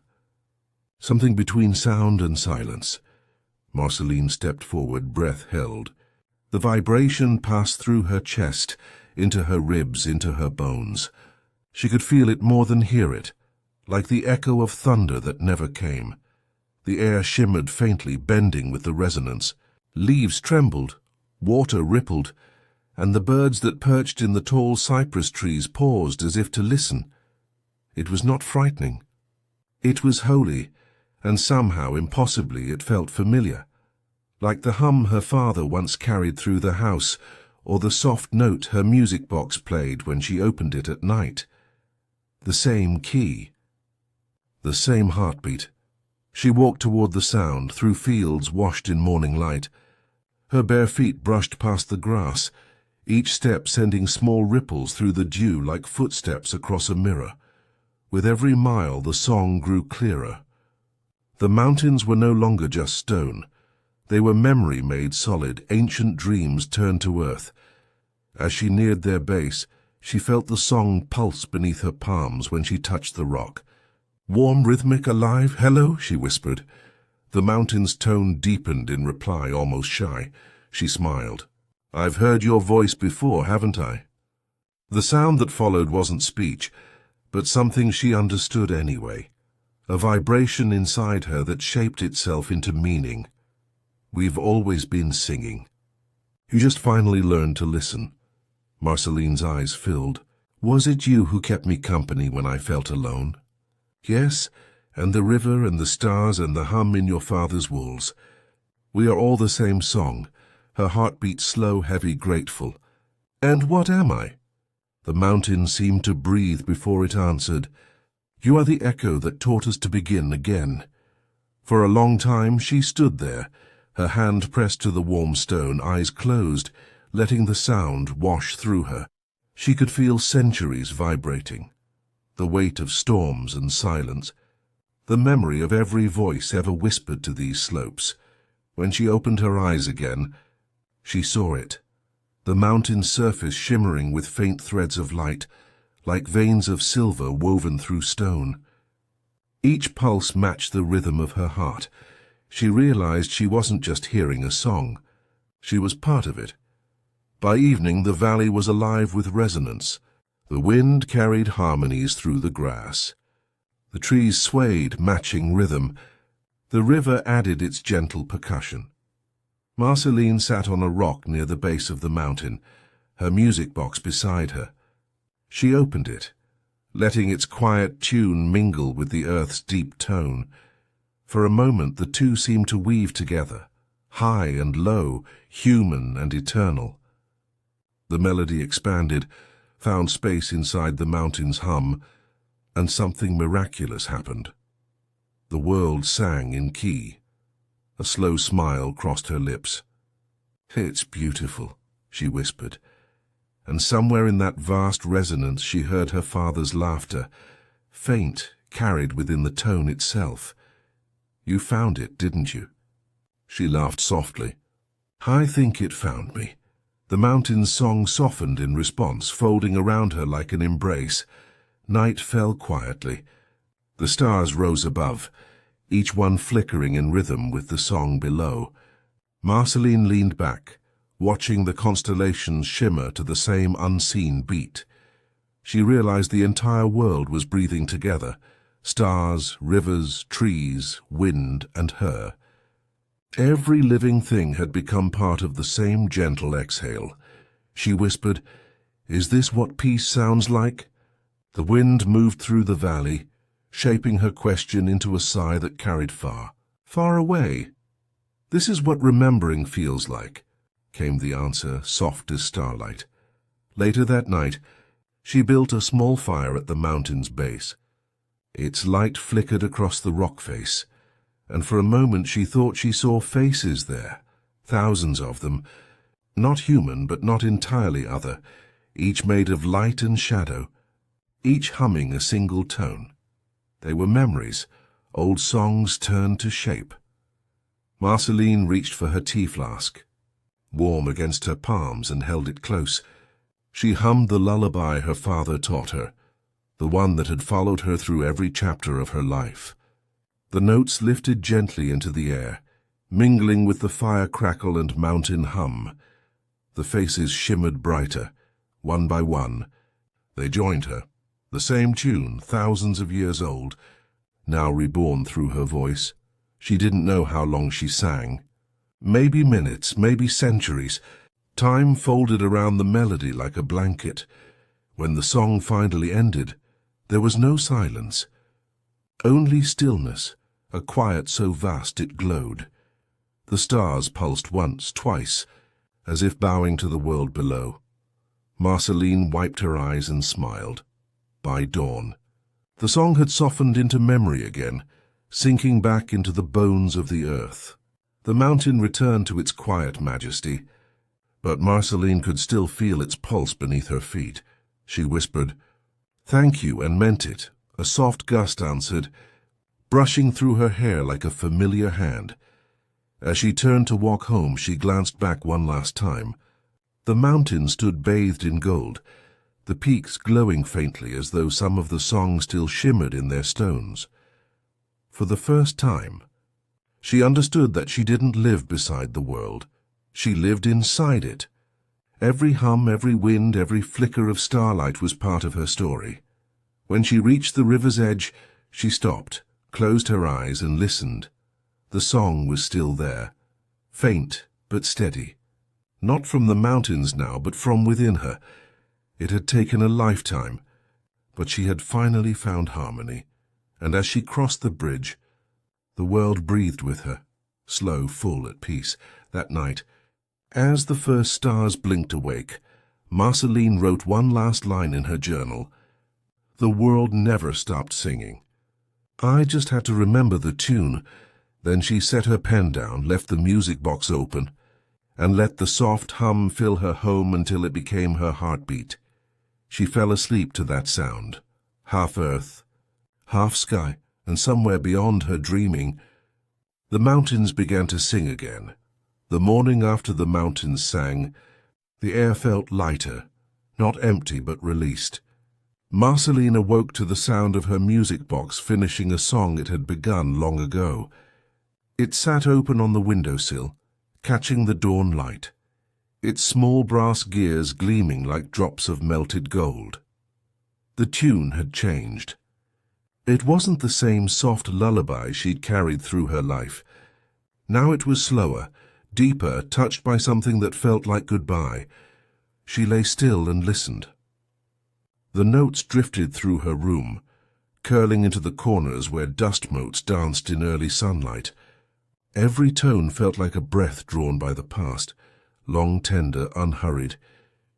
something between sound and silence. Marceline stepped forward, breath held. The vibration passed through her chest, into her ribs, into her bones. She could feel it more than hear it, like the echo of thunder that never came. The air shimmered faintly, bending with the resonance. Leaves trembled, water rippled, and the birds that perched in the tall cypress trees paused as if to listen. It was not frightening. It was holy, and somehow, impossibly, it felt familiar, like the hum her father once carried through the house, or the soft note her music box played when she opened it at night. The same key, the same heartbeat. She walked toward the sound, through fields washed in morning light. Her bare feet brushed past the grass, each step sending small ripples through the dew like footsteps across a mirror. With every mile the song grew clearer. The mountains were no longer just stone. They were memory made solid, ancient dreams turned to earth. As she neared their base, she felt the song pulse beneath her palms when she touched the rock. "Warm, rhythmic, alive, hello," she whispered. The mountain's tone deepened in reply, almost shy. She smiled. "I've heard your voice before, haven't I?" The sound that followed wasn't speech, but something she understood anyway. A vibration inside her that shaped itself into meaning. "We've always been singing. You just finally learned to listen." Marceline's eyes filled. "Was it you who kept me company when I felt alone?" "Yes, and the river and the stars and the hum in your father's walls. We are all the same song." Her heart beat slow, heavy, grateful. "And what am I?" The mountain seemed to breathe before it answered. "You are the echo that taught us to begin again." For a long time she stood there, her hand pressed to the warm stone, eyes closed, letting the sound wash through her. She could feel centuries vibrating, the weight of storms and silence, the memory of every voice ever whispered to these slopes. When she opened her eyes again, she saw it, the mountain's surface shimmering with faint threads of light, like veins of silver woven through stone. Each pulse matched the rhythm of her heart. She realized she wasn't just hearing a song. She was part of it. By evening, the valley was alive with resonance. The wind carried harmonies through the grass. The trees swayed, matching rhythm. The river added its gentle percussion. Marceline sat on a rock near the base of the mountain, her music box beside her. She opened it, letting its quiet tune mingle with the earth's deep tone. For a moment the two seemed to weave together, high and low, human and eternal. The melody expanded, found space inside the mountain's hum, and something miraculous happened. The world sang in key. A slow smile crossed her lips. "It's beautiful," she whispered, and somewhere in that vast resonance she heard her father's laughter, faint, carried within the tone itself. "You found it, didn't you?" She laughed softly. "I think it found me." The mountain's song softened in response, folding around her like an embrace. Night fell quietly. The stars rose above, each one flickering in rhythm with the song below. Marceline leaned back, watching the constellations shimmer to the same unseen beat. She realized the entire world was breathing together, stars, rivers, trees, wind, and her. Every living thing had become part of the same gentle exhale. She whispered, "Is this what peace sounds like?" The wind moved through the valley, shaping her question into a sigh that carried far, far away. "This is what remembering feels like," came the answer, soft as starlight. Later that night, she built a small fire at the mountain's base. Its light flickered across the rock face, and for a moment she thought she saw faces there, thousands of them, not human but not entirely other, each made of light and shadow. each humming a single tone. They were memories, old songs turned to shape. Marceline reached for her tea flask, warm against her palms, and held it close. She hummed the lullaby her father taught her, the one that had followed her through every chapter of her life. The notes lifted gently into the air, mingling with the fire crackle and mountain hum. The faces shimmered brighter, one by one. They joined her, the same tune, thousands of years old, now reborn through her voice. She didn't know how long she sang. Maybe minutes, maybe centuries. Time folded around the melody like a blanket. When the song finally ended, there was no silence, only stillness, a quiet so vast it glowed. The stars pulsed once, twice, as if bowing to the world below. Marceline wiped her eyes and smiled. By dawn, the song had softened into memory again, sinking back into the bones of the earth. The mountain returned to its quiet majesty, but Marceline could still feel its pulse beneath her feet. She whispered, "Thank you," and meant it. A soft gust answered, brushing through her hair like a familiar hand. As she turned to walk home, she glanced back one last time. The mountain stood bathed in gold, the peaks glowing faintly as though some of the song still shimmered in their stones. For the first time, she understood that she didn't live beside the world. She lived inside it. Every hum, every wind, every flicker of starlight was part of her story. When she reached the river's edge, she stopped, closed her eyes, and listened. The song was still there, faint but steady. Not from the mountains now, but from within her. It had taken a lifetime, but she had finally found harmony, and as she crossed the bridge, the world breathed with her, slow, full, at peace. That night, as the first stars blinked awake, Marceline wrote one last line in her journal. The world never stopped singing. I just had to remember the tune. Then she set her pen down, left the music box open, and let the soft hum fill her home until it became her heartbeat. She fell asleep to that sound, half earth, half sky, and somewhere beyond her dreaming, the mountains began to sing again. The morning after the mountains sang, the air felt lighter, not empty but released. Marceline awoke to the sound of her music box finishing a song it had begun long ago. It sat open on the windowsill, catching the dawn light, its small brass gears gleaming like drops of melted gold. The tune had changed. It wasn't the same soft lullaby she'd carried through her life. Now it was slower, deeper, touched by something that felt like goodbye. She lay still and listened. The notes drifted through her room, curling into the corners where dust motes danced in early sunlight. Every tone felt like a breath drawn by the past, long, tender, unhurried.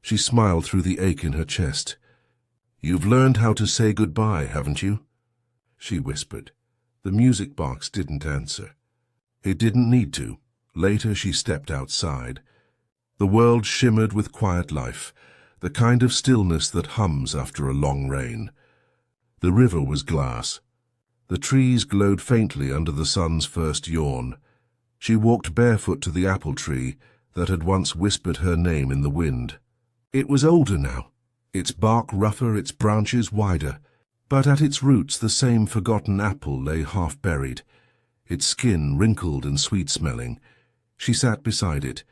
She smiled through the ache in her chest. "You've learned how to say goodbye, haven't you?" she whispered. The music box didn't answer. It didn't need to. Later she stepped outside. The world shimmered with quiet life, the kind of stillness that hums after a long rain. The river was glass. The trees glowed faintly under the sun's first yawn. She walked barefoot to the apple tree that had once whispered her name in the wind. It was older now, its bark rougher, its branches wider, but at its roots the same forgotten apple lay half-buried, its skin wrinkled and sweet-smelling. She sat beside it.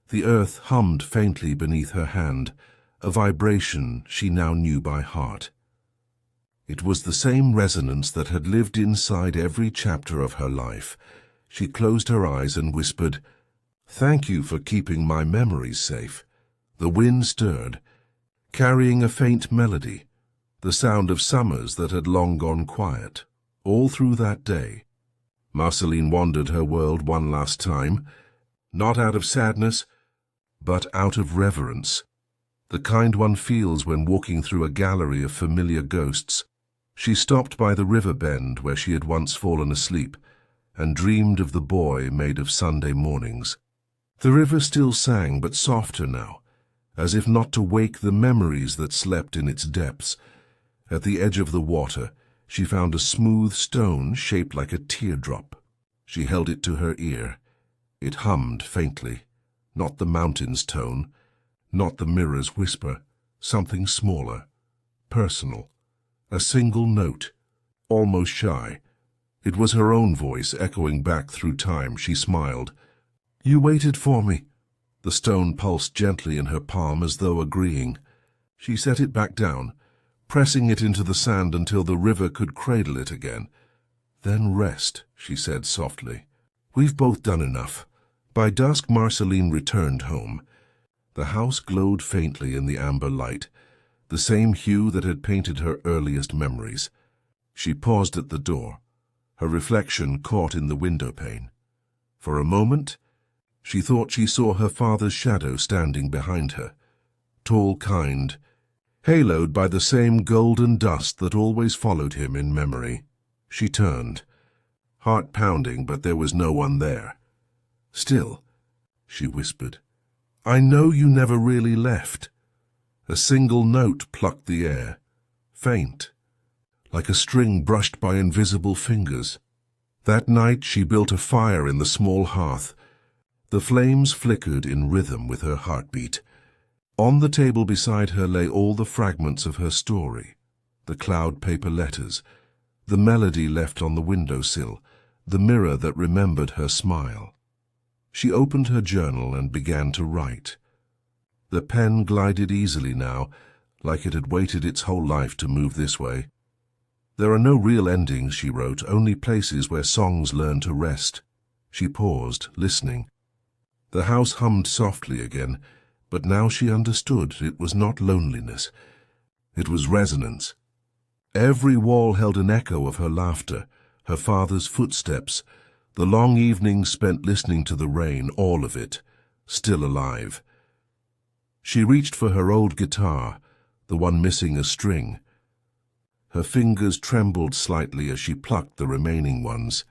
The earth hummed faintly beneath her hand, a vibration she now knew by heart. It was the same resonance that had lived inside every chapter of her life. She closed her eyes and whispered, "Thank you for keeping my memories safe." The wind stirred, carrying a faint melody, the sound of summers that had long gone quiet. All through that day, Marceline wandered her world one last time, not out of sadness, but out of reverence, the kind one feels when walking through a gallery of familiar ghosts. She stopped by the river bend where she had once fallen asleep and dreamed of the boy made of Sunday mornings. The river still sang, but softer now, as if not to wake the memories that slept in its depths. At the edge of the water, she found a smooth stone shaped like a teardrop. She held it to her ear. It hummed faintly, not the mountain's tone, not the mirror's whisper, something smaller, personal, a single note, almost shy. It was her own voice echoing back through time. She smiled. "You waited for me." The stone pulsed gently in her palm as though agreeing. She set it back down, pressing it into the sand until the river could cradle it again. "Then rest," she said softly. "We've both done enough." By dusk, Marceline returned home. The house glowed faintly in the amber light, the same hue that had painted her earliest memories. She paused at the door, her reflection caught in the window pane. For a moment, she thought she saw her father's shadow standing behind her, tall, kind, haloed by the same golden dust that always followed him in memory. She turned, heart pounding, but there was no one there. "Still," she whispered, "I know you never really left." A single note plucked the air, faint, like a string brushed by invisible fingers. That night she built a fire in the small hearth. The flames flickered in rhythm with her heartbeat. On the table beside her lay all the fragments of her story, the cloud paper letters, the melody left on the windowsill, the mirror that remembered her smile. She opened her journal and began to write. The pen glided easily now, like it had waited its whole life to move this way. "There are no real endings," she wrote, "only places where songs learn to rest." She paused, listening. The house hummed softly again, but now she understood it was not loneliness. It was resonance. Every wall held an echo of her laughter, her father's footsteps, the long evenings spent listening to the rain, all of it, still alive. She reached for her old guitar, the one missing a string. Her fingers trembled slightly as she plucked the remaining ones.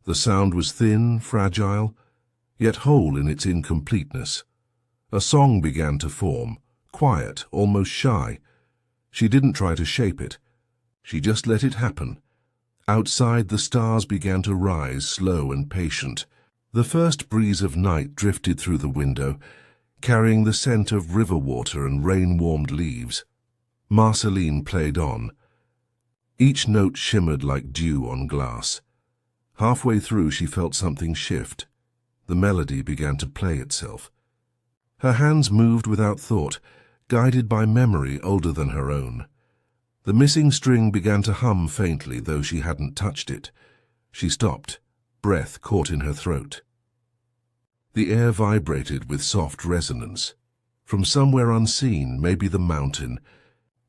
The sound was thin, fragile, yet whole in its incompleteness. A song began to form, quiet, almost shy. She didn't try to shape it. She just let it happen. Outside, the stars began to rise, slow and patient. The first breeze of night drifted through the window, carrying the scent of river water and rain-warmed leaves. Marceline played on. Each note shimmered like dew on glass. Halfway through, she felt something shift. The melody began to play itself. Her hands moved without thought, guided by memory older than her own. The missing string began to hum faintly, though she hadn't touched it. She stopped, breath caught in her throat. The air vibrated with soft resonance. From somewhere unseen, maybe the mountain,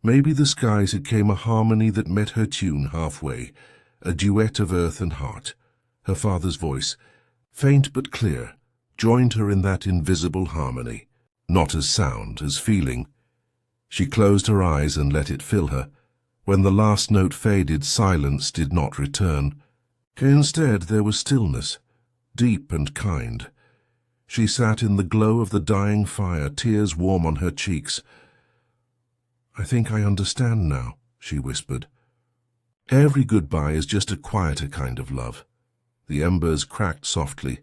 maybe the skies, had came a harmony that met her tune halfway, a duet of earth and heart. Her father's voice, faint but clear, joined her in that invisible harmony, not as sound, as feeling. She closed her eyes and let it fill her. When the last note faded, silence did not return. Instead, there was stillness, deep and kind. She sat in the glow of the dying fire, tears warm on her cheeks. "I think I understand now," she whispered. "Every goodbye is just a quieter kind of love." The embers cracked softly,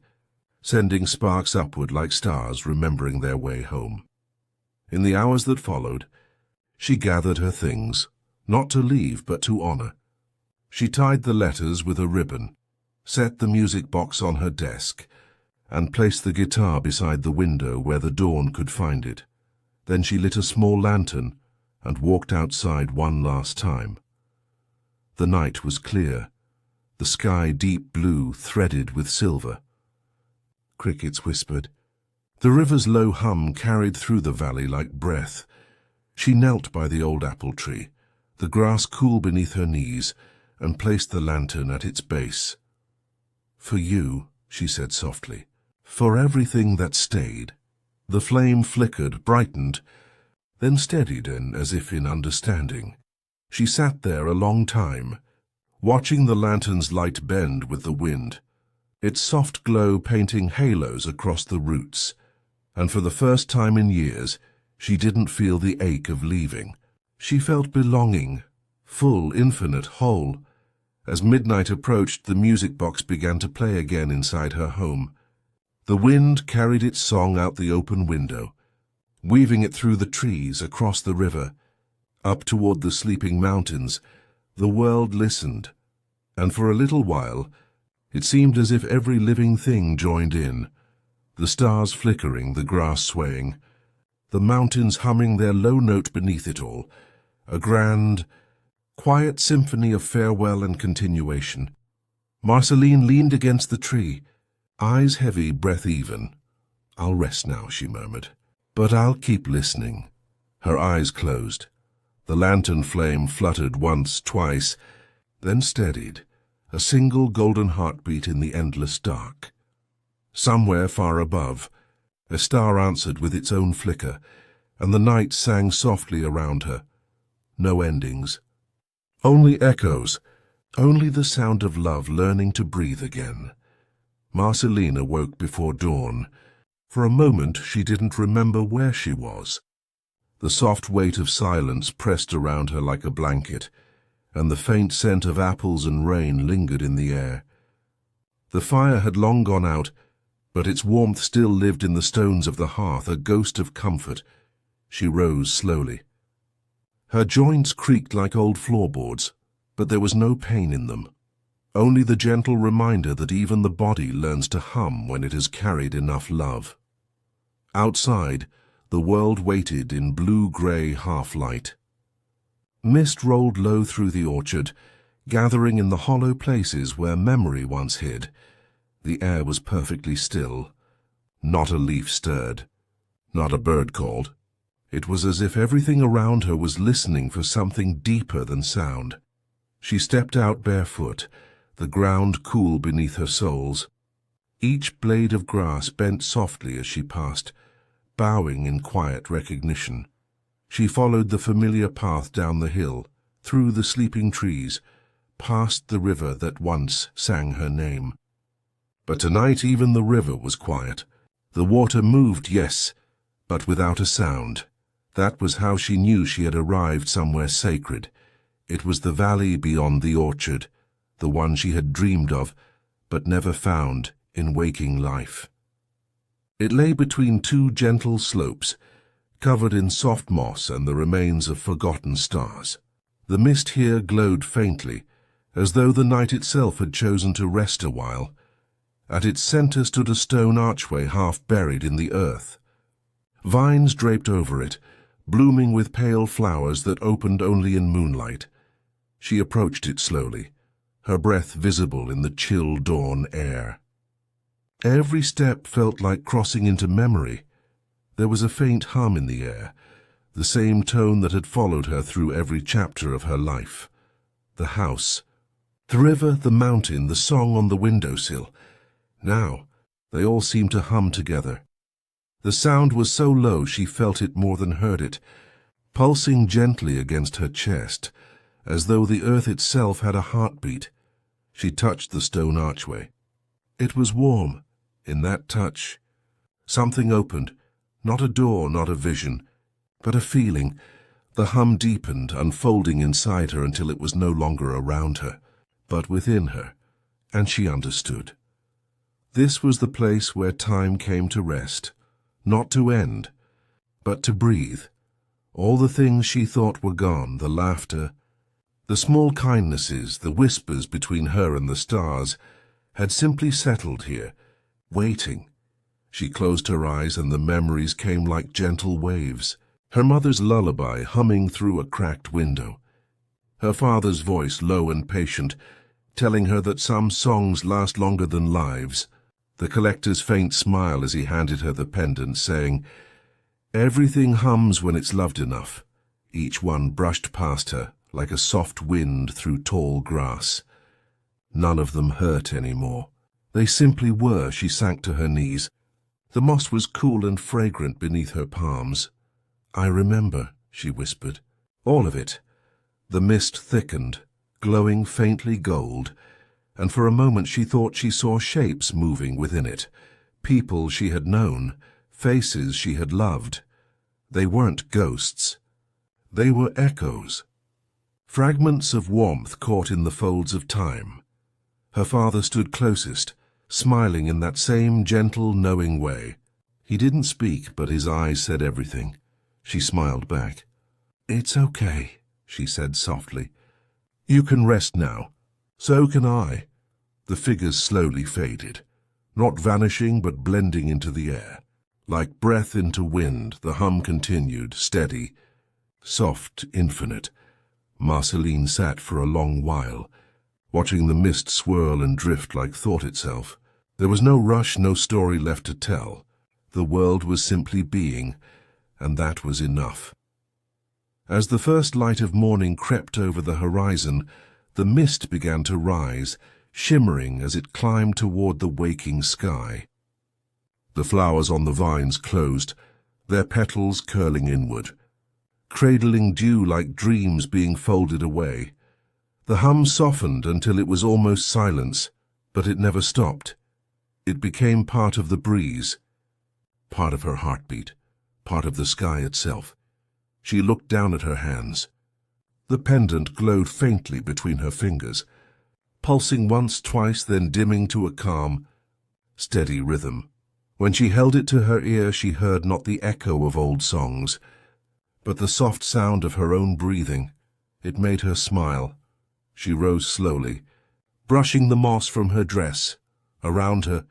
sending sparks upward like stars remembering their way home. In the hours that followed, she gathered her things, not to leave but to honor. She tied the letters with a ribbon, set the music box on her desk, and placed the guitar beside the window where the dawn could find it. Then she lit a small lantern and walked outside one last time. The night was clear, the sky deep blue threaded with silver. Crickets whispered. The river's low hum carried through the valley like breath. She knelt by the old apple tree, the grass cool beneath her knees, and placed the lantern at its base. "For you," she said softly, "for everything that stayed." The flame flickered, brightened, then steadied as if in understanding. She sat there a long time, watching the lantern's light bend with the wind, its soft glow painting halos across the roots, and for the first time in years, she didn't feel the ache of leaving. She felt belonging, full, infinite, whole. As midnight approached, the music box began to play again inside her home. The wind carried its song out the open window, weaving it through the trees, across the river, up toward the sleeping mountains. The world listened, and for a little while, it seemed as if every living thing joined in, the stars flickering, the grass swaying, the mountains humming their low note beneath it all, a grand, quiet symphony of farewell and continuation. Marceline leaned against the tree, eyes heavy, breath even. "I'll rest now," she murmured, "but I'll keep listening." Her eyes closed. The lantern flame fluttered once, twice, then steadied, a single golden heartbeat in the endless dark. Somewhere far above, a star answered with its own flicker, and the night sang softly around her. No endings. Only echoes, only the sound of love learning to breathe again. Marceline awoke before dawn. For a moment she didn't remember where she was. The soft weight of silence pressed around her like a blanket, and the faint scent of apples and rain lingered in the air. The fire had long gone out, but its warmth still lived in the stones of the hearth, a ghost of comfort. She rose slowly. Her joints creaked like old floorboards, but there was no pain in them. Only the gentle reminder that even the body learns to hum when it has carried enough love. Outside, the world waited in blue-grey half-light. Mist rolled low through the orchard, gathering in the hollow places where memory once hid. The air was perfectly still. Not a leaf stirred. Not a bird called. It was as if everything around her was listening for something deeper than sound. She stepped out barefoot, the ground cool beneath her soles. Each blade of grass bent softly as she passed, bowing in quiet recognition. She followed the familiar path down the hill, through the sleeping trees, past the river that once sang her name. But tonight even the river was quiet. The water moved, yes, but without a sound. That was how she knew she had arrived somewhere sacred. It was the valley beyond the orchard, the one she had dreamed of, but never found in waking life. It lay between two gentle slopes, covered in soft moss and the remains of forgotten stars. The mist here glowed faintly, as though the night itself had chosen to rest a while. At its center stood a stone archway half buried in the earth. Vines draped over it, blooming with pale flowers that opened only in moonlight. She approached it slowly, her breath visible in the chill dawn air. Every step felt like crossing into memory. There was a faint hum in the air, the same tone that had followed her through every chapter of her life. The house, the river, the mountain, the song on the windowsill. Now, they all seemed to hum together. The sound was so low she felt it more than heard it, pulsing gently against her chest, as though the earth itself had a heartbeat. She touched the stone archway. It was warm, in that touch. Something opened, not a door, not a vision, but a feeling. The hum deepened, unfolding inside her until it was no longer around her, but within her, and she understood. This was the place where time came to rest, not to end, but to breathe. All the things she thought were gone, the laughter, the small kindnesses, the whispers between her and the stars, had simply settled here, waiting. She closed her eyes and the memories came like gentle waves. Her mother's lullaby humming through a cracked window. Her father's voice low and patient, telling her that some songs last longer than lives. The collector's faint smile as he handed her the pendant, saying, "Everything hums when it's loved enough." Each one brushed past her, like a soft wind through tall grass. None of them hurt anymore. They simply were. She sank to her knees. The moss was cool and fragrant beneath her palms. "I remember," she whispered. "All of it." The mist thickened, glowing faintly gold, and for a moment she thought she saw shapes moving within it, people she had known, faces she had loved. They weren't ghosts. They were echoes. fragments of warmth caught in the folds of time. Her father stood closest, smiling in that same gentle, knowing way. He didn't speak, but his eyes said everything. She smiled back. "It's okay," she said softly. "You can rest now. So can I." The figures slowly faded, not vanishing but blending into the air. Like breath into wind, the hum continued, steady, soft, infinite. Marceline sat for a long while, watching the mist swirl and drift like thought itself. There was no rush, no story left to tell. The world was simply being, and that was enough. As the first light of morning crept over the horizon, the mist began to rise, shimmering as it climbed toward the waking sky. The flowers on the vines closed, their petals curling inward, cradling dew like dreams being folded away. The hum softened until it was almost silence, but it never stopped. It became part of the breeze, part of her heartbeat, part of the sky itself. She looked down at her hands. The pendant glowed faintly between her fingers, pulsing once, twice, then dimming to a calm, steady rhythm. When she held it to her ear, she heard not the echo of old songs, but the soft sound of her own breathing. It made her smile. She rose slowly, brushing the moss from her dress. Around her,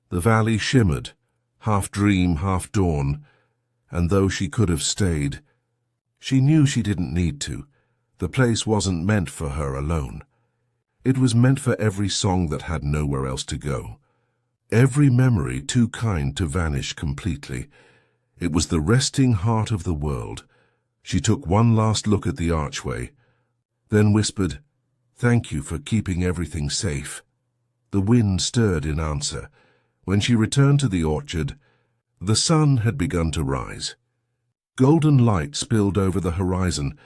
the valley shimmered, half dream, half dawn, and though she could have stayed, she knew she didn't need to. The place wasn't meant for her alone. It was meant for every song that had nowhere else to go. Every memory too kind to vanish completely. It was the resting heart of the world. She took one last look at the archway, then whispered, "Thank you for keeping everything safe." The wind stirred in answer. When she returned to the orchard, the sun had begun to rise. Golden light spilled over the horizon,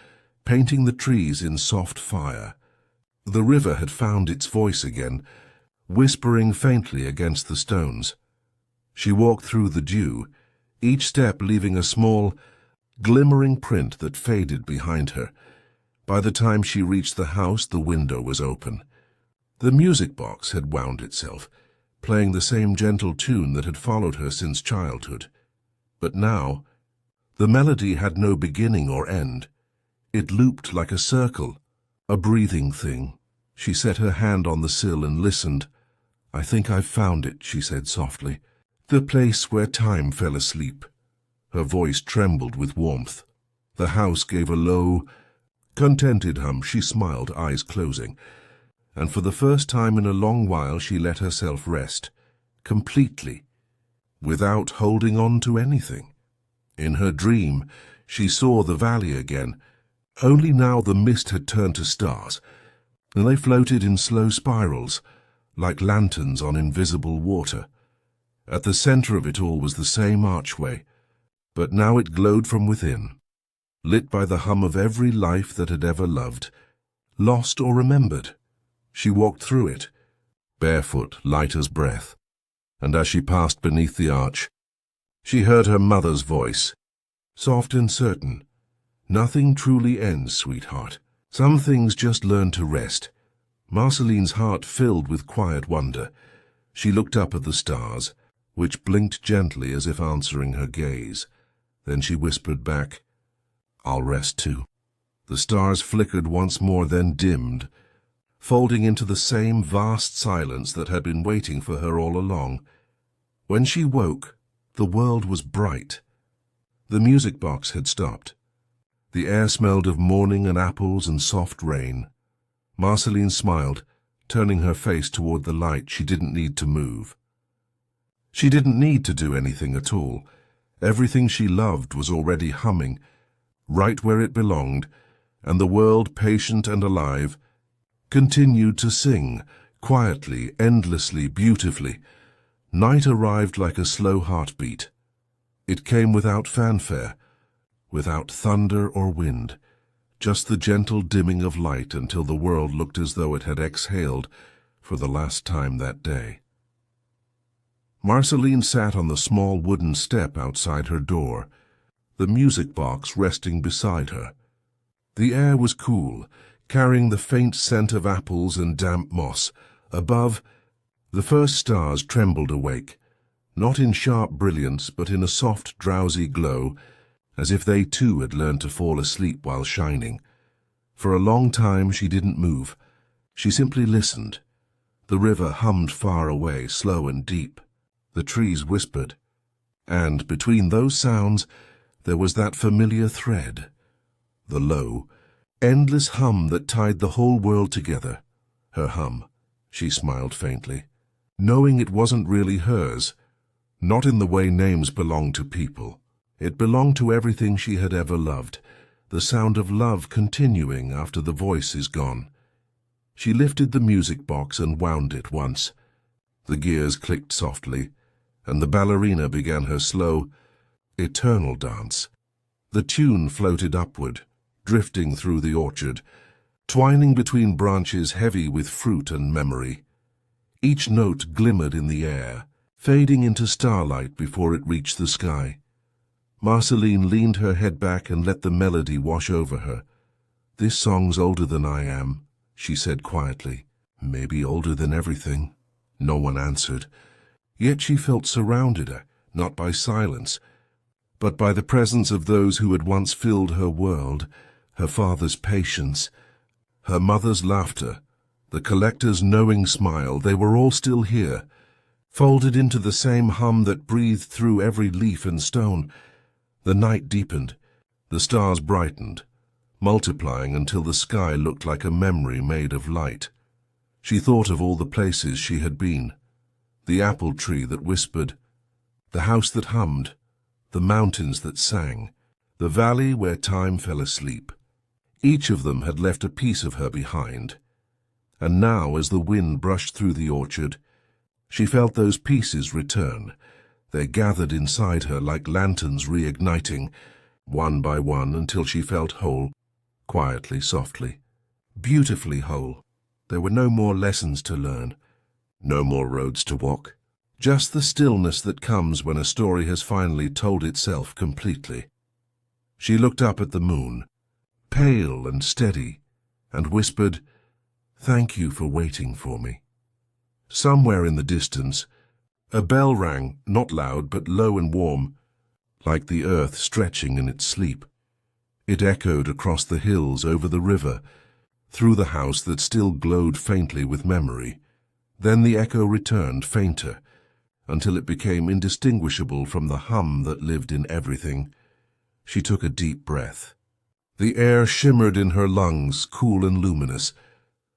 painting the trees in soft fire. The river had found its voice again, whispering faintly against the stones. She walked through the dew, each step leaving a small, glimmering print that faded behind her. By the time she reached the house, the window was open. The music box had wound itself, playing the same gentle tune that had followed her since childhood. But now, the melody had no beginning or end. It looped like a circle, a breathing thing. She set her hand on the sill and listened. "I think I've found it," she said softly. "The place where time fell asleep." Her voice trembled with warmth. The house gave a low, contented hum. She smiled, eyes closing. And for the first time in a long while she let herself rest, completely, without holding on to anything. In her dream, she saw the valley again. Only now the mist had turned to stars, and they floated in slow spirals, like lanterns on invisible water. At the center of it all was the same archway, but now it glowed from within, lit by the hum of every life that had ever loved, lost or remembered. She walked through it, barefoot, light as breath, and as she passed beneath the arch, she heard her mother's voice, soft and certain. "Nothing truly ends, sweetheart. Some things just learn to rest." Marceline's heart filled with quiet wonder. She looked up at the stars, which blinked gently as if answering her gaze. Then she whispered back, "I'll rest too." The stars flickered once more, then dimmed, folding into the same vast silence that had been waiting for her all along. When she woke, the world was bright. The music box had stopped. The air smelled of morning and apples and soft rain. Marceline smiled, turning her face toward the light. She didn't need to move. She didn't need to do anything at all. Everything she loved was already humming, right where it belonged, and the world, patient and alive, continued to sing, quietly, endlessly, beautifully. Night arrived like a slow heartbeat. It came without fanfare, without thunder or wind, just the gentle dimming of light until the world looked as though it had exhaled for the last time that day. Marceline sat on the small wooden step outside her door, the music box resting beside her. The air was cool, carrying the faint scent of apples and damp moss. Above, the first stars trembled awake, not in sharp brilliance, but in a soft, drowsy glow, as if they too had learned to fall asleep while shining. For a long time she didn't move. She simply listened. The river hummed far away, slow and deep. The trees whispered. And between those sounds, there was that familiar thread, the low, endless hum that tied the whole world together. Her hum, she smiled faintly, knowing it wasn't really hers, not in the way names belong to people. It belonged to everything she had ever loved, the sound of love continuing after the voice is gone. She lifted the music box and wound it once. The gears clicked softly, and the ballerina began her slow, eternal dance. The tune floated upward, drifting through the orchard, twining between branches heavy with fruit and memory. Each note glimmered in the air, fading into starlight before it reached the sky. Marceline leaned her head back and let the melody wash over her. "This song's older than I am," she said quietly. "Maybe older than everything." No one answered. Yet she felt surrounded, not by silence, but by the presence of those who had once filled her world, her father's patience, her mother's laughter, the collector's knowing smile. They were all still here, folded into the same hum that breathed through every leaf and stone. The night deepened, the stars brightened, multiplying until the sky looked like a memory made of light. She thought of all the places she had been, the apple tree that whispered, the house that hummed, the mountains that sang, the valley where time fell asleep. Each of them had left a piece of her behind. And now, as the wind brushed through the orchard, she felt those pieces return. They gathered inside her like lanterns reigniting, one by one, until she felt whole, quietly, softly, beautifully whole. There were no more lessons to learn, no more roads to walk, just the stillness that comes when a story has finally told itself completely. She looked up at the moon, pale and steady, and whispered, "Thank you for waiting for me." Somewhere in the distance, a bell rang, not loud but low and warm, like the earth stretching in its sleep. It echoed across the hills, over the river, through the house that still glowed faintly with memory. Then the echo returned, fainter, until it became indistinguishable from the hum that lived in everything. She took a deep breath. The air shimmered in her lungs, cool and luminous.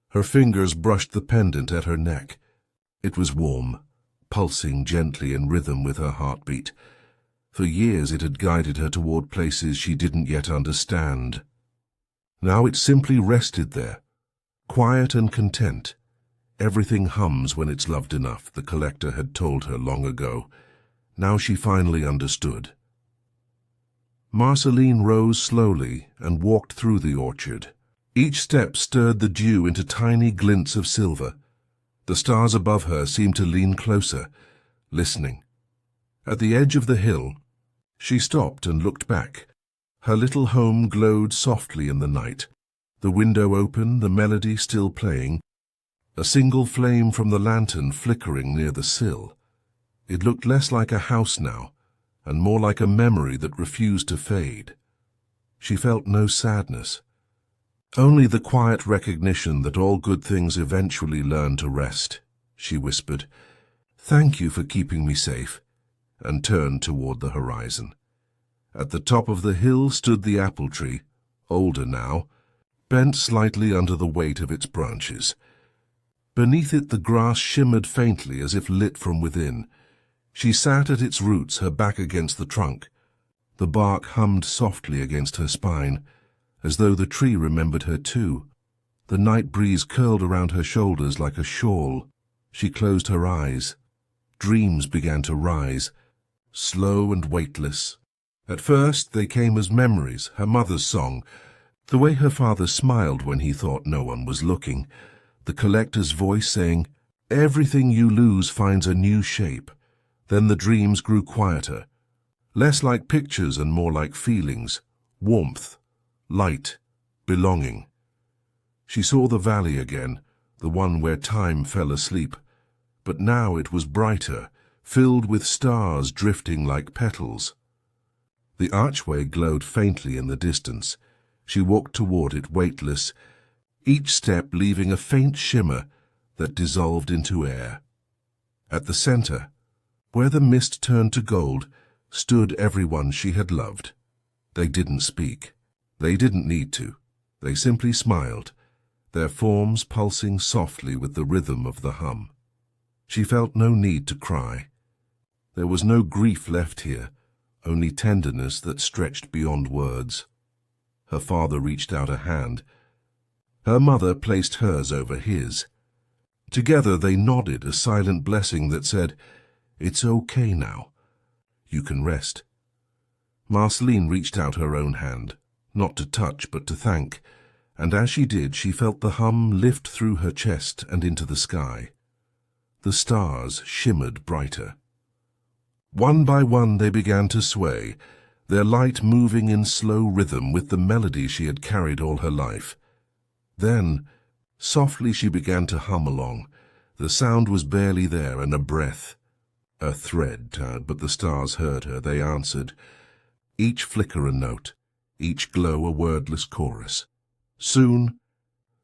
Her fingers brushed the pendant at her neck. It was warm, pulsing gently in rhythm with her heartbeat. For years it had guided her toward places she didn't yet understand. Now it simply rested there, quiet and content. Everything hums when it's loved enough, the collector had told her long ago. Now she finally understood. Marceline rose slowly and walked through the orchard. Each step stirred the dew into tiny glints of silver. The stars above her seemed to lean closer, listening. At the edge of the hill, she stopped and looked back. Her little home glowed softly in the night, the window open, the melody still playing, a single flame from the lantern flickering near the sill. It looked less like a house now, and more like a memory that refused to fade. She felt no sadness, only the quiet recognition that all good things eventually learn to rest. She whispered, "Thank you for keeping me safe," and turned toward the horizon. At the top of the hill stood the apple tree, older now, bent slightly under the weight of its branches. Beneath it the grass shimmered faintly as if lit from within. She sat at its roots, her back against the trunk. The bark hummed softly against her spine, as though the tree remembered her too. The night breeze curled around her shoulders like a shawl. She closed her eyes. Dreams began to rise, slow and weightless. At first they came as memories, her mother's song, the way her father smiled when he thought no one was looking, the collector's voice saying, "Everything you lose finds a new shape." Then the dreams grew quieter, less like pictures and more like feelings, warmth, light, belonging. She saw the valley again, the one where time fell asleep, but now it was brighter, filled with stars drifting like petals. The archway glowed faintly in the distance. She walked toward it weightless, each step leaving a faint shimmer that dissolved into air. At the center, where the mist turned to gold, stood everyone she had loved. They didn't speak. They didn't need to. They simply smiled, their forms pulsing softly with the rhythm of the hum. She felt no need to cry. There was no grief left here, only tenderness that stretched beyond words. Her father reached out a hand. Her mother placed hers over his. Together they nodded, a silent blessing that said, "It's okay now. You can rest." Marceline reached out her own hand, not to touch but to thank, and as she did she felt the hum lift through her chest and into the sky. The stars shimmered brighter. One by one they began to sway, their light moving in slow rhythm with the melody she had carried all her life. Then, softly she began to hum along. The sound was barely there, and a breath. A thread, but the stars heard her. They answered, each flicker a note, each glow a wordless chorus. Soon,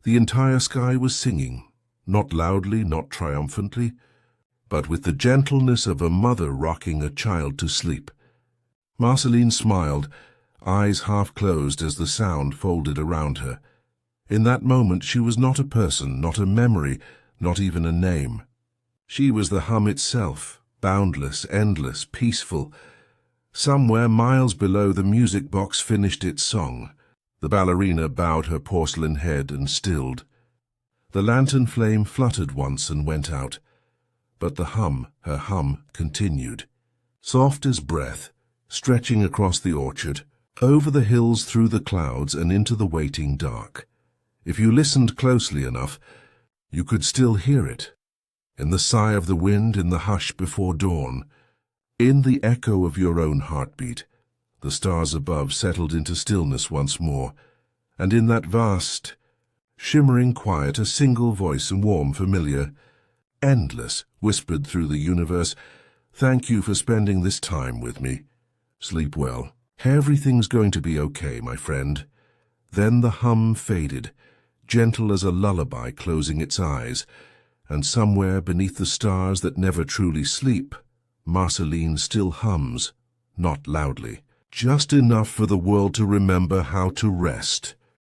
the entire sky was singing, not loudly, not triumphantly, but with the gentleness of a mother rocking a child to sleep. Marceline smiled, eyes half closed as the sound folded around her. In that moment she was not a person, not a memory, not even a name. She was the hum itself, boundless, endless, peaceful. Somewhere miles below, the music box finished its song. The ballerina bowed her porcelain head and stilled. The lantern flame fluttered once and went out, but the hum, her hum, continued, soft as breath, stretching across the orchard, over the hills, through the clouds, and into the waiting dark. If you listened closely enough, you could still hear it, in the sigh of the wind, in the hush before dawn, in the echo of your own heartbeat. The stars above settled into stillness once more, and in that vast, shimmering quiet, a single voice, warm, familiar, endless, whispered through the universe, "Thank you for spending this time with me. Sleep well. Everything's going to be okay, my friend." Then the hum faded, gentle as a lullaby closing its eyes, and somewhere beneath the stars that never truly sleep, Marceline still hums, not loudly, just enough for the world to remember how to rest.